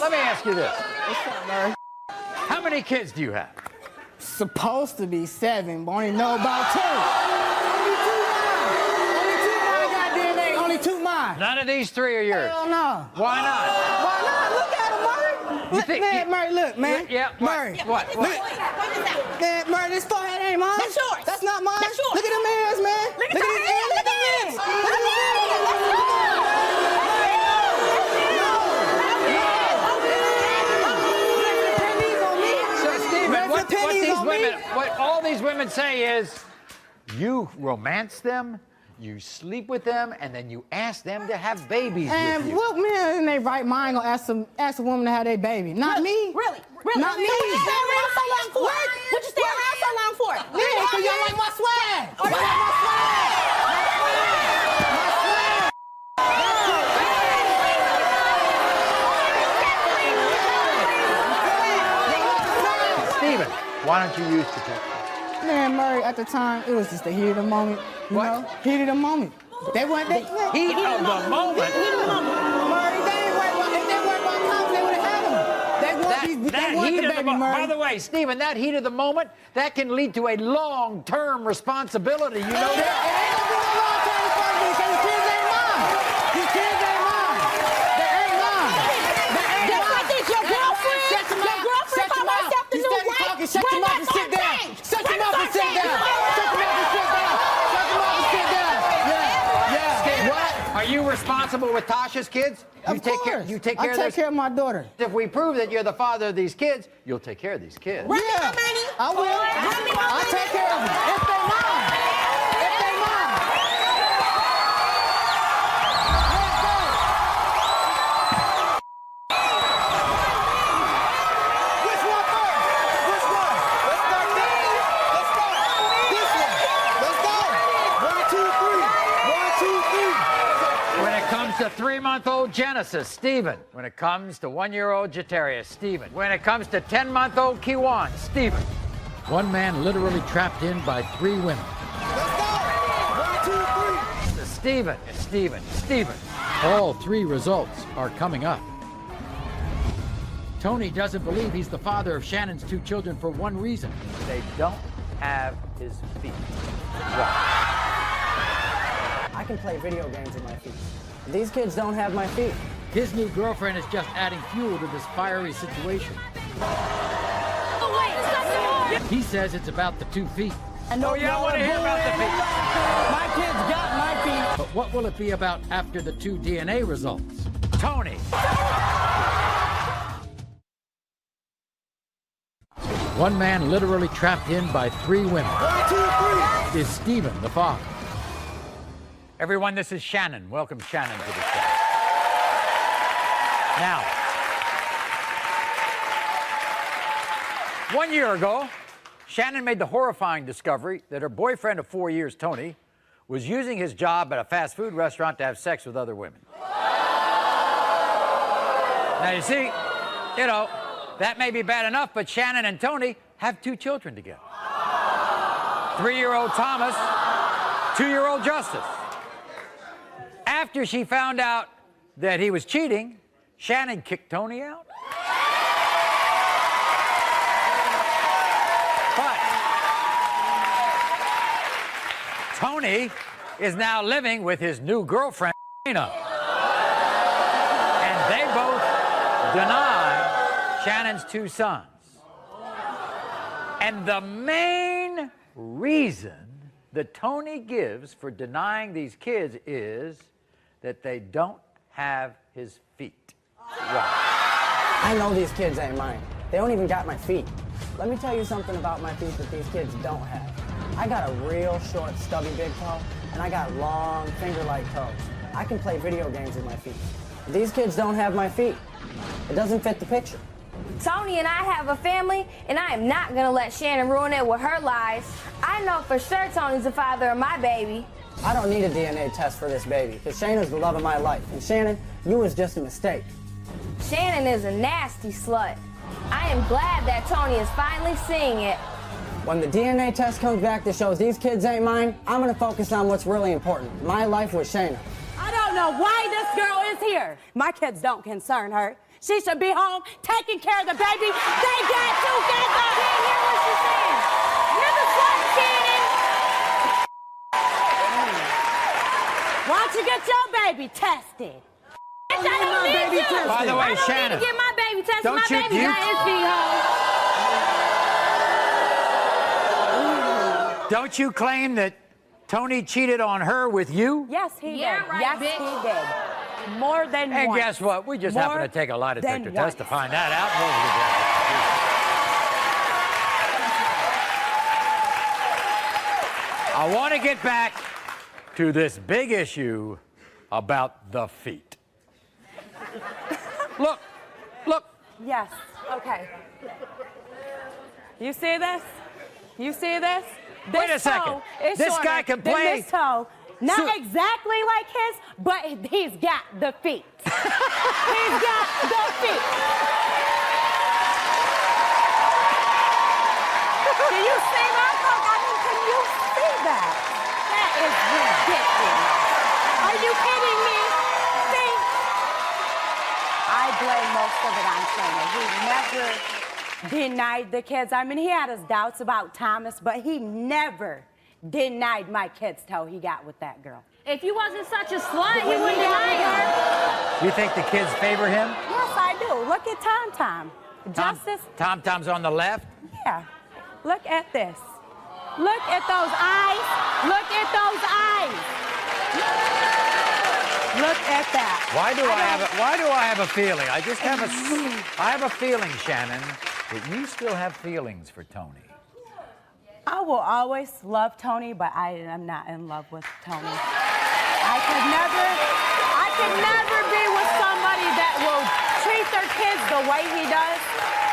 Let me ask you this. What's up, Maury? How many kids do you have? Supposed to be 7, but only know about 2. Only 2 mine got DNA. Only 2 mine. None of these 3 are yours. Hell no. Why not? Why not? Look at him, Maury. Look, man, Maury, look, man. Yeah. Maury. What? Man, Maury, this forehead ain't mine. That's yours. That's not mine. That's yours. Look at them ears, man. Look at his ears. Look at them ears. Look at them ears. What all these women say is, you romance them, you sleep with them, and then you ask them to have babies with you. What man in their right mind gonna ask a woman to have their baby? Not me. Really? Not me. What you stay around so long for? What you stay around so long for? Yeah, because y'all like my swag. Oh, you like my swag? Stephen, why don't you use protection? Man, Maury, at the time, it was just the heat of the moment. You know? Heat of the moment. They weren't... Heat of the moment? Heat of the moment. Maury, they ain't worried about... If they worried about times, they would have had them. They want the baby, Maury. By the way, Stephen, that heat of the moment, that can lead to a long-term responsibility. You know that? It ain't gonna be no long-term responsibility because the kids ain't mine. These kids ain't mine. They ain't mine. They ain't That's mine. what this, your girlfriend? Shut your mouth. Girlfriend call herself the new wife? Shut your mouth and sit down. Shut your mouth and sit down. Shut your mouth and sit down. Shut your mouth and sit down. Yeah. Steve, what? Are you responsible with Tasha's kids? Of course. You take care of I take care of my daughter. If we prove that you're the father of these kids, you'll take care of these kids. Yeah, I will. I'll take care of them. If they mine. If they mine. Let's go. Which one first? Which one? Let's start there. to 3-month-old Genesis, Stephen. When it comes to 1-year-old Jatarius, Stephen. When it comes to 10-month-old Kiwan, Stephen. One man literally trapped in by 3 women. Let's go! 1, 2, 3. Stephen, Stephen, Stephen. All 3 results are coming up. Tony doesn't believe he's the father of Shannon's 2 children for one reason. They don't have his feet. I can play video games with my feet. These kids don't have my feet. His new girlfriend is just adding fuel to this fiery situation. He says it's about the 2 feet. Oh, yeah, I want to hear about the feet. My kids got my feet. But what will it be about after the 2 DNA results? Tony. One man literally trapped in by 3 women. 1, 2, 3. Is Stephen the father? Everyone, this is Shannon. Welcome Shannon to the show. Now, 1 year ago, Shannon made the horrifying discovery that her boyfriend of 4 years, Tony, was using his job at a fast food restaurant to have sex with other women. Now, you see, you know, that may be bad enough, but Shannon and Tony have 2 children together. 3-year-old Thomas, 2-year-old Justice. After she found out that he was cheating, Shannon kicked Tony out. But Tony is now living with his new girlfriend, Shayna. And they both deny Shannon's 2 sons. And the main reason that Tony gives for denying these kids is that they don't have his feet. Right. I know these kids ain't mine. They don't even got my feet. Let me tell you something about my feet that these kids don't have. I got a real short, stubby big toe, and I got long, finger-like toes. I can play video games with my feet. These kids don't have my feet. It doesn't fit the picture. Tony and I have a family, and I am not gonna let Shannon ruin it with her lies. I know for sure Tony's the father of my baby. I don't need a DNA test for this baby, because Shannon's the love of my life. And Shannon, you was just a mistake. Shannon is a nasty slut. I am glad that Tony is finally seeing it. When the DNA test comes back that shows these kids ain't mine, I'm gonna focus on what's really important. My life with Shayna. I don't know why this girl is here. My kids don't concern her. She should be home taking care of the baby. They got together. I can't hear what she's saying. You're the slut, Shannon. Why don't you get your baby tested? I don't need to. By the way, I don't Shannon, need to get my baby tested. don't My you- baby you- got his feet home. Don't you claim that Tony cheated on her with you? Yes, he Yeah, did. right, Yes, bitch. he did. More than And once. guess what? We just More happened to take a lie detector than test to once. find that out. I want to get back to this big issue about the feet. Look. Yes. Okay. You see this? You see this? Wait a second. toe is This shorter guy can than play- This toe. Not So- exactly like his, but he's got the feet. He's got the feet. Do you see that? Look, I mean, can you see that? That is ridiculous. Are you kidding me? See? I blame most of it on Shayna. He never denied the kids. I mean, he had his doubts about Thomas, but he never denied my kids till he got with that girl. If he wasn't such a slut, he When wouldn't he got deny her. You think the kids favor him? Yes, I do. Look at Tom Tom. Justice, Tom Tom's on the left. yeah. Look at this. Look at those eyes. Look at those eyes. Look at that. Why do I have a feeling? I have a feeling, Shannon, that you still have feelings for Tony. I will always love Tony, but I am not in love with Tony. I could never be with somebody that will treat their kids the way he does.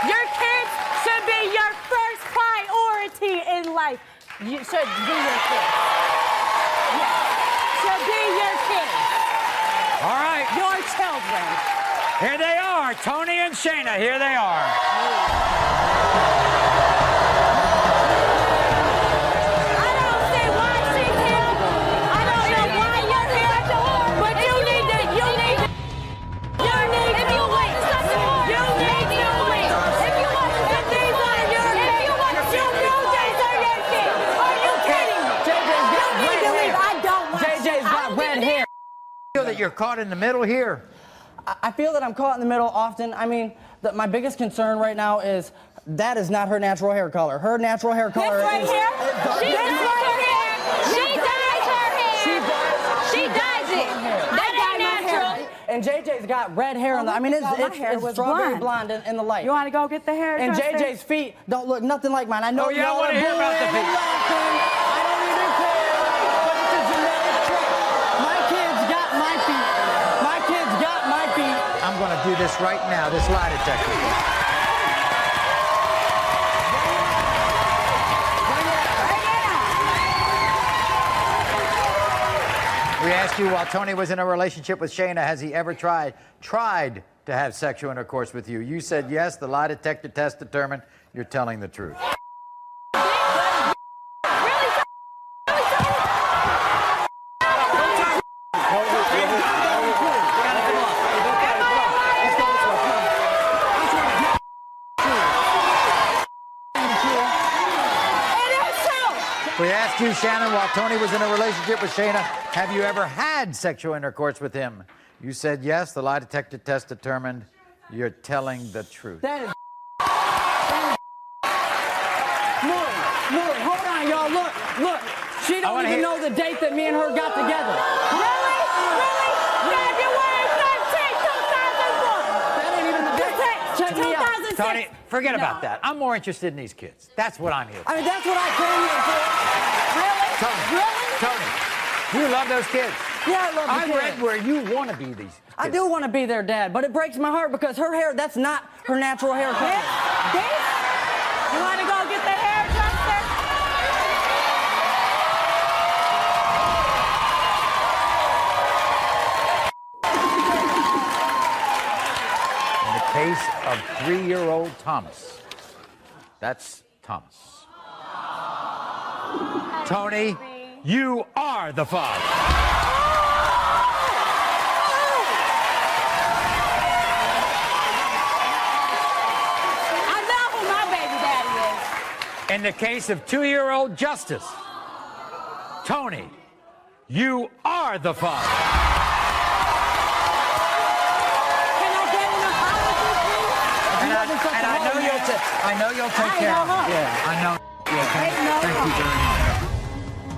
Your kids should be your first priority in life. You should be your kids. Yes. Should be your kids. All right. Your children. Here they are, Tony and Shayna. Here they are. I don't see why she's here. I don't know why you're here, but you need to, if you wait, if you want to put these on your head, you know these are your kids. Are you kidding me? JJ's got You need to leave. red I don't want hair. JJ's got red hair. Feel that you're caught in the middle here. I feel that I'm caught in the middle often. I mean, my biggest concern right now is that is not her natural hair color. Her natural hair color right is... here? She dyes her hair. She dyes her hair. She dyes it. That ain't natural. And JJ's got red hair on the... I mean, it's strawberry blonde in the light. You want to go get the hair? And JJ's feet don't look nothing like mine. I know Oh, yeah, I y'all wanna are hear about the booing and feet. laughing. I don't even care. But it's a genetic trait. My kids got my feet. My kids got my feet. I'm going to do this right now, this lie detector thing. We asked you, while Tony was in a relationship with Shayna, has he ever tried to have sexual intercourse with you? You said yes. The lie detector test determined you're telling the truth. We asked you, Shannon, while Tony was in a relationship with Shayna, have you ever had sexual intercourse with him? You said yes. The lie detector test determined you're telling the truth. That is... Maury, hold on, y'all. Look. She don't even know the date that me and her got together. Really? February 13th, 2001. That ain't even the date. Check me out. 2006. Tony, forget about that. I'm more interested in these kids. That's what I'm here for. I mean, that's what I came here for. Really? Tony, you love those kids. Yeah, I love the kids. I read where you want to be these kids. I do want to be their dad, but it breaks my heart because her hair, that's not her natural hair color. You want to go get the hairdresser? In the case of 3-year-old Thomas. That's Thomas. Tony, you are the father. I know who my baby daddy is. In the case of 2-year-old Justice, Tony, you are the father. Can I get an apology, please? And I know you'll take care of it. Yeah, I know. Yeah, thank you very much.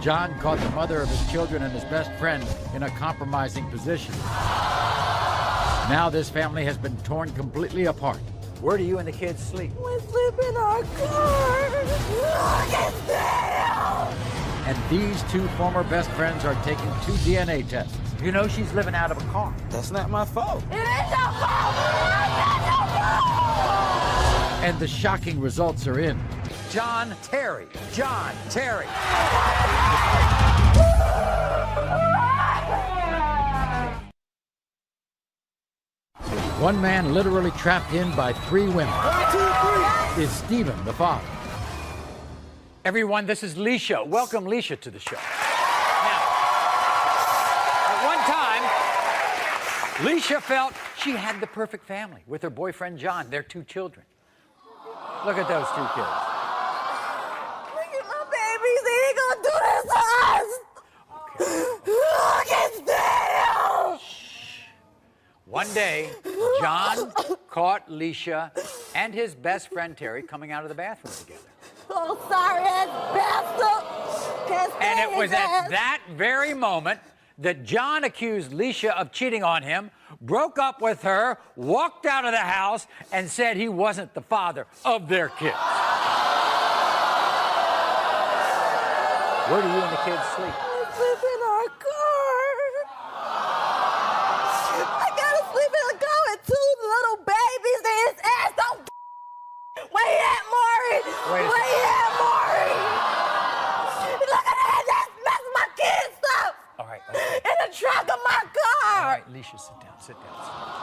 John caught the mother of his children and his best friend in a compromising position. Now this family has been torn completely apart. Where do you and the kids sleep? We sleep in our car. And these two former best friends are taking 2 DNA tests. You know she's living out of a car. That's not my fault. It is your fault. And the shocking results are in. John Terry. One man literally trapped in by 3 women. 1, 2, 3. Is Stephen the father? Everyone, this is Leisha. Welcome Leisha to the show. Now, at one time, Leisha felt she had the perfect family with her boyfriend John, their 2 children. Look at those 2 kids. Look at my babies. They ain't gonna do this to us. Look at them. One day, John caught Leisha and his best friend Terry coming out of the bathroom together. Oh, sorry ass bastard. Can't And stand it was his at ass. that very moment that John accused Leisha of cheating on him, broke up with her, walked out of the house, and said he wasn't the father of their kids. Where do you and the kids sleep? We sleep in our car. I gotta sleep in a car with 2 little babies and his ass don't. Where you at, Maury? Wait a Where you at, Maury? Look at that. That's messing my kids up. All right. In the trunk of my car. right, Leisha, sit down, sit down.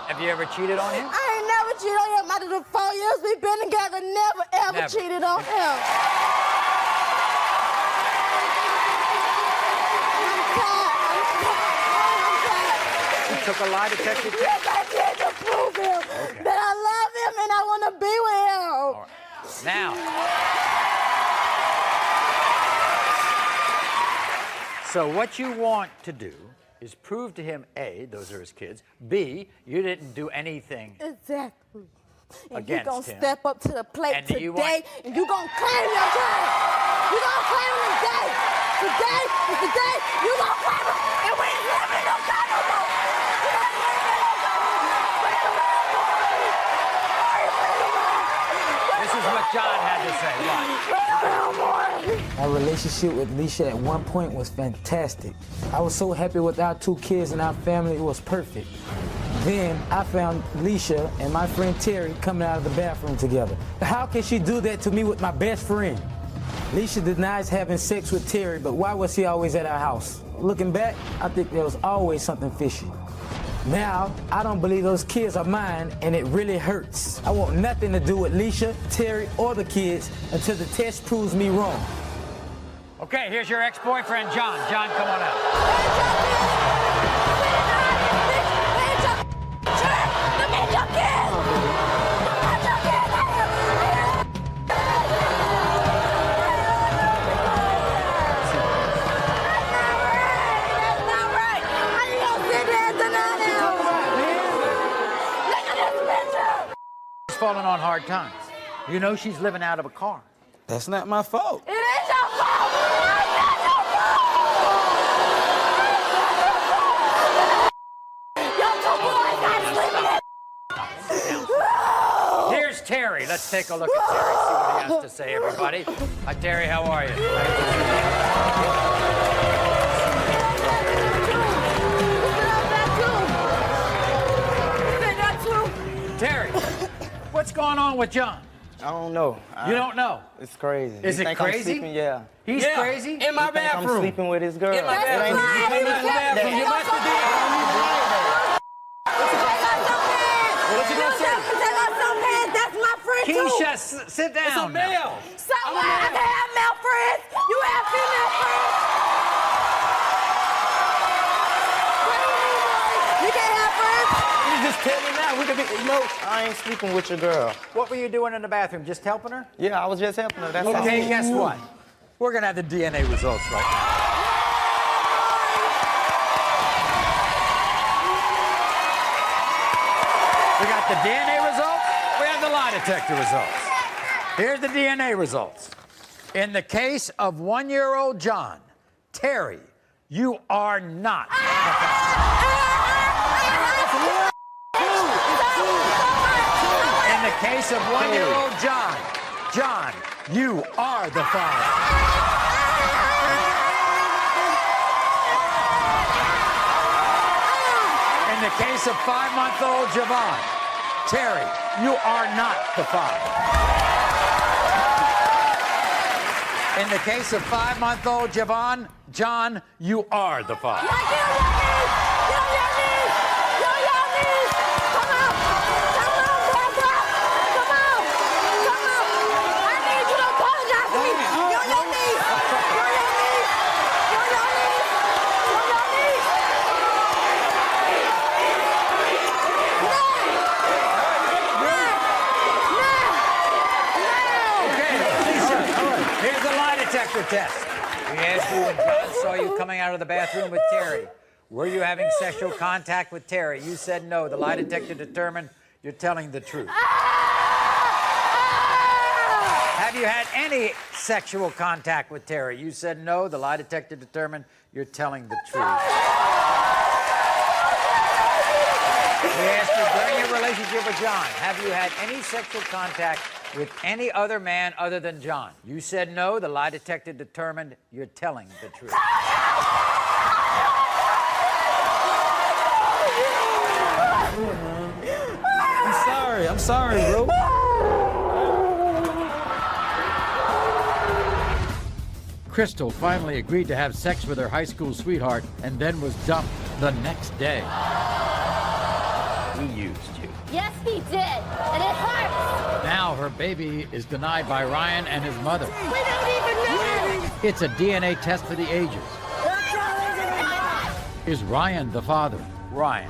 Have you ever cheated on him? I ain't never cheated on him. Out of the 4 years we've been together, never ever Never. cheated on him. You took a lie detector test? Yes, I did to prove him that I love him and I want to be with him. Now, so what you want to do is prove to him, A, those are his kids, B, you didn't do anything Exactly. And against you gonna him. step up to the plate And today, you want- and you gonna claim your child. You gonna claim him today. Today is the day you gonna claim him, and we ain't living no kind of more. We ain't living no kind of more. Bring him out, Maury. Maury, bring him out. This is what John had to say. Watch. Bring him out, Maury. Our relationship with Leisha at one point was fantastic. I was so happy with our 2 kids and our family. It was perfect. Then I found Leisha and my friend Terry coming out of the bathroom together. How can she do that to me with my best friend? Leisha denies having sex with Terry, but why was he always at our house? Looking back, I think there was always something fishy. Now, I don't believe those kids are mine, and it really hurts. I want nothing to do with Leisha, Terry, or the kids until the test proves me wrong. Okay, here's your ex-boyfriend, John. John, come on out. She's falling on hard times. You know she's living out of a car. That's not my fault. It is your fault. It's not your fault. Your 2 boys got sleeping in. Here's Terry. Let's take a look at Terry, see what he has to say, everybody. Hi, Terry, how are you? Terry, what's going on with John? I don't know. You don't know? It's crazy. Is He it think I'm crazy? sleeping, yeah. He's Yeah, crazy? in my He think I'm bathroom. I'm sleeping with his girl. In my bathroom. That's In my bathroom. You must have did. What you gonna say? That's my friend too. Keisha, sit down. It's a now. male. So what? I can have male friends. You have female friends. What do you mean, Maury? You can't have friends. You just tell me now. We could be, I ain't sleeping with your girl. What were you doing in the bathroom? Just helping her? Yeah, I was just helping her. That's all. Okay, guess what? We're gonna have the DNA results right now. We got the DNA results. We have the lie detector results. Here's the DNA results. In the case of 1-year-old John, Terry, you are not. In the case of 1-year-old John, John, you are the father. In the case of 5-month-old Javon, Terry, you are not the father. In the case of 5-month-old Javon, John, you are the father. Here's the lie detector test. We asked you when John saw you coming out of the bathroom with Terry. Were you having sexual contact with Terry? You said no. The lie detector determined you're telling the truth. Have you had any sexual contact with Terry? You said no. The lie detector determined you're telling the truth. We asked you during your relationship with John, have you had any sexual contact with any other man other than John? You said no. The lie detector determined you're telling the truth. I'm sorry, bro. Crystal finally agreed to have sex with her high school sweetheart and then was dumped the next day. he used you. Yes, he did. And it hurts. Now her baby is denied by Ryan and his mother. We don't even know. It's a DNA test for the ages. Is Ryan the father? Ryan.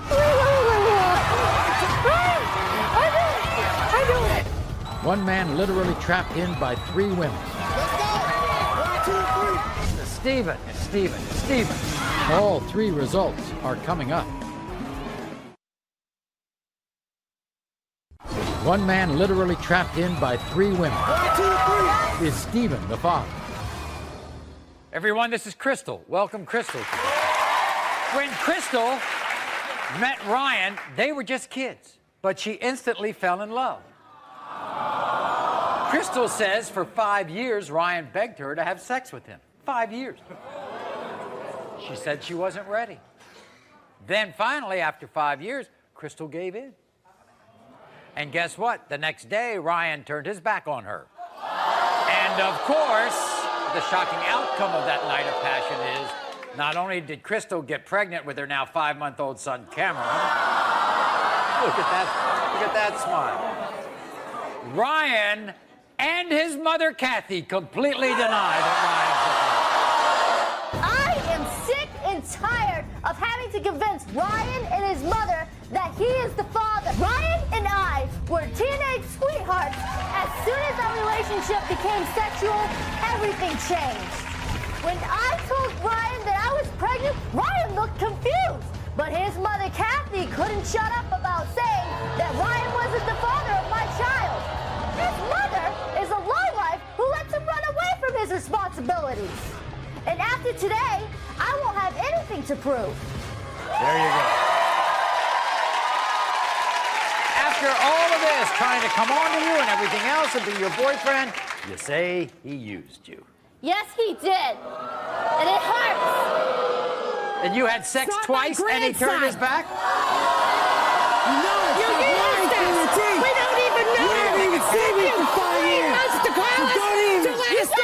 I do it. One man literally trapped in by 3 women. Stephen. All 3 results are coming up. One man literally trapped in by 3 women. Is Stephen the father? Everyone, this is Crystal. Welcome, Crystal. When Crystal met Ryan, they were just kids, but she instantly fell in love. Crystal says for 5 years, Ryan begged her to have sex with him. 5 years. She said she wasn't ready. Then finally, after 5 years, Crystal gave in. And guess what? The next day, Ryan turned his back on her. And of course, the shocking outcome of that night of passion is not only did Crystal get pregnant with her now 5-month-old son, Cameron. Look at that smile. Ryan and his mother, Kathy, completely deny that I am sick and tired of having to convince Ryan and his mother that he is the father. Ryan and I were teenage sweethearts. As soon as our relationship became sexual, everything changed. When I told Ryan that I was pregnant, Ryan looked confused. But his mother, Kathy, couldn't shut up about saying that Ryan wasn't the father of my child. His mother is a lowlife who lets him run away from his responsibilities. And after today, I won't have anything to prove. There you go. After all of this, trying to come on to you and everything else and be your boyfriend, you say he used you. Yes, he did. And it hurts. And you had sex twice and he turned his back? No, you used us. We don't even know. We haven't even seen you for 5 years. To college.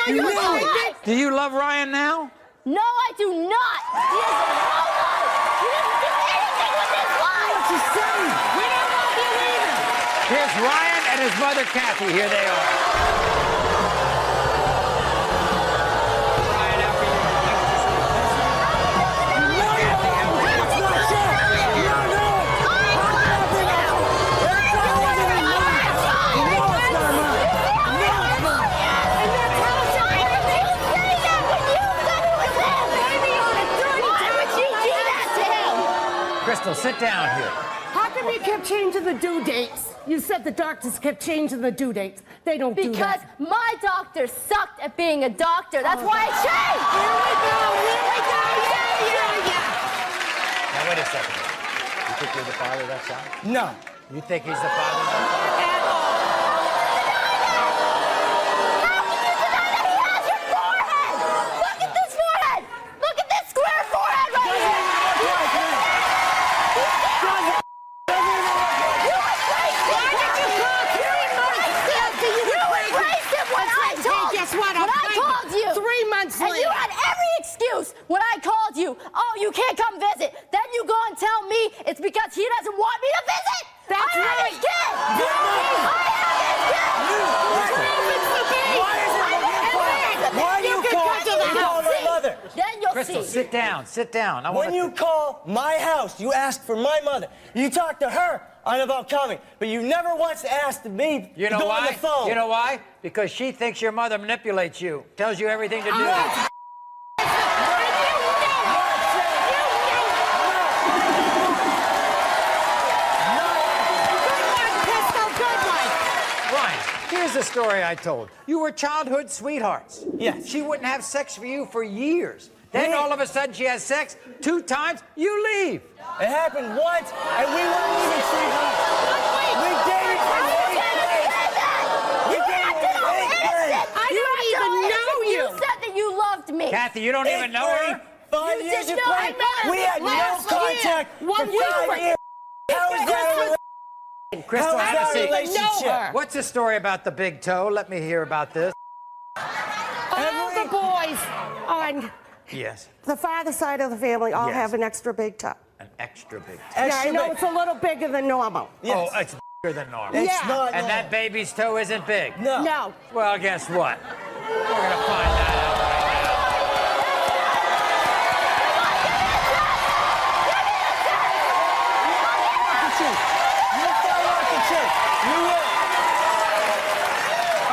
You know it. Do you love Ryan now? No, I do not. He is a lowlife. He doesn't do anything with his life. What you saying? We don't love you either. Here's Ryan and his mother, Kathy. Here they are. Crystal, sit down here. How come you kept changing the due dates? You said the doctors kept changing the due dates. They don't do that. Because my doctor sucked at being a doctor. That's why I changed. Here we go. Yeah. Now, wait a second. You think you're the father of that son? No. You think he's the father of that son? At all. How can you deny that he has your forehead? Look at this forehead. Look at this square forehead right here. Guess what? I called you 3 months later. And you had every excuse when I called you. Oh, you can't come visit. Then you go and tell me it's because he doesn't want me to visit. That's I have right. his kid. Why do you call my mother? Then you'll Crystal, see. sit down. Sit down. When you call my house, you ask for my mother. You talk to her about coming, but you never once asked me You to know go why? on the phone. You know why? Because she thinks your mother manipulates you, tells you everything to do. Ryan, here's the story I told. You were childhood sweethearts. Yes. She wouldn't have sex for you for years. Then Yeah. all of a sudden she has sex 2 times, you leave. It happened once, and we weren't even sweethearts. We dated from 8th grade. We dated from 8th grade. I don't even know you. You said that you loved me. Kathy, you don't even know her? 5 You years did of not play. know. We had no Last contact year, 1 for week. 5 years. How is that a Crystal, How is have a that a seat. relationship? What's the story about the big toe? Let me hear about this. All the boys on Yes. the father side of the family all Yes. have an extra big toe. An extra big toe. Yeah, I know it's a little bigger than normal. Oh, it's bigger than normal. It's not And that baby's toe isn't big? No. No. Well, guess what? We're going to find that out right now.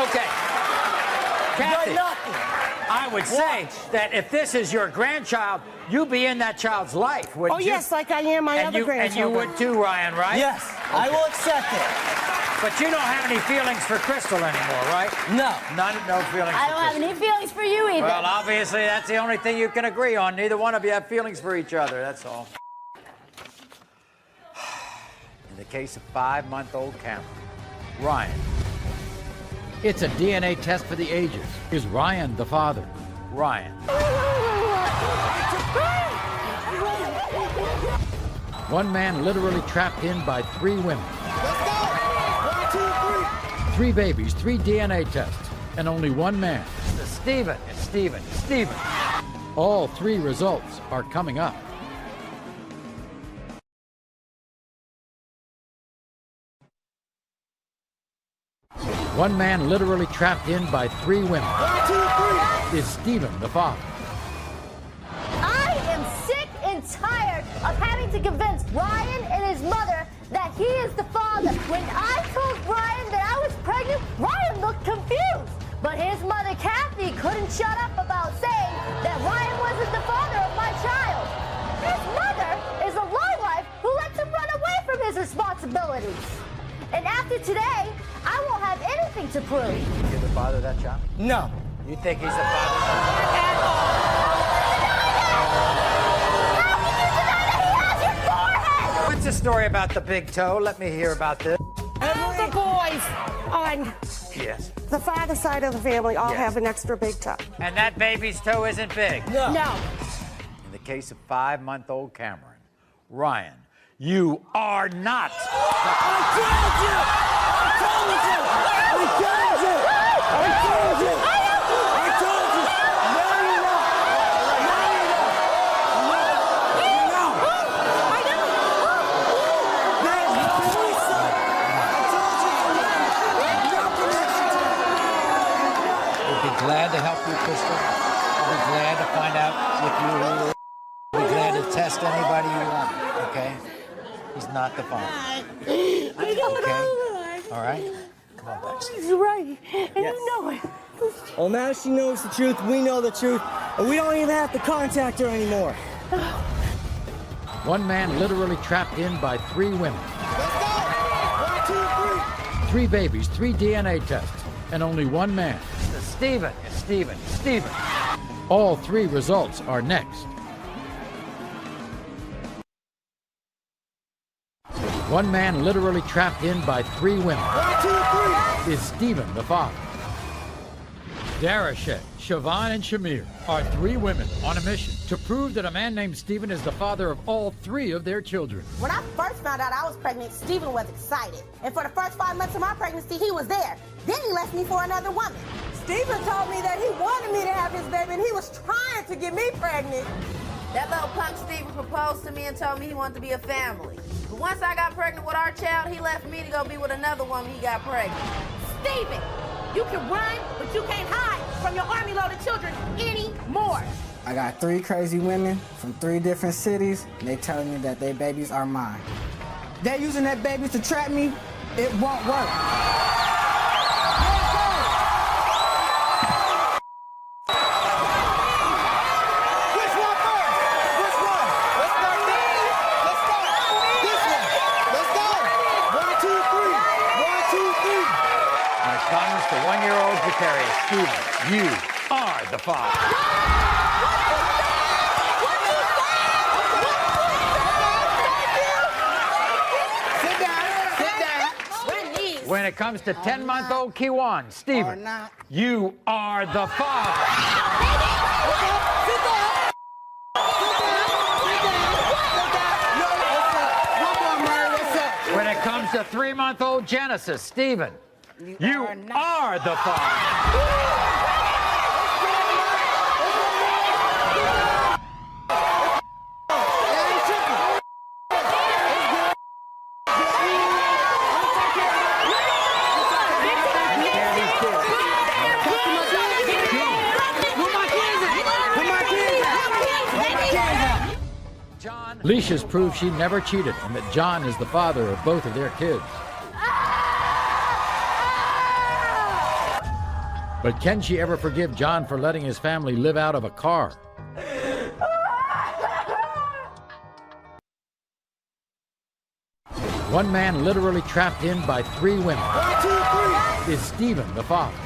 Okay. Kathy, I would say that if this is your grandchild, you'd be in that child's life, wouldn't Oh, you? yes, like I am my other grandchildren. And you would too, Ryan, right? Yes, I will accept it. But you don't have any feelings for Crystal anymore, right? No. No feelings I don't have any feelings for you either. Well, obviously, that's the only thing you can agree on. Neither one of you have feelings for each other, that's all. In the case of 5-month-old Cameron, Ryan. It's a DNA test for the ages. Is Ryan the father? Ryan. One man literally trapped in by 3 women. 3 babies, 3 DNA tests, and only 1 man. Stephen. It's Stephen. Stephen. All 3 results are coming up. One man literally trapped in by 3 women. 1, 2, 3. Is Stephen the father? I am sick and tired of having to convince Ryan and his mother that he is the father. When I told Ryan that I was pregnant, Ryan looked confused. But his mother, Kathy, couldn't shut up about saying that Ryan wasn't the father of my child. His mother is a lowlife who lets him run away from his responsibilities. And after today, I won't have anything to prove. You're the father of that child? No. You think he's the father? What's the story about the big toe? Let me hear about this. All the boys on Yes. the father side of the family all have an extra big toe. And that baby's toe isn't big? No. In the case of 5-month-old Cameron, Ryan, you are not. Glad to help you, Crystal. I'll be glad to find out with you who you are. I'll be glad to test anybody you want, okay? He's not the father. Okay? All right? Come on, buddy. He's right, and you know it. Well, now she knows the truth, we know the truth, and we don't even have to contact her anymore. One man literally trapped in by 3 women. 3 babies, 3 DNA tests, and only 1 man. Stephen. It's Stephen. Stephen. All 3 results are next. One man literally trapped in by 3 women. 1, 2, 3. Is Stephen the father? Darashet, Siobhan, and Shamir are 3 women on a mission to prove that a man named Stephen is the father of all 3 of their children. When I first found out I was pregnant, Stephen was excited. And for the first 5 months of my pregnancy, he was there. Then he left me for another woman. Stephen told me that he wanted me to have his baby, and he was trying to get me pregnant. That little punk Stephen proposed to me and told me he wanted to be a family. But once I got pregnant with our child, he left me to go be with another woman he got pregnant. Stephen, you can run, but you can't hide from your army-loaded children anymore. I got 3 crazy women from 3 different cities, and they telling me that their babies are mine. They're using their babies to trap me. It won't work. Comes to 1-year-old Vicarious Stephen, you are the father. Sit down. When it comes to 10-month-old Kiwan, Stephen, you are the father. When it comes to 3-month-old Genesis, Stephen, you are the father. John. Leisha's proved she never cheated and that John is the father of both of their kids. But can she ever forgive John for letting his family live out of a car? One man literally trapped in by 3 women. 1, 2, 3. Is Stephen the father?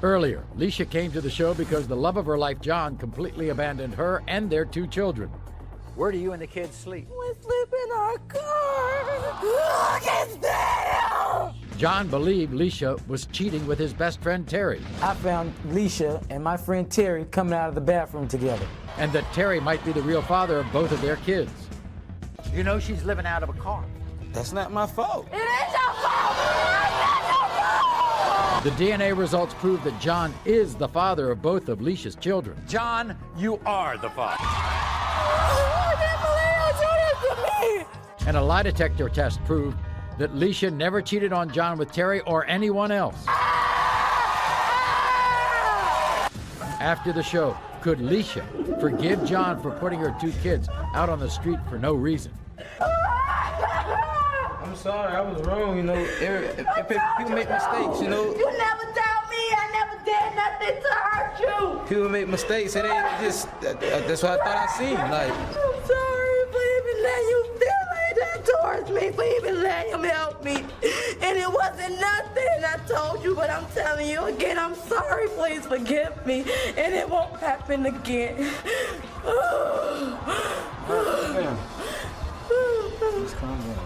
Earlier, Leisha came to the show because the love of her life, John, completely abandoned her and their 2 children. Where do you and the kids sleep? We sleep in our car. Look, it's there. John believed Leisha was cheating with his best friend Terry. I found Leisha and my friend Terry coming out of the bathroom together. And that Terry might be the real father of both of their kids. You know she's living out of a car. That's not my fault. It is your fault. It's not your fault. The DNA results prove that John is the father of both of Leisha's children. John, you are the father. I can't believe you did this to me. And a lie detector test proved that Leisha never cheated on John with Terry or anyone else. After the show, could Leisha forgive John for putting her 2 kids out on the street for no reason? I'm sorry, I was wrong, you know. If people make mistakes, you know. You never told me. I never did nothing to hurt you. People make mistakes, it ain't just, that's what I thought I seen, like. I'm sorry for even letting you feel like that towards me, for even letting him help me. And it wasn't nothing, I told you, but I'm telling you again, I'm sorry, please forgive me. And it won't happen again. Just calm down.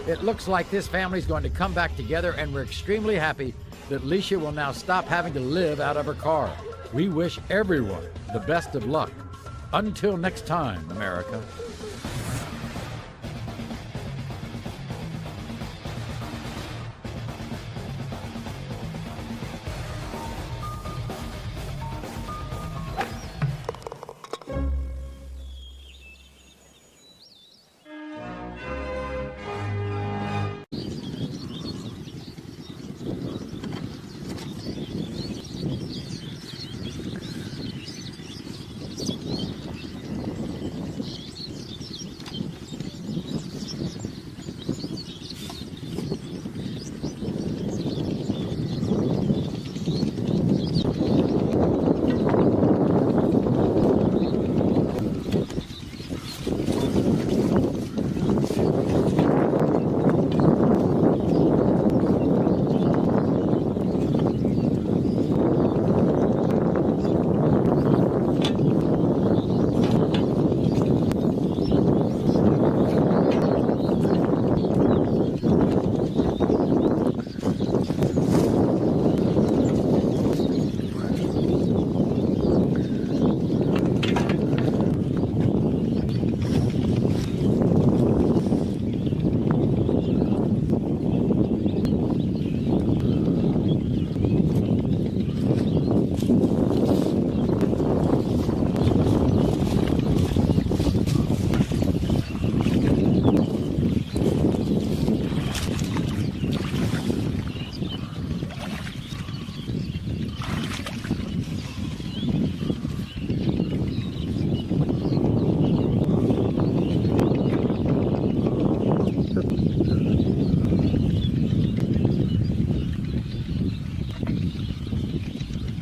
It looks like this family's going to come back together, and we're extremely happy that Leisha will now stop having to live out of her car. We wish everyone the best of luck. Until next time, America.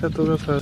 Esto va a ser